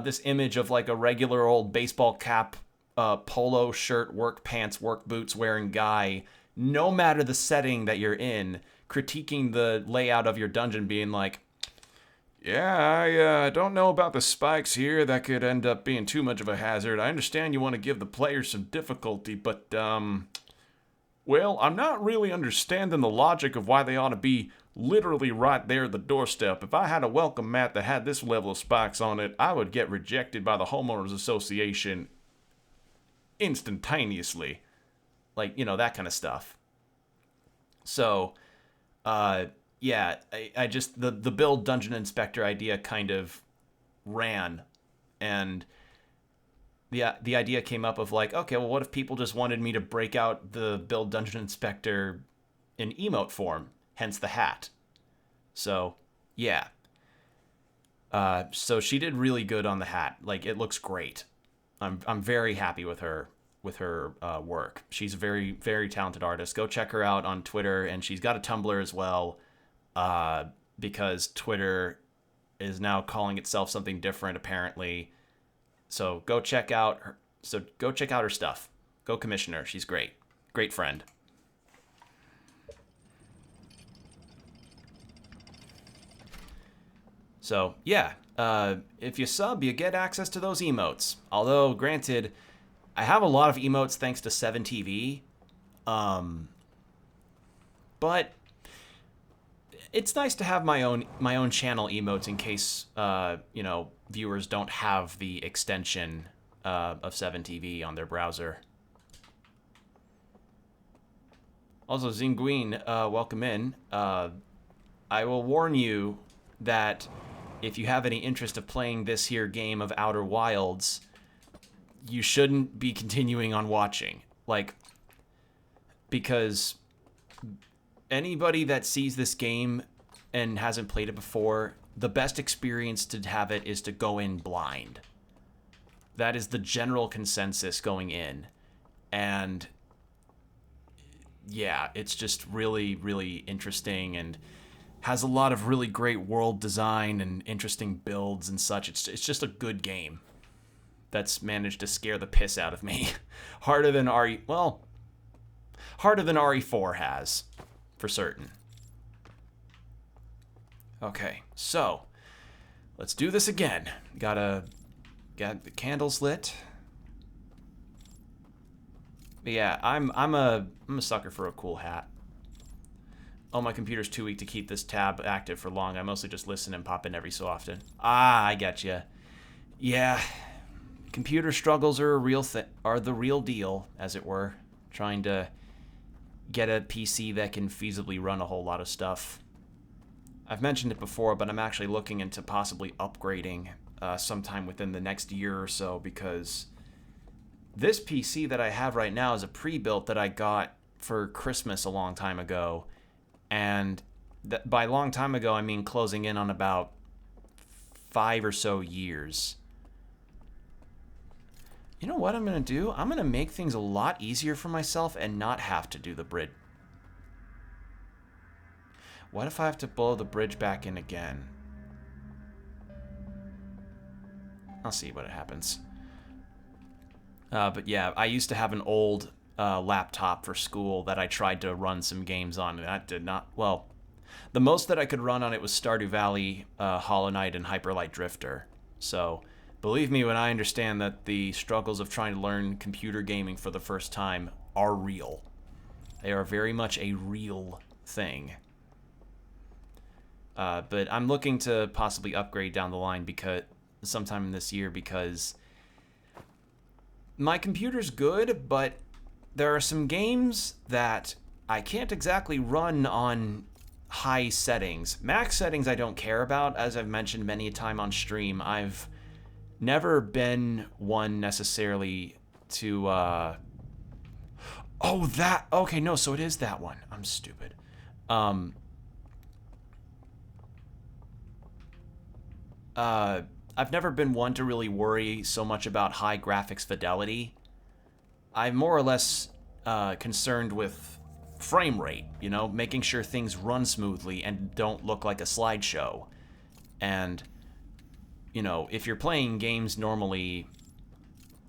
this image of like a regular old baseball cap, polo shirt, work pants, work boots wearing guy, no matter the setting that you're in, critiquing the layout of your dungeon, being like, yeah, I don't know about the spikes here. That could end up being too much of a hazard. I understand you want to give the players some difficulty, but, well, I'm not really understanding the logic of why they ought to be literally right there at the doorstep. If I had a welcome mat that had this level of spikes on it, I would get rejected by the homeowners association instantaneously. Like, that kind of stuff. So, yeah, I just, the build dungeon inspector idea kind of ran, and the idea came up of like, okay, well, what if people just wanted me to break out the build dungeon inspector in emote form, hence the hat. So, yeah. So she did really good on the hat. Like, it looks great. I'm very happy with her work. She's a very, very talented artist. Go check her out on Twitter, and she's got a Tumblr as well, because Twitter is now calling itself something different, apparently. So go check out her. So go check out her stuff. Go commission her. She's great. Great friend. So yeah, if you sub, you get access to those emotes. Although, granted, I have a lot of emotes thanks to 7TV, but it's nice to have my own channel emotes in case viewers don't have the extension of 7TV on their browser. Also, Zinguin, welcome in. I will warn you that if you have any interest of playing this here game of Outer Wilds, you shouldn't be continuing on watching. Like, because anybody that sees this game and hasn't played it before, the best experience to have it is to go in blind. That is the general consensus going in. And yeah, it's just really, really interesting and has a lot of really great world design and interesting builds and such. It's just a good game that's managed to scare the piss out of me. Harder than RE4 has, for certain. Okay, so let's do this again. Got the candles lit. But yeah, I'm a sucker for a cool hat. Oh, my computer's too weak to keep this tab active for long. I mostly just listen and pop in every so often. Ah, I getcha. Yeah, computer struggles are the real deal, as it were. Trying to get a PC that can feasibly run a whole lot of stuff. I've mentioned it before, but I'm actually looking into possibly upgrading sometime within the next year or so, because this PC that I have right now is a pre-built that I got for Christmas a long time ago. And by long time ago, I mean closing in on about 5 or so years. You know what I'm going to do? I'm going to make things a lot easier for myself and not have to do the bridge. What if I have to blow the bridge back in again? I'll see what happens. But yeah, I used to have an old laptop for school that I tried to run some games on, and that did not, well, the most that I could run on it was Stardew Valley, Hollow Knight, and Hyper Light Drifter. So believe me when I understand that the struggles of trying to learn computer gaming for the first time are real. They are very much a real thing. But I'm looking to possibly upgrade down the line because sometime this year, because my computer's good, but there are some games that I can't exactly run on high settings. Max settings I don't care about. As I've mentioned many a time on stream, I've never been one necessarily to okay, no, so it is that one. I'm stupid. I've never been one to really worry so much about high graphics fidelity. I more or less concerned with frame rate, you know, making sure things run smoothly and don't look like a slideshow. And, you know, if you're playing games normally,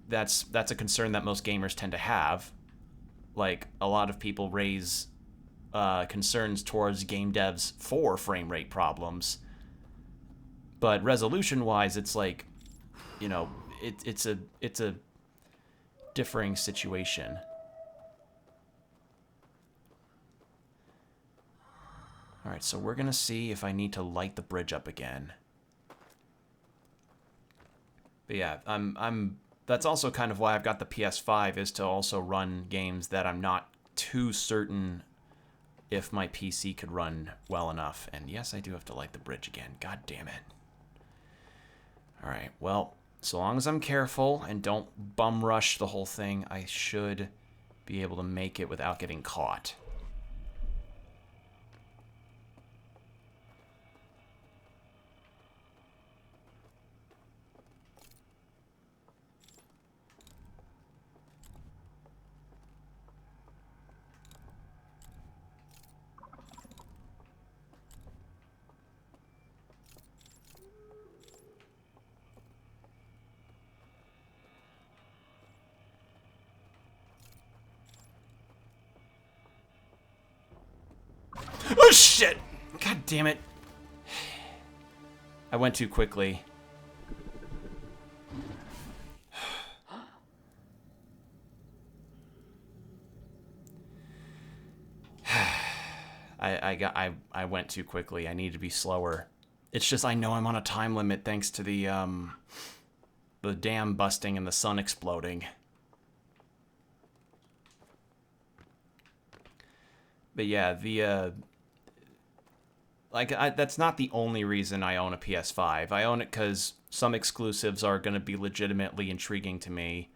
that's a concern that most gamers tend to have. Like, a lot of people raise concerns towards game devs for frame rate problems. But resolution-wise, it's like, you know, it's a differing situation. All right, so we're gonna see if I need to light the bridge up again. But yeah, that's also kind of why I've got the PS5, is to also run games that I'm not too certain if my PC could run well enough. And yes, I do have to light the bridge again. God damn it. All right, well, so long as I'm careful and don't bum rush the whole thing, I should be able to make it without getting caught. Oh, shit! God damn it. I went too quickly. I went too quickly. I need to be slower. It's just I know I'm on a time limit thanks to the dam busting and the sun exploding. But yeah, that's not the only reason I own a PS5. I own it because some exclusives are going to be legitimately intriguing to me.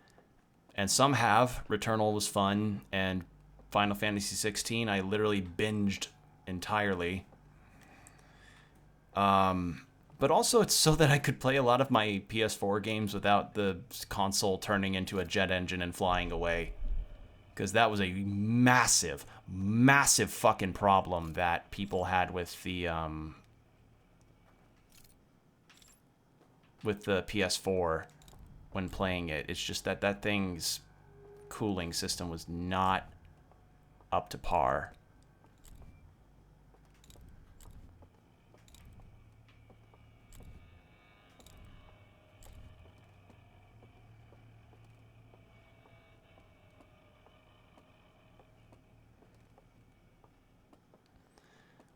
And some have. Returnal was fun, and Final Fantasy 16 I literally binged entirely. But also it's so that I could play a lot of my PS4 games without the console turning into a jet engine and flying away. Because that was a massive, massive fucking problem that people had with the PS4 when playing it. It's just that that thing's cooling system was not up to par.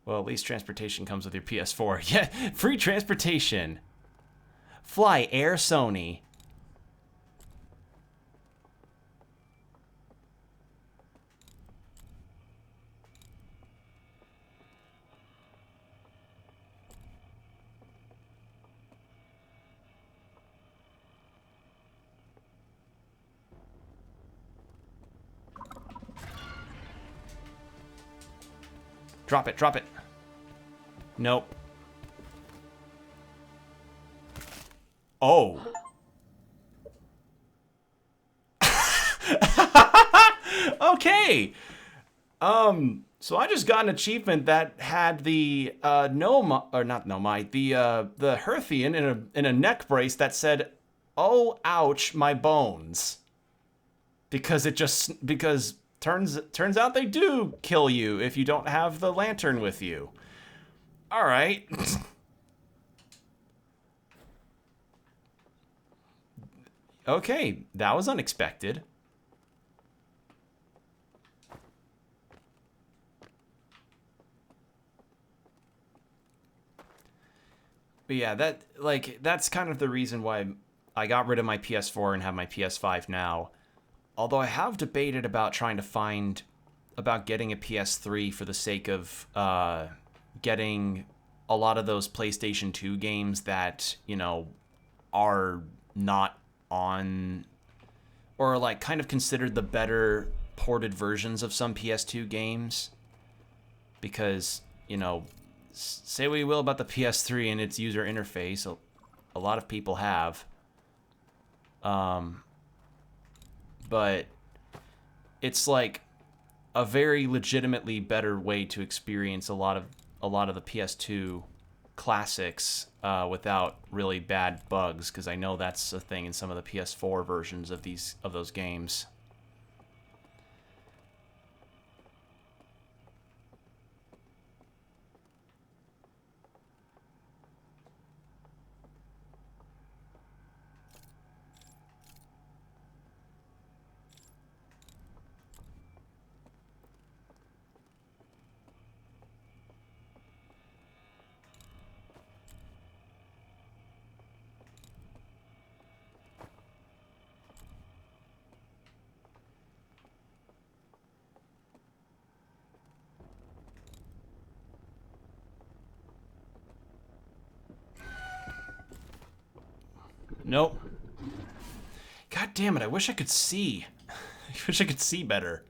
Well, at least transportation comes with your PS4. Yeah, free transportation. Fly Air Sony. Drop it, drop it. Nope. Oh. Okay. So I just got an achievement that had the Nomai, or not Nomai, the Herthian in a neck brace that said, "Oh, ouch, my bones." Because turns out they do kill you if you don't have the lantern with you. All right. Okay, that was unexpected. But yeah, that's kind of the reason why I got rid of my PS4 and have my PS5 now. Although I have debated about getting a PS3 for the sake of getting a lot of those PlayStation 2 games that, you know, are not on, or like kind of considered the better ported versions of some PS2 games. Because, you know, say what you will about the PS3 and its user interface, a lot of people have. But it's like a very legitimately better way to experience a lot of the PS2 classics without really bad bugs, because I know that's a thing in some of the PS4 versions of those games. Nope. God damn it, I wish I could see. I wish I could see better.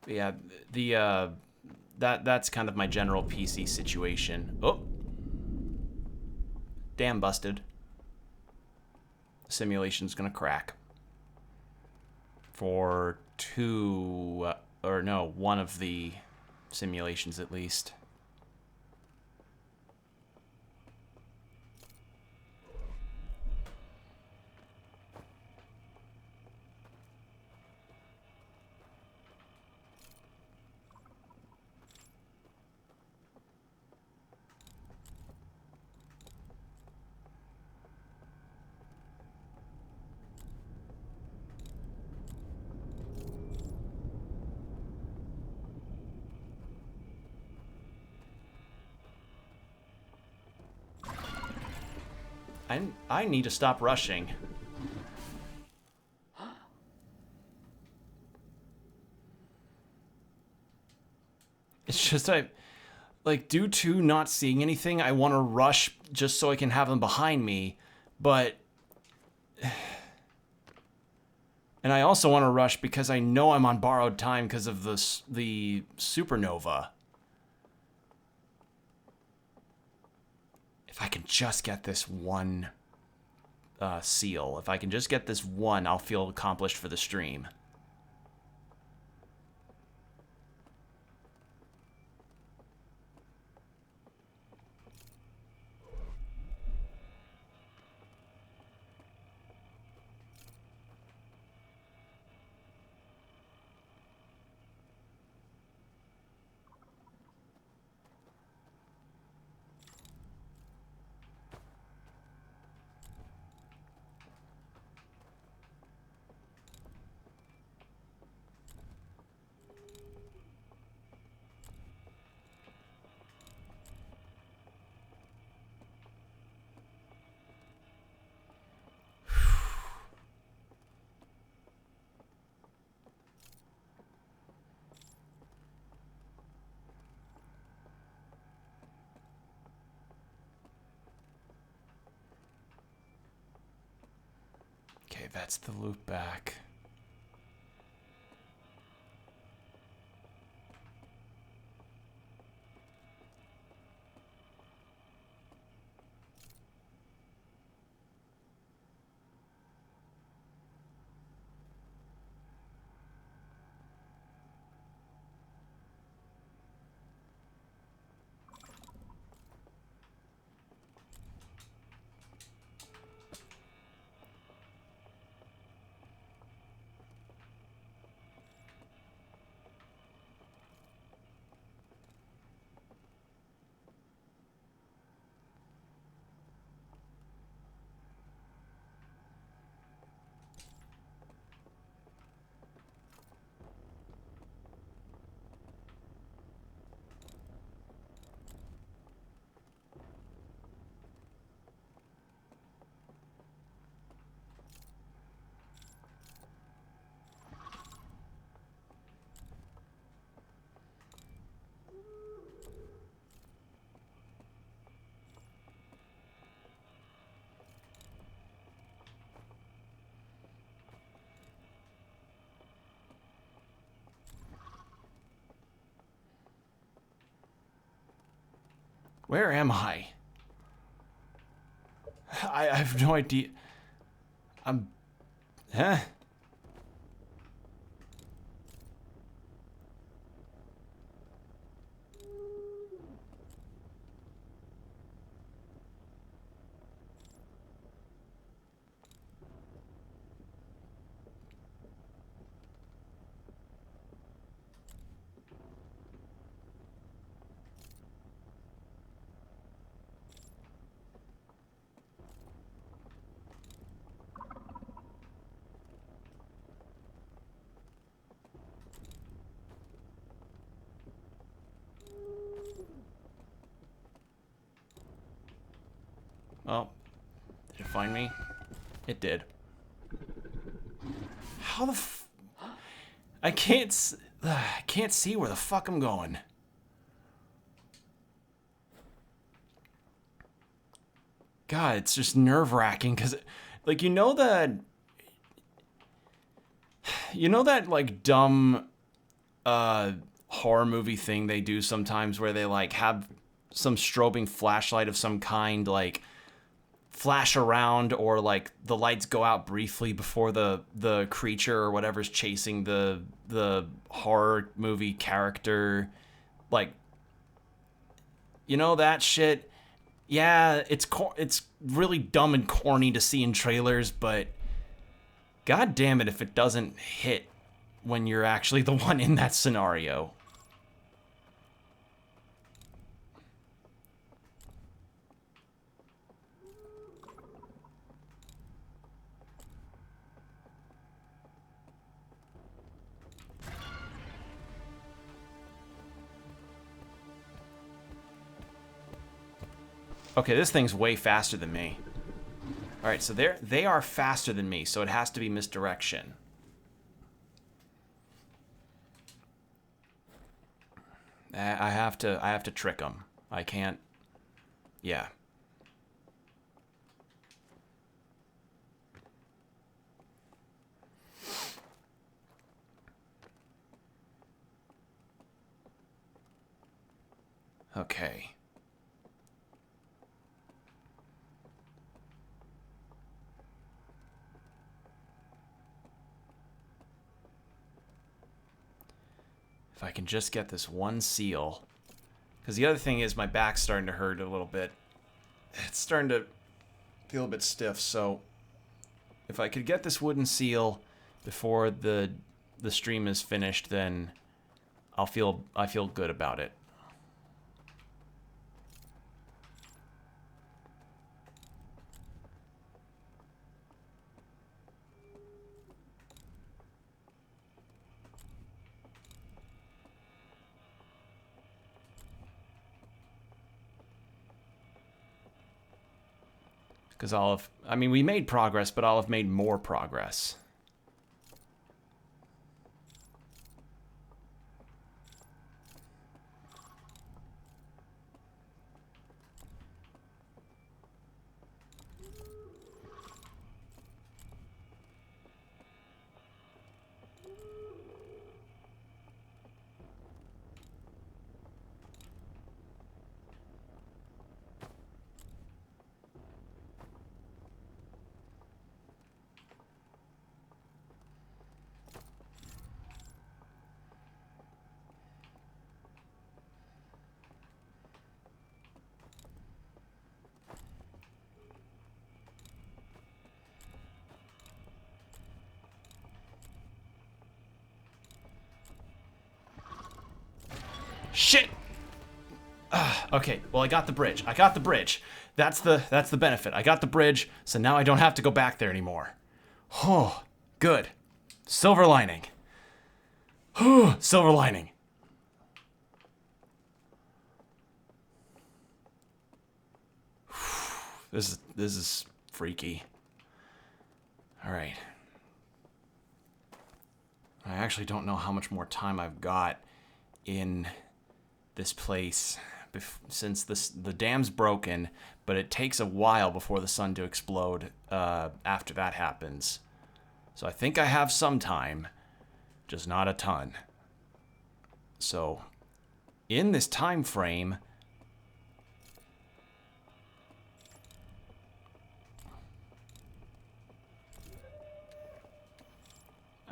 Yeah, that's kind of my general PC situation. Oh. Damn, busted. Simulation's gonna crack. For one of the simulations at least. I need to stop rushing. It's just due to not seeing anything, I want to rush just so I can have them behind me, but and I also want to rush because I know I'm on borrowed time because of the supernova. If I can just get this one seal, if I can just get this one, I'll feel accomplished for the stream. Okay, that's the loop back. Where am I? I have no idea. Huh? Oh, did it find me? It did. How the I can't see where the fuck I'm going. God, it's just nerve-wracking because, like, you know that like dumb horror movie thing they do sometimes where they like have some strobing flashlight of some kind like flash around, or like the lights go out briefly before the creature or whatever's chasing the horror movie character, like, you know, that shit. Yeah, it's really dumb and corny to see in trailers, but god damn it if it doesn't hit when you're actually the one in that scenario. Okay, this thing's way faster than me. All right, so they are faster than me, so it has to be misdirection. I have to trick them. I can't. Yeah. Okay. If I can just get this one seal. Because the other thing is my back's starting to hurt a little bit. It's starting to feel a bit stiff, so if I could get this wooden seal before the stream is finished, then I feel good about it. Because I mean, we made progress, but I'll have made more progress. Shit! Okay, well, I got the bridge. I got the bridge. That's the benefit. I got the bridge, so now I don't have to go back there anymore. Oh, good. Silver lining. Silver lining. This is freaky. All right. I actually don't know how much more time I've got in this place since the dam's broken, but it takes a while before the sun to explode after that happens. So I think I have some time, just not a ton. So in this time frame,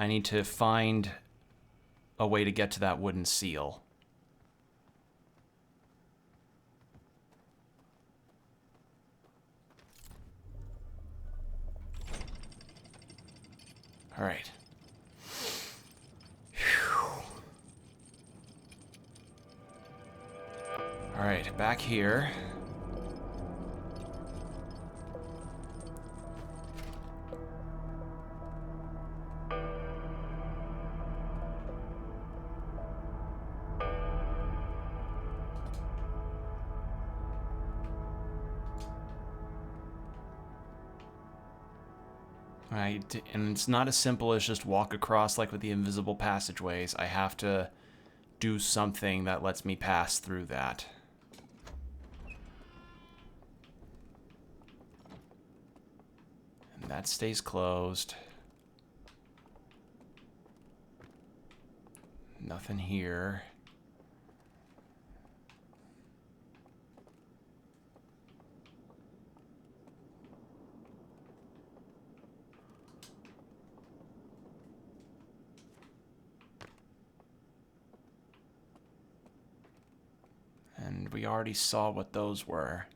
I need to find a way to get to that wooden seal. All right. All right, back here. Right, and it's not as simple as just walk across like with the invisible passageways. I have to do something that lets me pass through that. And that stays closed. Nothing here. And we already saw what those were.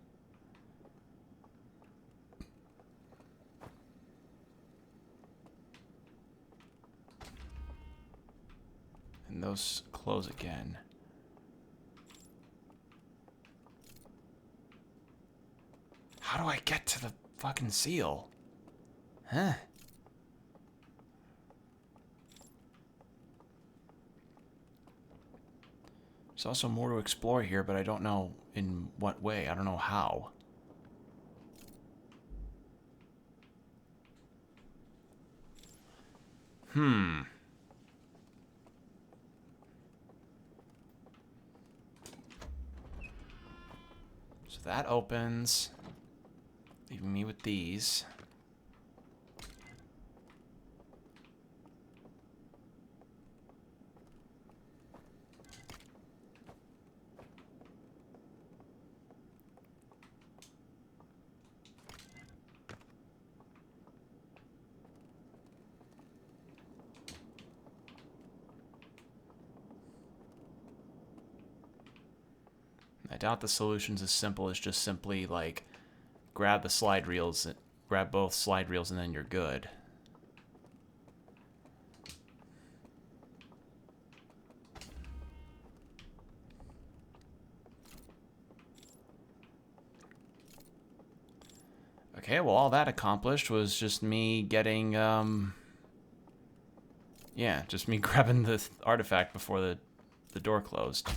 And those close again. How do I get to the fucking seal? Huh? There's also more to explore here, but I don't know in what way. I don't know how. So that opens, leaving me with these. I doubt the solution's as simple as just simply, like, grab the slide reels, grab both slide reels, and then you're good. Okay, well, all that accomplished was just me getting, yeah, just me grabbing the artifact before the door closed.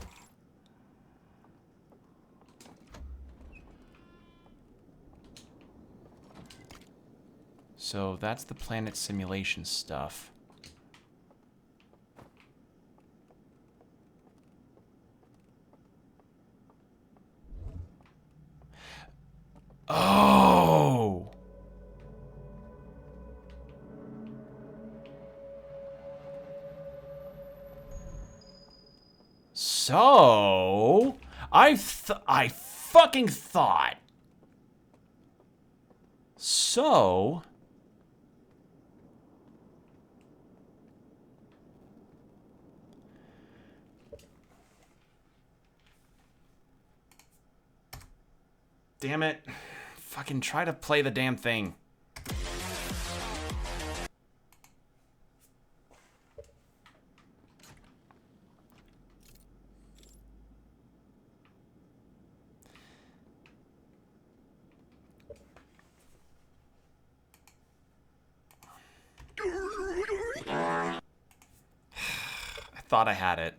So that's the planet simulation stuff. Oh! So I fucking thought. So damn it. Fucking try to play the damn thing. I thought I had it.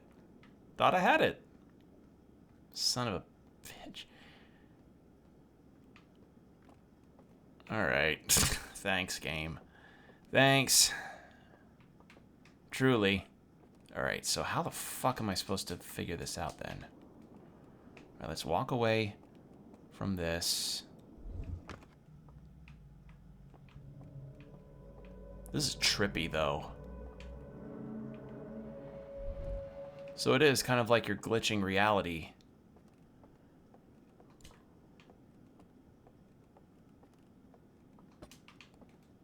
Thought I had it. Son of a bitch. Alright. Thanks, game. Thanks. Truly. Alright, so how the fuck am I supposed to figure this out then? Alright, let's walk away from this. This is trippy, though. So it is kind of like you're glitching reality.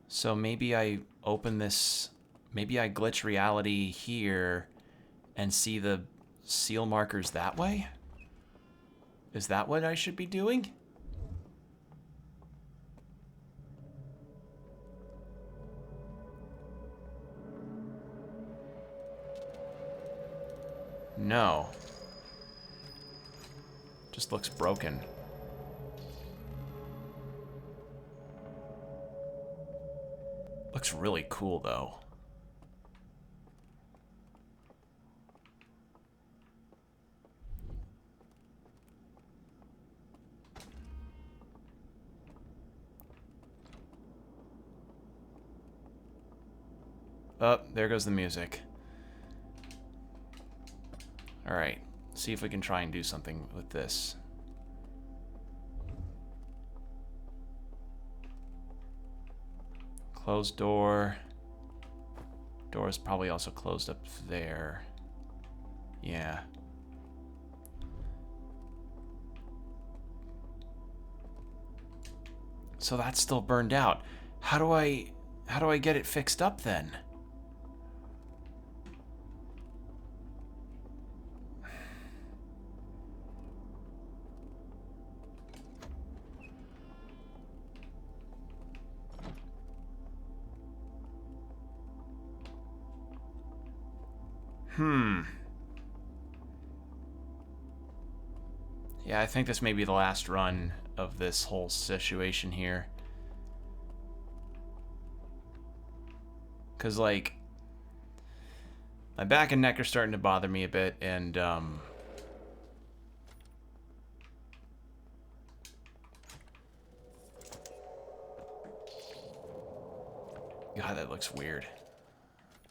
So maybe I open this Maybe I glitch reality here and see the seal markers that way? Is that what I should be doing? No. Just looks broken. Looks really cool, though. Oh, there goes the music. All right, see if we can try and do something with this. Closed door. Door is probably also closed up there. Yeah. So that's still burned out. How do I get it fixed up then? Yeah, I think this may be the last run of this whole situation here. Because, like, my back and neck are starting to bother me a bit, and, God, that looks weird.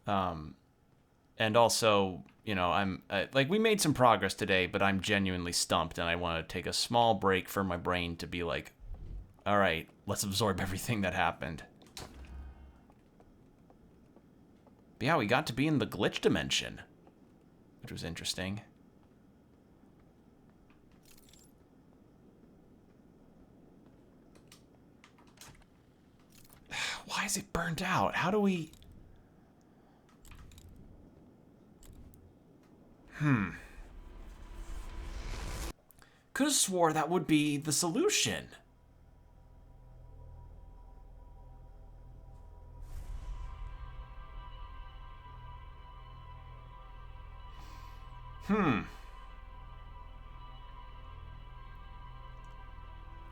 And also, you know, like, we made some progress today, but I'm genuinely stumped, and I want to take a small break for my brain to be like, all right, let's absorb everything that happened. But yeah, we got to be in the glitch dimension, which was interesting. Why is it burned out? How do we... Could have swore that would be the solution.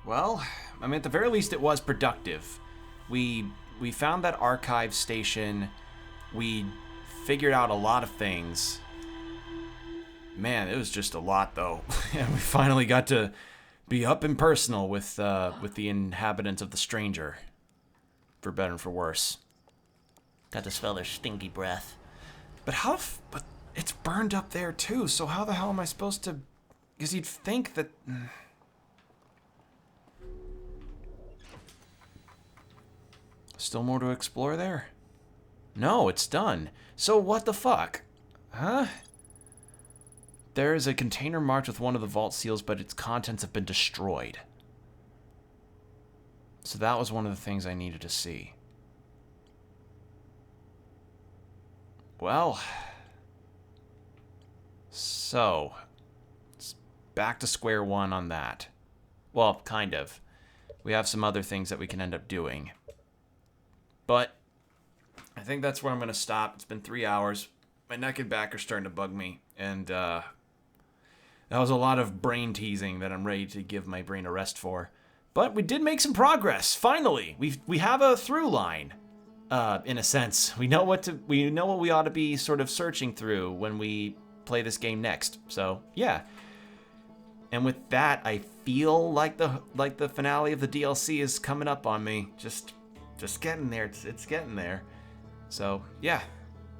Well, I mean, at the very least, it was productive. We found that archive station. We figured out a lot of things. Man, it was just a lot, though. And we finally got to be up and personal with the inhabitants of the Stranger, for better and for worse. Got to smell their stinky breath. But but it's burned up there too. So how the hell am I supposed to? Because you'd think that. Still more to explore there? No, it's done. So what the fuck? Huh? There is a container marked with one of the vault seals, but its contents have been destroyed. So that was one of the things I needed to see. Well, so it's back to square one on that. Well, kind of. We have some other things that we can end up doing. But I think that's where I'm going to stop. It's been 3 hours. My neck and back are starting to bug me. And that was a lot of brain teasing that I'm ready to give my brain a rest for. But we did make some progress. Finally, we have a through line. In a sense, we know what we ought to be sort of searching through when we play this game next. So yeah. And with that, I feel like the finale of the DLC is coming up on me. Just getting there. It's getting there. So yeah.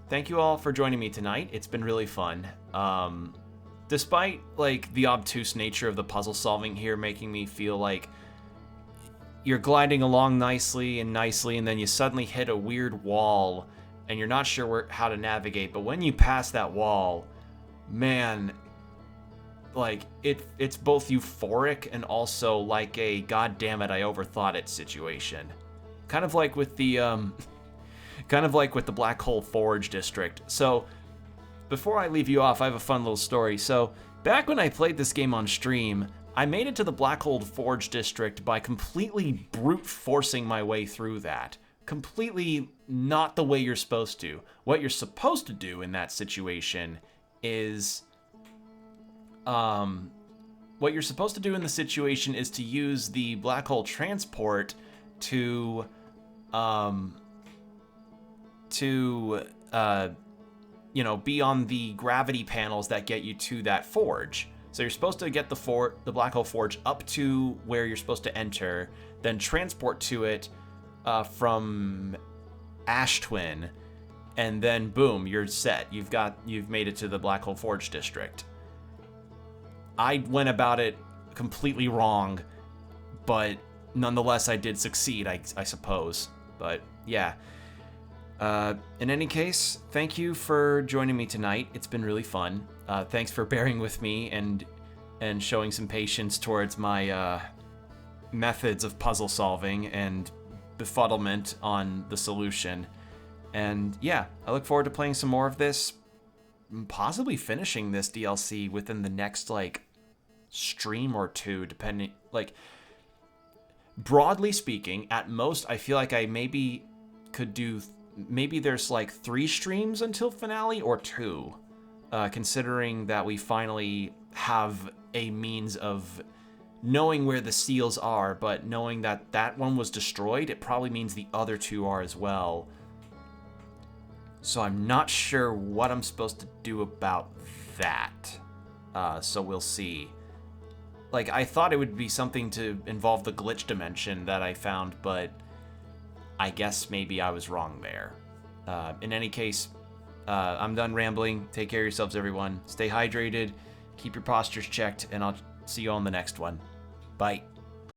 Thank you all for joining me tonight. It's been really fun. Despite like the obtuse nature of the puzzle solving here making me feel like you're gliding along nicely, and then you suddenly hit a weird wall and you're not sure how to navigate. But when you pass that wall, man, like it's both euphoric and also like a god damn it, I overthought it situation. Kind of like with the kind of like with the Black Hole Forge district. So before I leave you off, I have a fun little story. So back when I played this game on stream, I made it to the Black Hole Forge district by completely brute forcing my way through that. Completely not the way you're supposed to. What you're supposed to do in that situation is, what you're supposed to do in the situation is to use the black hole transport to, you know, be on the gravity panels that get you to that forge. So you're supposed to get the black hole forge up to where you're supposed to enter, then transport to it from Ash Twin, and then boom, you're set. You've made it to the Black Hole Forge district. I went about it completely wrong, but nonetheless, I did succeed, I suppose. But yeah. In any case, thank you for joining me tonight. It's been really fun. Thanks for bearing with me and showing some patience towards my methods of puzzle solving and befuddlement on the solution. And yeah, I look forward to playing some more of this, possibly finishing this DLC within the next like stream or two, depending, like, broadly speaking, at most I feel like I maybe could do, maybe there's like 3 streams until finale, or 2, considering that we finally have a means of knowing where the seals are, but knowing that that one was destroyed, it probably means the other 2 are as well. So I'm not sure what I'm supposed to do about that. So we'll see. Like, I thought it would be something to involve the glitch dimension that I found, but I guess maybe I was wrong there. In any case, I'm done rambling. Take care of yourselves, everyone. Stay hydrated, keep your postures checked, and I'll see you on the next one. Bye.